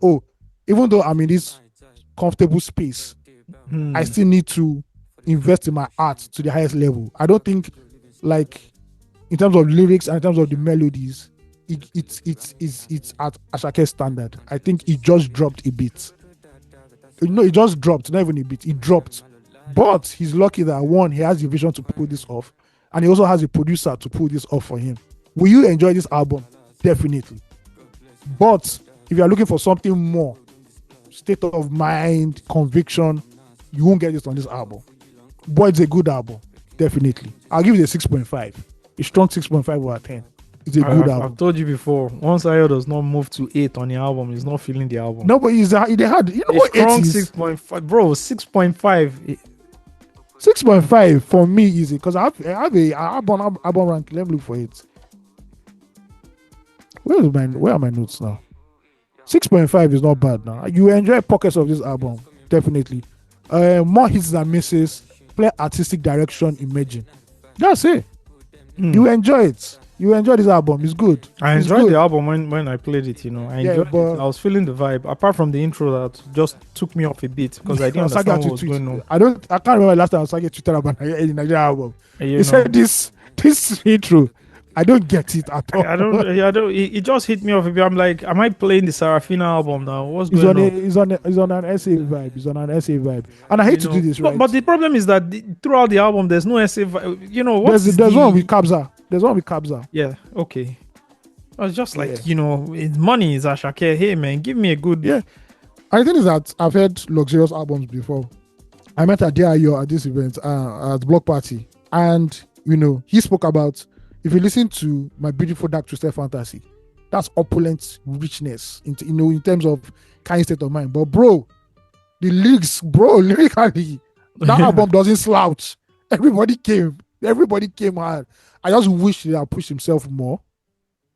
even though I'm in this comfortable space. I still need to invest in my art to the highest level. I don't think, like, in terms of lyrics and in terms of the melodies, it's at Asake's standard. I think it just dropped a bit. No, it just dropped, not even a bit. It dropped. But he's lucky that, one, he has the vision to pull this off, and he also has a producer to pull this off for him. Will you enjoy this album? Definitely. But if you are looking for something more, state of mind, conviction, you won't get this on this album. But it's a good album, definitely. I'll give it a 6.5. A strong 6.5 out of 10. It's a good album. I've told you before, once Ayo does not move to 8 on the album, he's not feeling the album. No, but they had, you know what, strong 8 is? 6.5. Bro, 6.5. 6.5 for me is it, because I have a album rank. Let me look for it. Where are my notes now? 6.5 is not bad now. You enjoy pockets of this album, definitely. More hits than misses. Play artistic direction emerging. That's it. You enjoy it. You enjoy this album. It's good. I enjoyed the album when I played it, you know. I enjoyed it. I was feeling the vibe. Apart from the intro that just took me off a bit because I didn't understand what was going on. I can't remember last time Asake tweeted about the Nigerian album. He said this intro, I don't get it at all. I don't. It just hit me off a bit. I'm like, am I playing the Sarafina album now? What's going on? He's on an essay vibe. He's on an essay vibe. And I hate to do this, right? But the problem is that throughout the album, there's no essay vibe. You know, there's one with Kabza. There's one with Kabza. Yeah, okay. I was just like, you know, it's money is Asake. Hey, man, give me a good... Yeah. I think is that I've heard luxurious albums before. I met Adeayo at this event, at Block Party. And, you know, he spoke about, if you listen to My Beautiful Dark Twisted Fantasy, that's opulent richness, in terms of kind state of mind. But, bro, the lyrics, lyrically, that album doesn't slouch. Everybody came hard. I just wish he had pushed himself more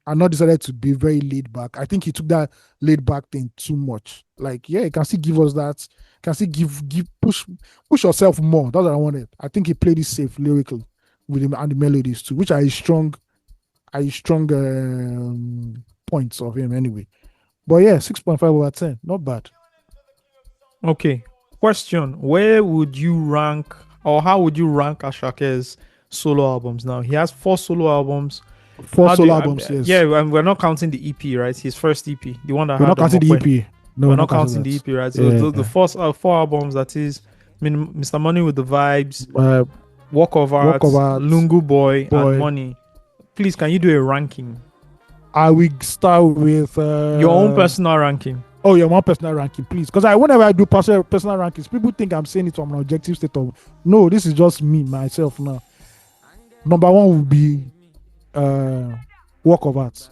and not decided to be very laid back. I think he took that laid back thing too much. Like, yeah, he can still give us that. Can still push yourself more. That's what I wanted. I think he played it safe lyrically with him and the melodies too, which are strong points of him anyway. But yeah, 6.5 over 10, not bad. Okay. Question: where would you rank, or how would you rank Asake's solo albums now? He has 4 solo albums. Yes. Yeah, and we're not counting the EP, right? His first EP, the one that we're not counting the EP. No, we're not counting the EP, right? So the first 4 albums, that is, Mr. Money with the Vibes, Walk of Art, Lungu Boy, and Money. Please, can you do a ranking? I will start with your own personal ranking. Oh, your own personal ranking, please. Because whenever I do personal rankings, people think I'm saying it from an objective state of. No, this is just me, myself now. Number 1 will be Walk of Art.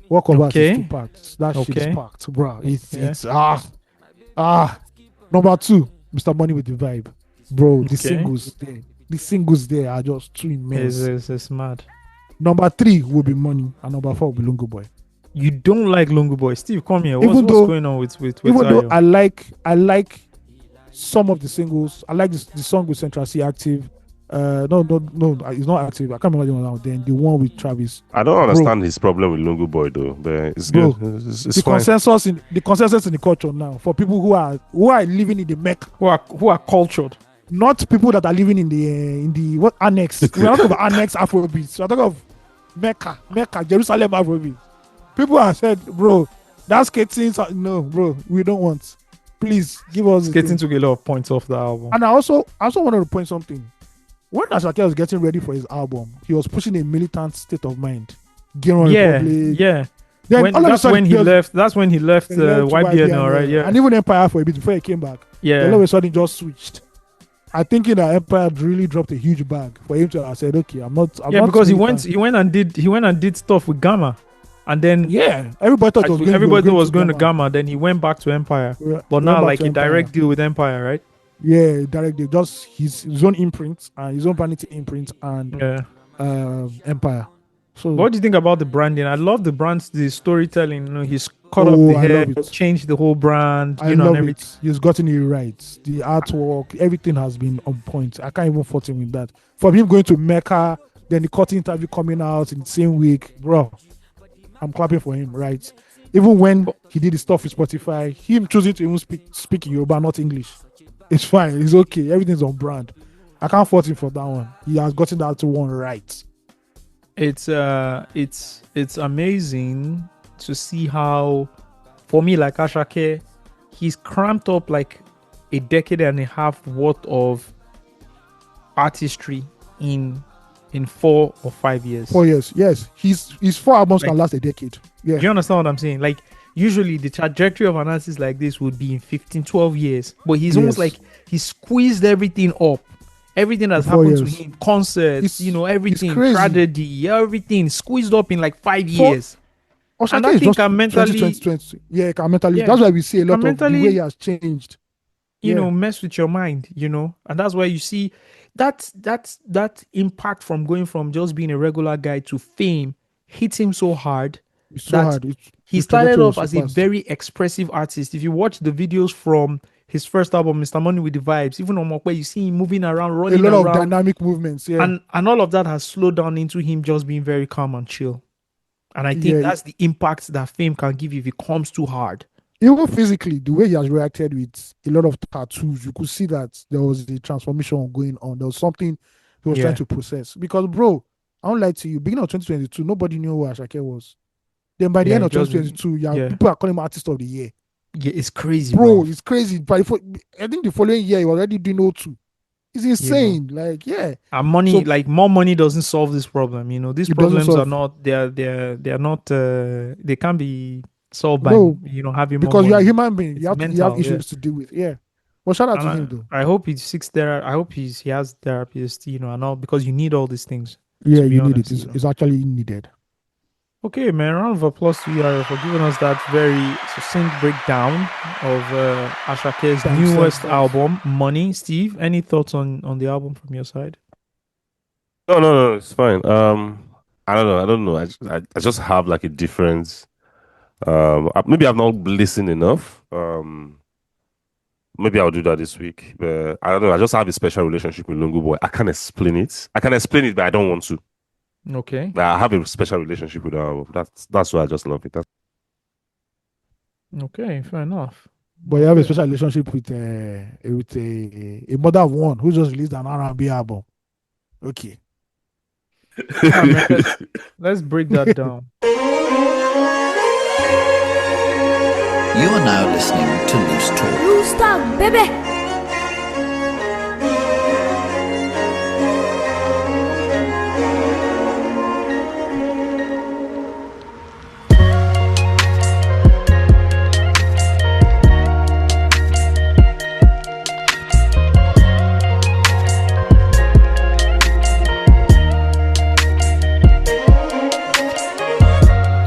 Walk of Art is 2 parts. That shit is packed, bro. It's Number 2, Mr. Money with the Vibe, bro. The singles there are just too immense. It's mad. Number 3 will be Money, and number 4 will be Lungu Boy. You don't like Lungu Boy, Steve? Come here. What's going on with even though I like some of the singles. I like the song with Central C, Active. No, it's not Active. I can't remember the one now. Then the one with Travis. I don't understand his problem with Lungu Boy though, but it's good. It's the fine. consensus in the culture now for people who are living in the Mecca, who are cultured, not people that are living in the what annex. We're not talking about annex Afrobeats. We're talking of Mecca, Jerusalem Afrobeats. People have said, bro, that's skating. No, bro, we don't want. Please give us. Skating took a lot of points off the album. And I also wanted to point something. When Asake was getting ready for his album, he was pushing a militant state of mind. Republic. Yeah. Then that's when he left YBN now, right? Yeah. And even Empire for a bit before he came back. Yeah. Then all of a sudden just switched. I think that Empire really dropped a huge bag for him to have said, okay, I'm not because he went and did stuff with Gamma. And then everybody thought was going to Gamma. Then he went back to Empire. But now like a direct deal with Empire, right? Yeah, direct deal. Just his own imprint and his own vanity imprint and Empire. So what do you think about the branding? I love the brands, the storytelling. You know, he's cut off the hair, changed the whole brand. I love it. He's gotten it right. The artwork, everything has been on point. I can't even fault him with that. From him going to Mecca, then the cutting interview coming out in the same week, bro. I'm clapping for him, right? Even when he did the stuff with Spotify, him choosing to even speak Yoruba, not English, it's fine. It's okay. Everything's on brand. I can't fault him for that one. He has gotten that one right. It's amazing to see how, for me, like Asake, he's cramped up like a decade and a half worth of artistry in 4 or 5 years. 4 years, yes. His 4 albums can last a decade. Yeah. Do you understand what I'm saying? Like, usually the trajectory of an artist like this would be in 15, 12 years. But he's almost like he squeezed everything up. Everything that's happened to him, concerts, everything, tragedy, everything squeezed up in like 5 years. And I think can mentally, 2020. Yeah, can mentally. That's why we see a lot of the way he has changed. Mess with your mind, and that's why you see that impact from going from just being a regular guy to fame hit him so hard. It's so hard. He started off as a very expressive artist. If you watch the videos from his first album, Mr. Money with the Vibes, even on Mokwe, you see him moving around, running around. A lot of dynamic movements, yeah. And all of that has slowed down into him just being very calm and chill. And I think that's the impact that fame can give you if it comes too hard. Even physically, the way he has reacted with a lot of tattoos, you could see that there was a transformation going on. There was something he was trying to process. Because, bro, I don't lie to you, beginning of 2022, nobody knew who Asake was. Then by the end of 2022, people are calling him Artist of the Year. Yeah, it's crazy, bro. It's crazy. But I think the following year, he was already doing O2. It's insane. And money, more money doesn't solve this problem. These problems are not, they're not, they can't be solved by, having more money. Because you are a human being. You have issues to deal with. Yeah. Well, shout out to him, though. I hope he seeks therapy. I hope he has therapists, and all, because you need all these things. Yeah, you need it. It's actually needed. Okay, man. Round of applause to you, Yara, for giving us that very succinct breakdown of Asake's newest album, Money. Steve, any thoughts on the album from your side? No, it's fine. I don't know. I just have like a difference. Maybe I've not listened enough. Maybe I'll do that this week. But I don't know. I just have a special relationship with Lungu Boy. I can't explain it. I can explain it, but I don't want to. Okay. But I have a special relationship with her. That's why I just love it. Okay, fair enough. But you have a special relationship with a mother of one who just released an R&B album. Okay. Let's break that down. You are now listening to Loose Talk. Loose Talk, baby.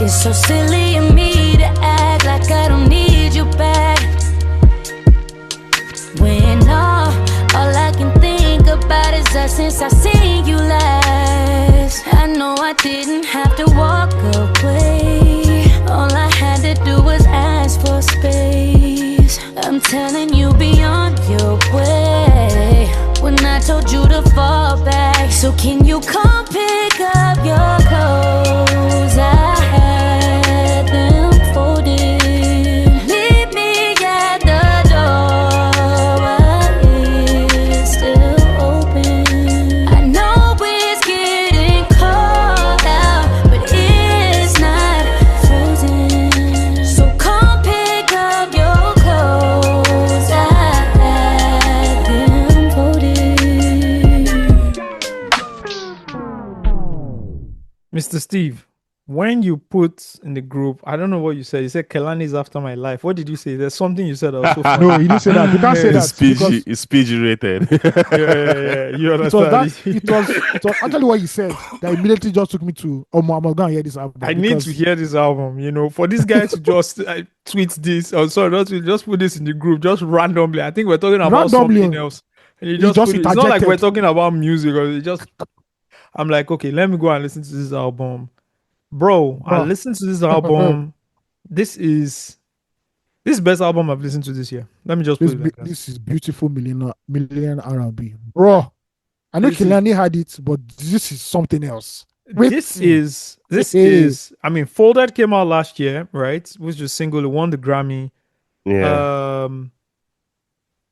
It's so silly of me to act like I don't need you back. When all I can think about is us since I seen you last. I know I didn't have to walk away. All I had to do was ask for space. I'm telling you, be on your way. When I told you to fall back, so can you come pick up your clothes? I had them folded. Leave me at the door while it's still open. I know it's getting cold out, but it's not frozen. So come pick up your clothes. I had them folded. Mr. Steve, when you put in the group, I don't know what you said. You said Kelani is after my life. What did you say? There's something you said that was so funny. No, you didn't say that. You can't say that. It's PG rated. Yeah. You understand? It was actually what you said that immediately just took me to, I'm going to hear this album. I need to hear this album, for this guy to just tweet this. Oh, sorry, not to just put this in the group, just randomly. I think we're talking about something else. And you just put it. It's not like we're talking about music, or it just. I'm like, okay, let me go and listen to this album. Bro, I listened to this album. This is the best album I've listened to this year. Let me just put it like that. This is beautiful million R&B. Bro, I know Kelani had it, but this is something else. This is I mean, Folded came out last year, right? Which was single, it won the Grammy. Yeah.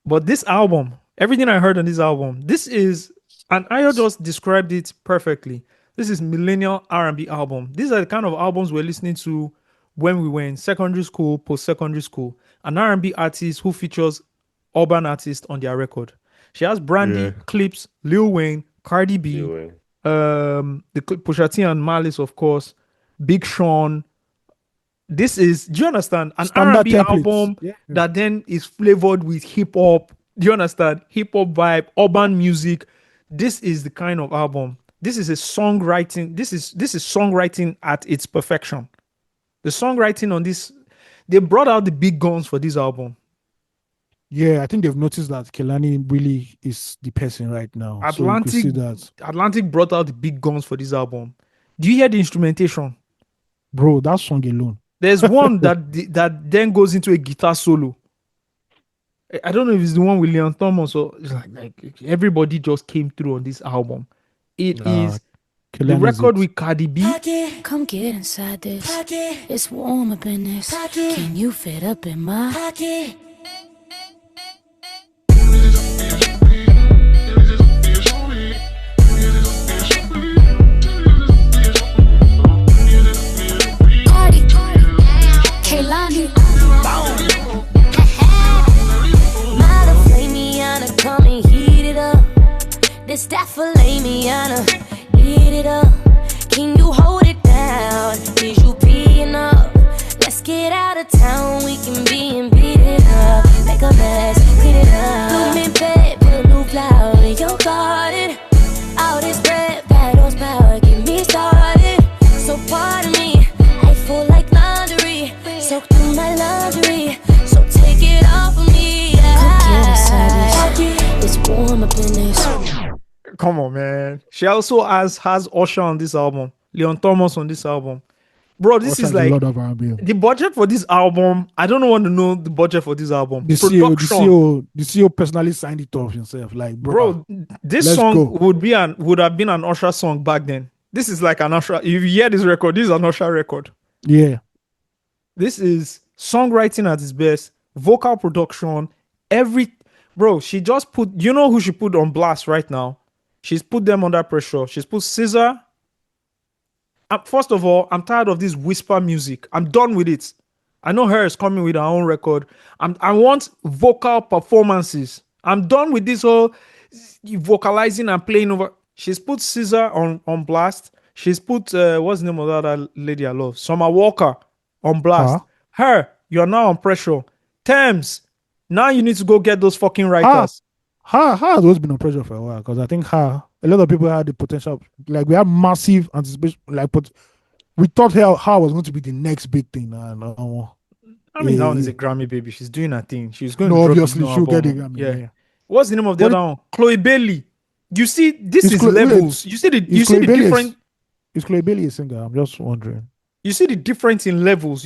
But this album, everything I heard on this album, this is, and Ayo just described it perfectly. This is millennial R&B album. These are the kind of albums we're listening to when we were in secondary school, post-secondary school. An R&B artist who features urban artists on their record. She has Brandy, Clips, Lil Wayne, Cardi B, the Pusha T and Malice, of course, Big Sean. This is, do you understand? An R&B album that then is flavored with hip hop. Do you understand? Hip hop vibe, urban music. This is the kind of album. This is a songwriting. This is songwriting at its perfection. The songwriting on this, they brought out the big guns for this album. Yeah, I think they've noticed that Kehlani really is the person right now. Atlantic, so you could see that. Atlantic brought out the big guns for this album. Do you hear the instrumentation? Bro, that song alone. There's one that then goes into a guitar solo. I don't know if it's the one with Leon Thomas or it's like everybody just came through on this album. It is the record with Cardi B. Come get inside this. It's warm up in this. Can you fit up in my pocket? Kehlani. Mother Flamiana, come and heat it up. This that Flamiana, eat it up. Can you hold it down? Is you peeing up? Let's get out of town. We can be and beat it up. Make a mess, clean it up. Blue mint bed, put a new flower in your garden. All this bread, bad horsepower, get me started. So pardon me, I feel like laundry. Soak through my laundry, so take it off of me. It's warm up in this. Come on, man. She also has Usher on this album, Leon Thomas on this album. Bro, this is like the budget for this album. I don't want to know the budget for this album. The CEO personally signed it off himself. Like, bro, this song would have been an Usher song back then. This is like an Usher. If you hear this record, this is an Usher record. Yeah. This is songwriting at its best, vocal production, bro, she just put, you know who she put on blast right now? She's put them under pressure. She's put SZA. First of all, I'm tired of this whisper music. I'm done with it. I know her is coming with her own record. I want vocal performances. I'm done with this whole vocalizing and playing over. She's put SZA on blast. She's put, what's the name of that other lady I love? Summer Walker on blast. Her, you're now on pressure. Thames, now you need to go get those fucking writers. Her has always been on pressure for a while because I think a lot of people had the potential. Like, we had massive anticipation. Like, but we thought her was going to be the next big thing. I mean, that one is a Grammy, baby. She's doing her thing. She's going to obviously she'll get the Grammy. Yeah. What's the name of the other one? Chloe Bailey. You see, this is levels. You see the different. Is Chloe Bailey a singer? I'm just wondering. You see the difference in levels.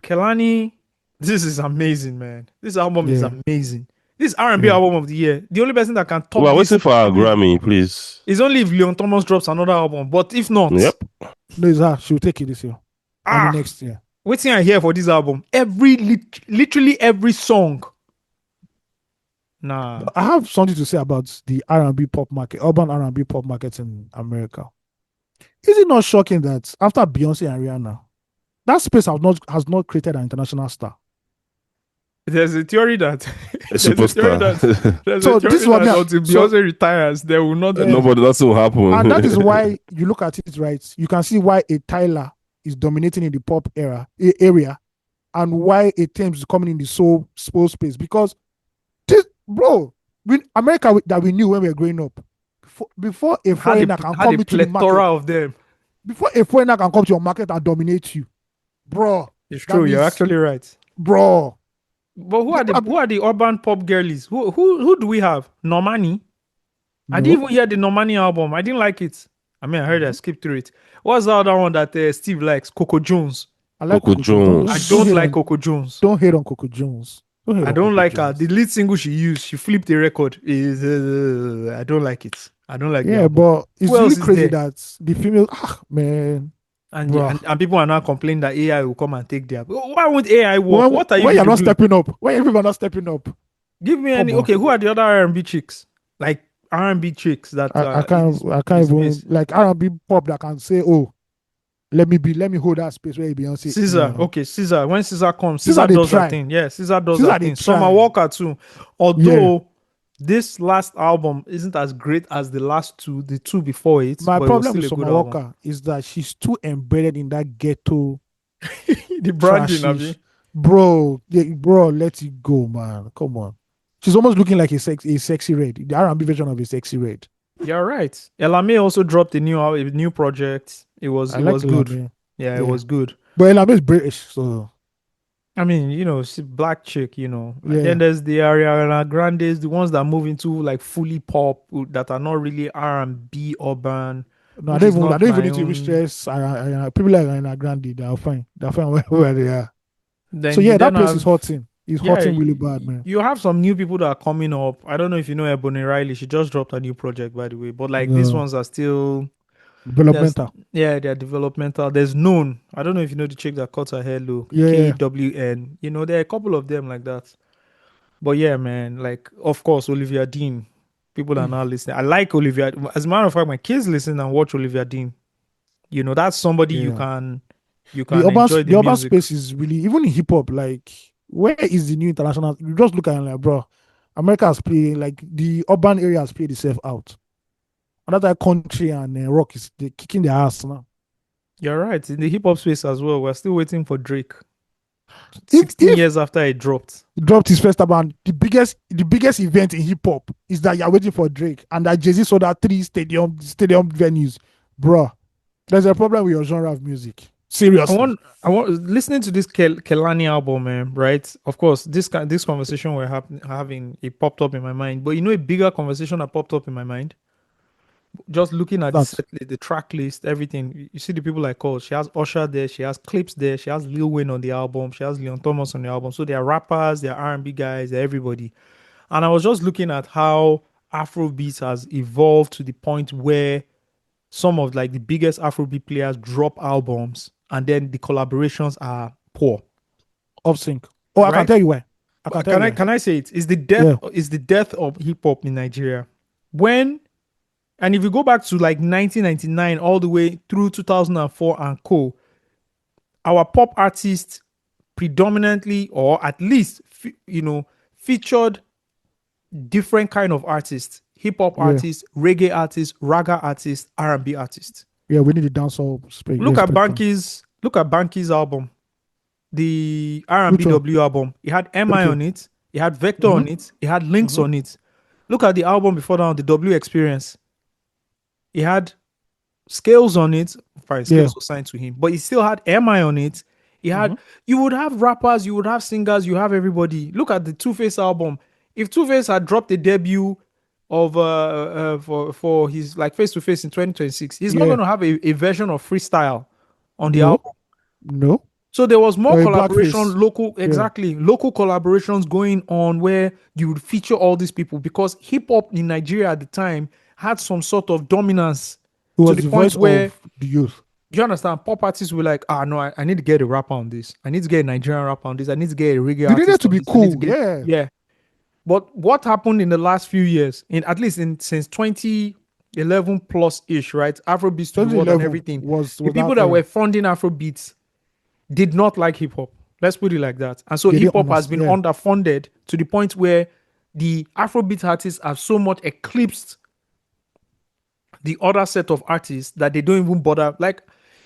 Kehlani, this is amazing, man. This album is amazing. This R&B album of the year. The only person that can top Well, waiting for our Grammy, please. Is only if Leon Thomas drops another album. But if not, no, it's her. She'll take it this year. And next year. Waiting I hear for this album. Literally every song. Nah. I have something to say about the R&B pop market, urban R&B pop market in America. Is it not shocking that after Beyonce and Rihanna, that space has not created an international star? There's a theory that until Beyonce retires, there will not. Nobody, that's what will happen. And that is why you look at it, right? You can see why a Tyler is dominating in the pop area, and why a Thames is coming in the soul space. Because this, bro, America that we knew when we were growing up, before a foreigner can come into the market, of them. Before a foreigner can come to your market and dominate you, bro. It's true. You're actually right, bro. But who are the urban pop girlies? Who do we have? Normani. No. I didn't even hear the Normani album. I didn't like it. I mean, I heard I skipped through it. What's the other one that Steve likes? Coco Jones. I like Coco Jones. I don't like Coco Jones. Don't hate on Coco Jones. I don't like her. The lead single she used, she flipped the record. I don't like it. I don't like the Yeah, album. but it's Who else really is crazy there? that the female, man. And people are now complaining that AI will come and take their. Why won't AI work? When, What are you when you're people not doing? stepping up, when everyone not stepping up, Give me any. Come on. Okay, who are the other R&B chicks? Like R&B chicks that I can't even like R&B pop that can say, oh, let me hold that space where Beyonce. Caesar. No. Okay, Caesar. When Caesar comes, Caesar Caesar they does that try. thing. Yeah, Caesar does Caesar that they thing. Summer try. Walker too. Although this last album isn't as great as the last two, the two before it, My but it was problem still with a good Summer album. Walker is that she's too embedded in that ghetto. The branding, trashish. Abi. Bro, let it go, man. Come on. She's almost looking like a sexy red. The R&B version of a sexy red. You're right. Elame also dropped a new project. It was I like good. Elame. Yeah, it was good. But Elame is British, so I mean, she's a black chick, And Yeah. then there's the Ariana Grandes, the ones that move into like fully pop that are not really R&B urban. no, I which don't is even not need to my even stress people like Ariana Grande. They're fine. They're fine where they are. Then So you yeah, that then place have- is hotting. It's hotting really bad, man. You have some new people that are coming up. I don't know if you know Ebony Riley. She just dropped a new project, by the way. But like these No. ones are still Developmental. Yeah, they're developmental. There's Known. I don't know if you know the chick that cuts her hair low. Yeah. KWN. There are a couple of them like that. But yeah, man, like of course Olivia Dean. People are now listening. I like Olivia. As a matter of fact, my kids listen and watch Olivia Dean. That's somebody you Yeah. can The enjoy the urban music. space is really, even in hip hop, like where is the new international? You just look at it like, bro, America has played, like the urban area has played itself out. Another country and rock is they kicking their ass now. You're right. In the hip hop space as well, we're still waiting for Drake. 16 years after it dropped. He dropped his first album. The biggest event in hip hop is that you're waiting for Drake, and that Jay-Z sold out 3 stadium venues. Bro, there's a problem with your genre of music. Seriously. I want listening to this Kelani album, man. Right? Of course, this conversation we're having, it popped up in my mind. But a bigger conversation that popped up in my mind. Just looking at the track list, everything. You see the people I call. She has Usher there. She has Clips there. She has Lil Wayne on the album. She has Leon Thomas on the album. So they are rappers, they are R&B guys, they're everybody. And I was just looking at how Afrobeats has evolved to the point where some of like the biggest Afrobeat players drop albums and then the collaborations are poor. Off sync. Oh, I can tell you why. Can I say it? It's the death. Yeah. It's the death of hip hop in Nigeria. And if you go back to like 1999 all the way through 2004 and co, our pop artists predominantly, or at least featured different kind of artists: hip hop artists, reggae artists, raga artists, R&B artists. Yeah, we need a dancehall space. Look at Banky's album, the R&BW album. It had MI on it. It had Vector on it. It had Links on it. Look at the album before that, the W Experience. It had Scales on it. Fine, Scales was signed to him, but it still had MI on it. It had you would have rappers, you would have singers, you have everybody. Look at the Two-Face album. If Two-Face had dropped a debut of for his like Face to Face in 2026, he's not going to have a version of Freestyle on the album. No. So there was more collaboration, Blackface. local collaborations going on where you would feature all these people because hip hop in Nigeria at the time had some sort of dominance to the point where the youth. Do you understand? Pop artists were like, no, I need to get a rapper on this. I need to get a Nigerian rapper on this. I need to get a reggae artist. They needed to be cool, yeah. But what happened in the last few years, since 2011 plus ish, right? Afrobeats to the world and everything. The people that were funding Afrobeats did not like hip hop. Let's put it like that. And so hip hop has been underfunded to the point where the Afrobeat artists have so much eclipsed the other set of artists that they don't even bother. Like,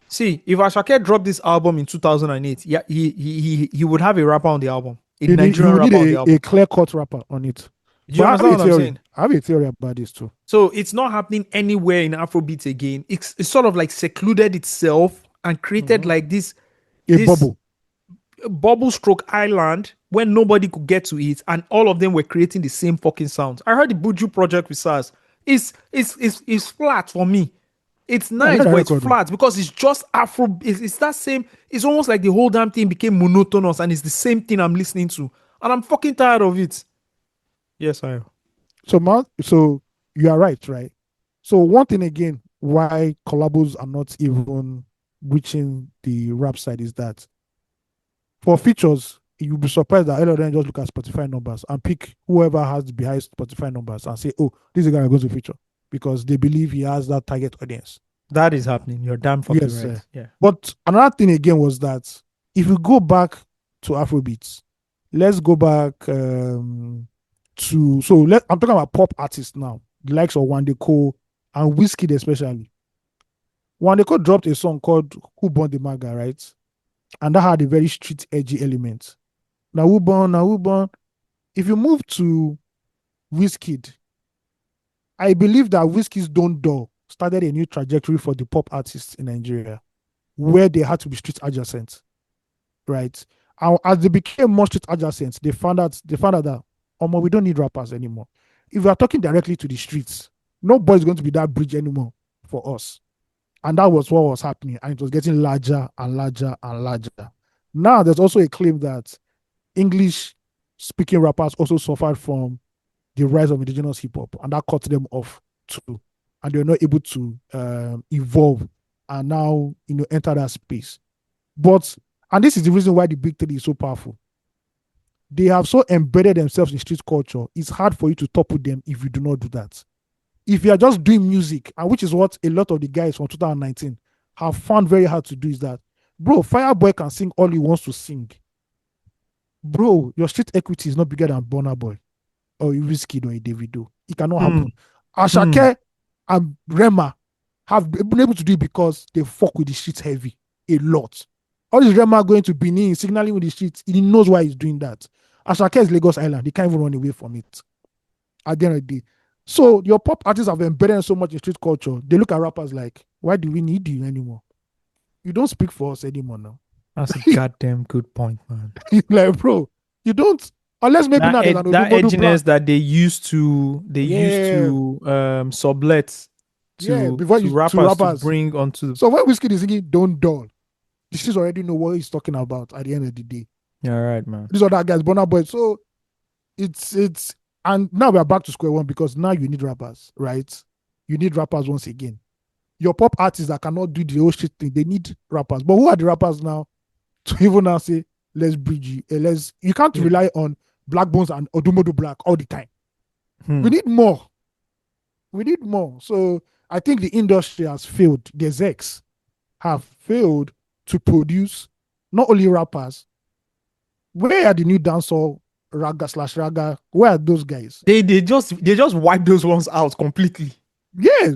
see, if Asake dropped this album in 2008, yeah, he would have a rapper on the album. A Nigerian rapper on the album. A clear-cut rapper on it. Do you understand what I'm saying? I have a theory about this too. So it's not happening anywhere in Afrobeats again. It's sort of like secluded itself and created like this bubble stroke island where nobody could get to it, and all of them were creating the same fucking sound. I heard the Buju project with SARS. It's flat for me. It's nice, but it's flat because it's just Afro. It's that same. It's almost like the whole damn thing became monotonous, and it's the same thing I'm listening to, and I'm fucking tired of it. Yes, I am. So you are right? So one thing again, why collabos are not even reaching the rap side is that for features, you'll be surprised that a lot of them just look at Spotify numbers and pick whoever has the highest Spotify numbers and say, oh, this is a guy I'm going to feature because they believe he has that target audience. That is happening. You're damn fucking Yes, right. Yeah. But another thing again was that if you go back to Afrobeats, let's go back I'm talking about pop artists now, the likes of Wande Cole and Wizkid especially. Wande Cole dropped a song called Who Born the Maga, right? And that had a very street edgy element. Now who born? If you move to Wizkid, I believe that Wizkid's Don't Door started a new trajectory for the pop artists in Nigeria, where they had to be street adjacent, right? And as they became more street adjacent, they found out that we don't need rappers anymore. If we are talking directly to the streets, nobody's going to be that bridge anymore for us. And that was what was happening, and it was getting larger and larger and larger. Now there's also a claim that English-speaking rappers also suffered from the rise of indigenous hip-hop, and that cut them off too. And they were not able to evolve and now enter that space. And this is the reason why the big three is so powerful. They have so embedded themselves in street culture, it's hard for you to topple them if you do not do that. If you are just doing music, and which is what a lot of the guys from 2019 have found very hard to do, is that, bro, Fireboy can sing all he wants to sing. Bro, your street equity is not bigger than Burna Boy or a Wizkid or a Davido. It cannot happen. Asake and Rema have been able to do it because they fuck with the streets heavy a lot. All this Rema going to Benin, signaling with the streets, he knows why he's doing that. Asake is Lagos Island. He can't even run away from it at the end of the day. So your pop artists have embedded so much in street culture. They look at rappers like, why do we need you anymore? You don't speak for us anymore now. That's a goddamn good point, man. Like, bro, you don't, unless maybe now there's an that Odumodu edginess brand. that they used to sublet to rappers to bring onto. So when Wizkid is singing Don't Dull, the streets already know what he's talking about at the end of the day. Yeah, right, man. These are that guys, Burna Boy. So it's and now we are back to square one because now you need rappers, right? You need rappers once again. Your pop artists that cannot do the whole shit thing, they need rappers. But who are the rappers now to even now say, let's bridge you? You can't rely on Black Bones and Odumodu Black all the time. We need more. We need more. So I think the industry has failed. The execs have failed to produce not only rappers. Where are the new dancehall raga? Where are those guys? They just wipe those ones out completely. Yeah,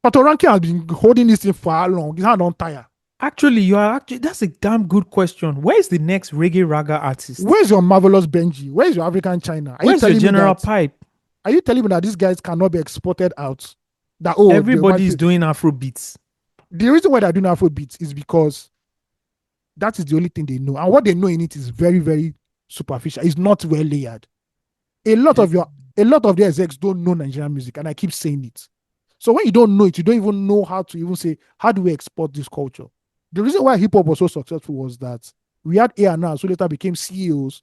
Patoranking has been holding this thing for how long? His hand on tire. Actually, that's a damn good question. Where is the next reggae raga artist? Where's your Marvelous Benji? Where's your African China? Where's your General Pipe? Are you telling me that these guys cannot be exported out? That everybody is doing Afrobeats. The reason why they're doing Afrobeats is because that is the only thing they know. And what they know in it is very, very superficial. It's not well layered. A lot of the execs don't know Nigerian music, and I keep saying it. So when you don't know it, you don't even know how to even say, how do we export this culture? The reason why hip-hop was so successful was that we had A&R, so later became CEOs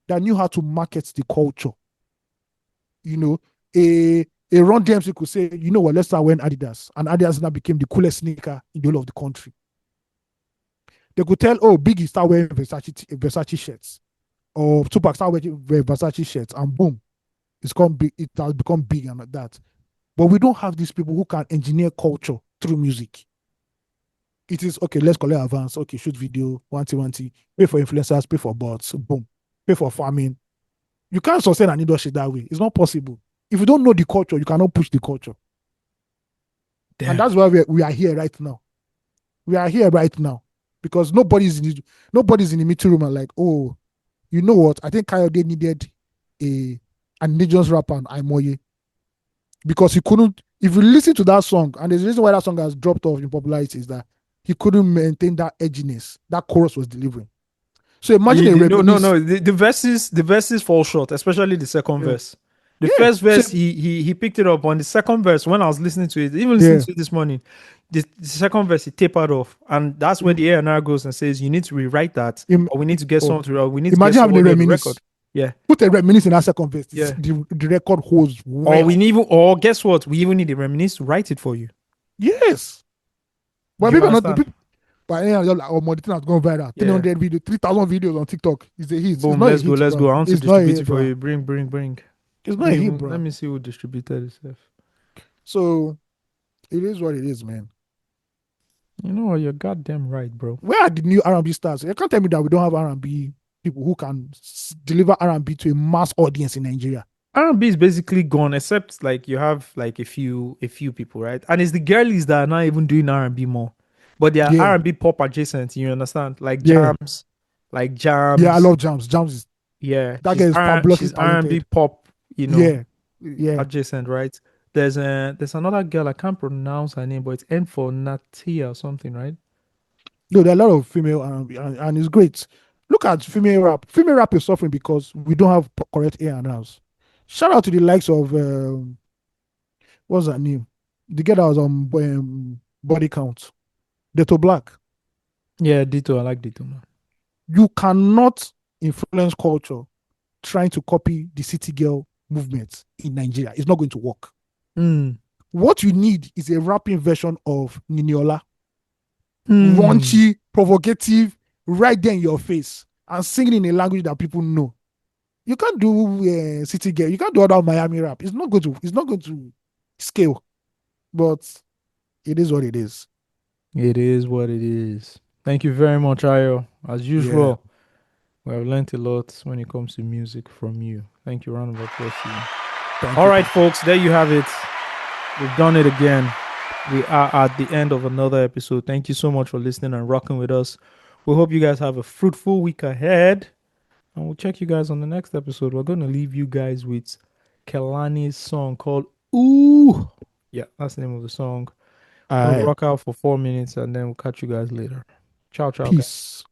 that knew how to market the culture. A Ron DMC could say, you know what, let's start wearing Adidas. And Adidas now became the coolest sneaker in the whole of the country. They could tell, Biggie start wearing Versace shirts. Or Tupac start wearing Versace shirts. And boom, it has become big and like that. But we don't have these people who can engineer culture through music. It is, okay, let's collect advance. Okay, shoot video, wanty, pay for influencers, pay for bots, boom, pay for farming. You can't sustain an industry that way. It's not possible. If you don't know the culture, you cannot push the culture. Damn. And that's why we are here right now. We are here right now because nobody's in the meeting room and like, oh, you know what? I think Kayode needed an indigenous rapper and Aimoye. Because he couldn't, if you listen to that song, and there's a reason why that song has dropped off in popularity is that he couldn't maintain that edginess that chorus was delivering. So imagine the verses fall short, especially the second verse. The first verse, he picked it up. On the second verse, when I was listening to it, even listening to it this morning, the second verse, he tapered off. And that's when the A&R goes and says, you need to rewrite that, or we need to get something, or we need to get having a record. Yeah. Put a reminisce in that second verse. Yeah. The record holds well. Or guess what? We even need a reminisce to write it for you. Yes. But You people are not understand? but yeah, you're like, oh, my thing has gone viral. 300 videos, 3,000 videos on TikTok. It's a hit. Boom, it's not let's a go, hit, let's bro. go. I want to It's not a distribute hit, it for bro. you. Bring. It's not a hit, bro. Let me see who distributed itself. So it is what it is, man. You know what? You're goddamn right, bro. Where are the new R&B stars? You can't tell me that we don't have R&B people who can deliver R&B to a mass audience in Nigeria. R&B is basically gone, except like you have like a few people, right? And it's the girlies that are not even doing R&B more, but they are Yeah. R&B pop adjacent. You understand? Like Yeah. Jams, like Jams. Yeah, I love Jams. Jams is Yeah, that girl is fabulously she's R&B talented. pop, Yeah. Yeah. adjacent, right? There's another girl, I can't pronounce her name, but it's N for Natia or something, right? No, there are a lot of female R&B, and it's great. Look at female rap. Female rap is suffering because we don't have correct A&Rs. Shout out to the likes of what's her name? The girl that was on Body Count, Deto Black. Yeah, Dito, I like Dito, man. You cannot influence culture trying to copy the city girl movement in Nigeria. It's not going to work. What you need is a rapping version of Niniola. Raunchy, provocative, right there in your face, and singing in a language that people know. You can't do city girl. You can't do other Miami rap. It's not going to scale. But it is what it is. It is what it is. Thank you very much, Ayo. As usual, we have learned a lot when it comes to music from you. Thank you. Round of applause to you. All right, folks, there you have it. We've done it again. We are at the end of another episode. Thank you so much for listening and rocking with us. We hope you guys have a fruitful week ahead. And we'll check you guys on the next episode. We're going to leave you guys with Kelani's song called Ooh. Yeah, that's the name of the song. We'll rock out for 4 minutes and then we'll catch you guys later. Ciao, ciao. Peace.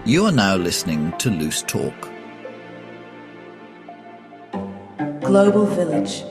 You are now listening to Loose Talk. Global Village.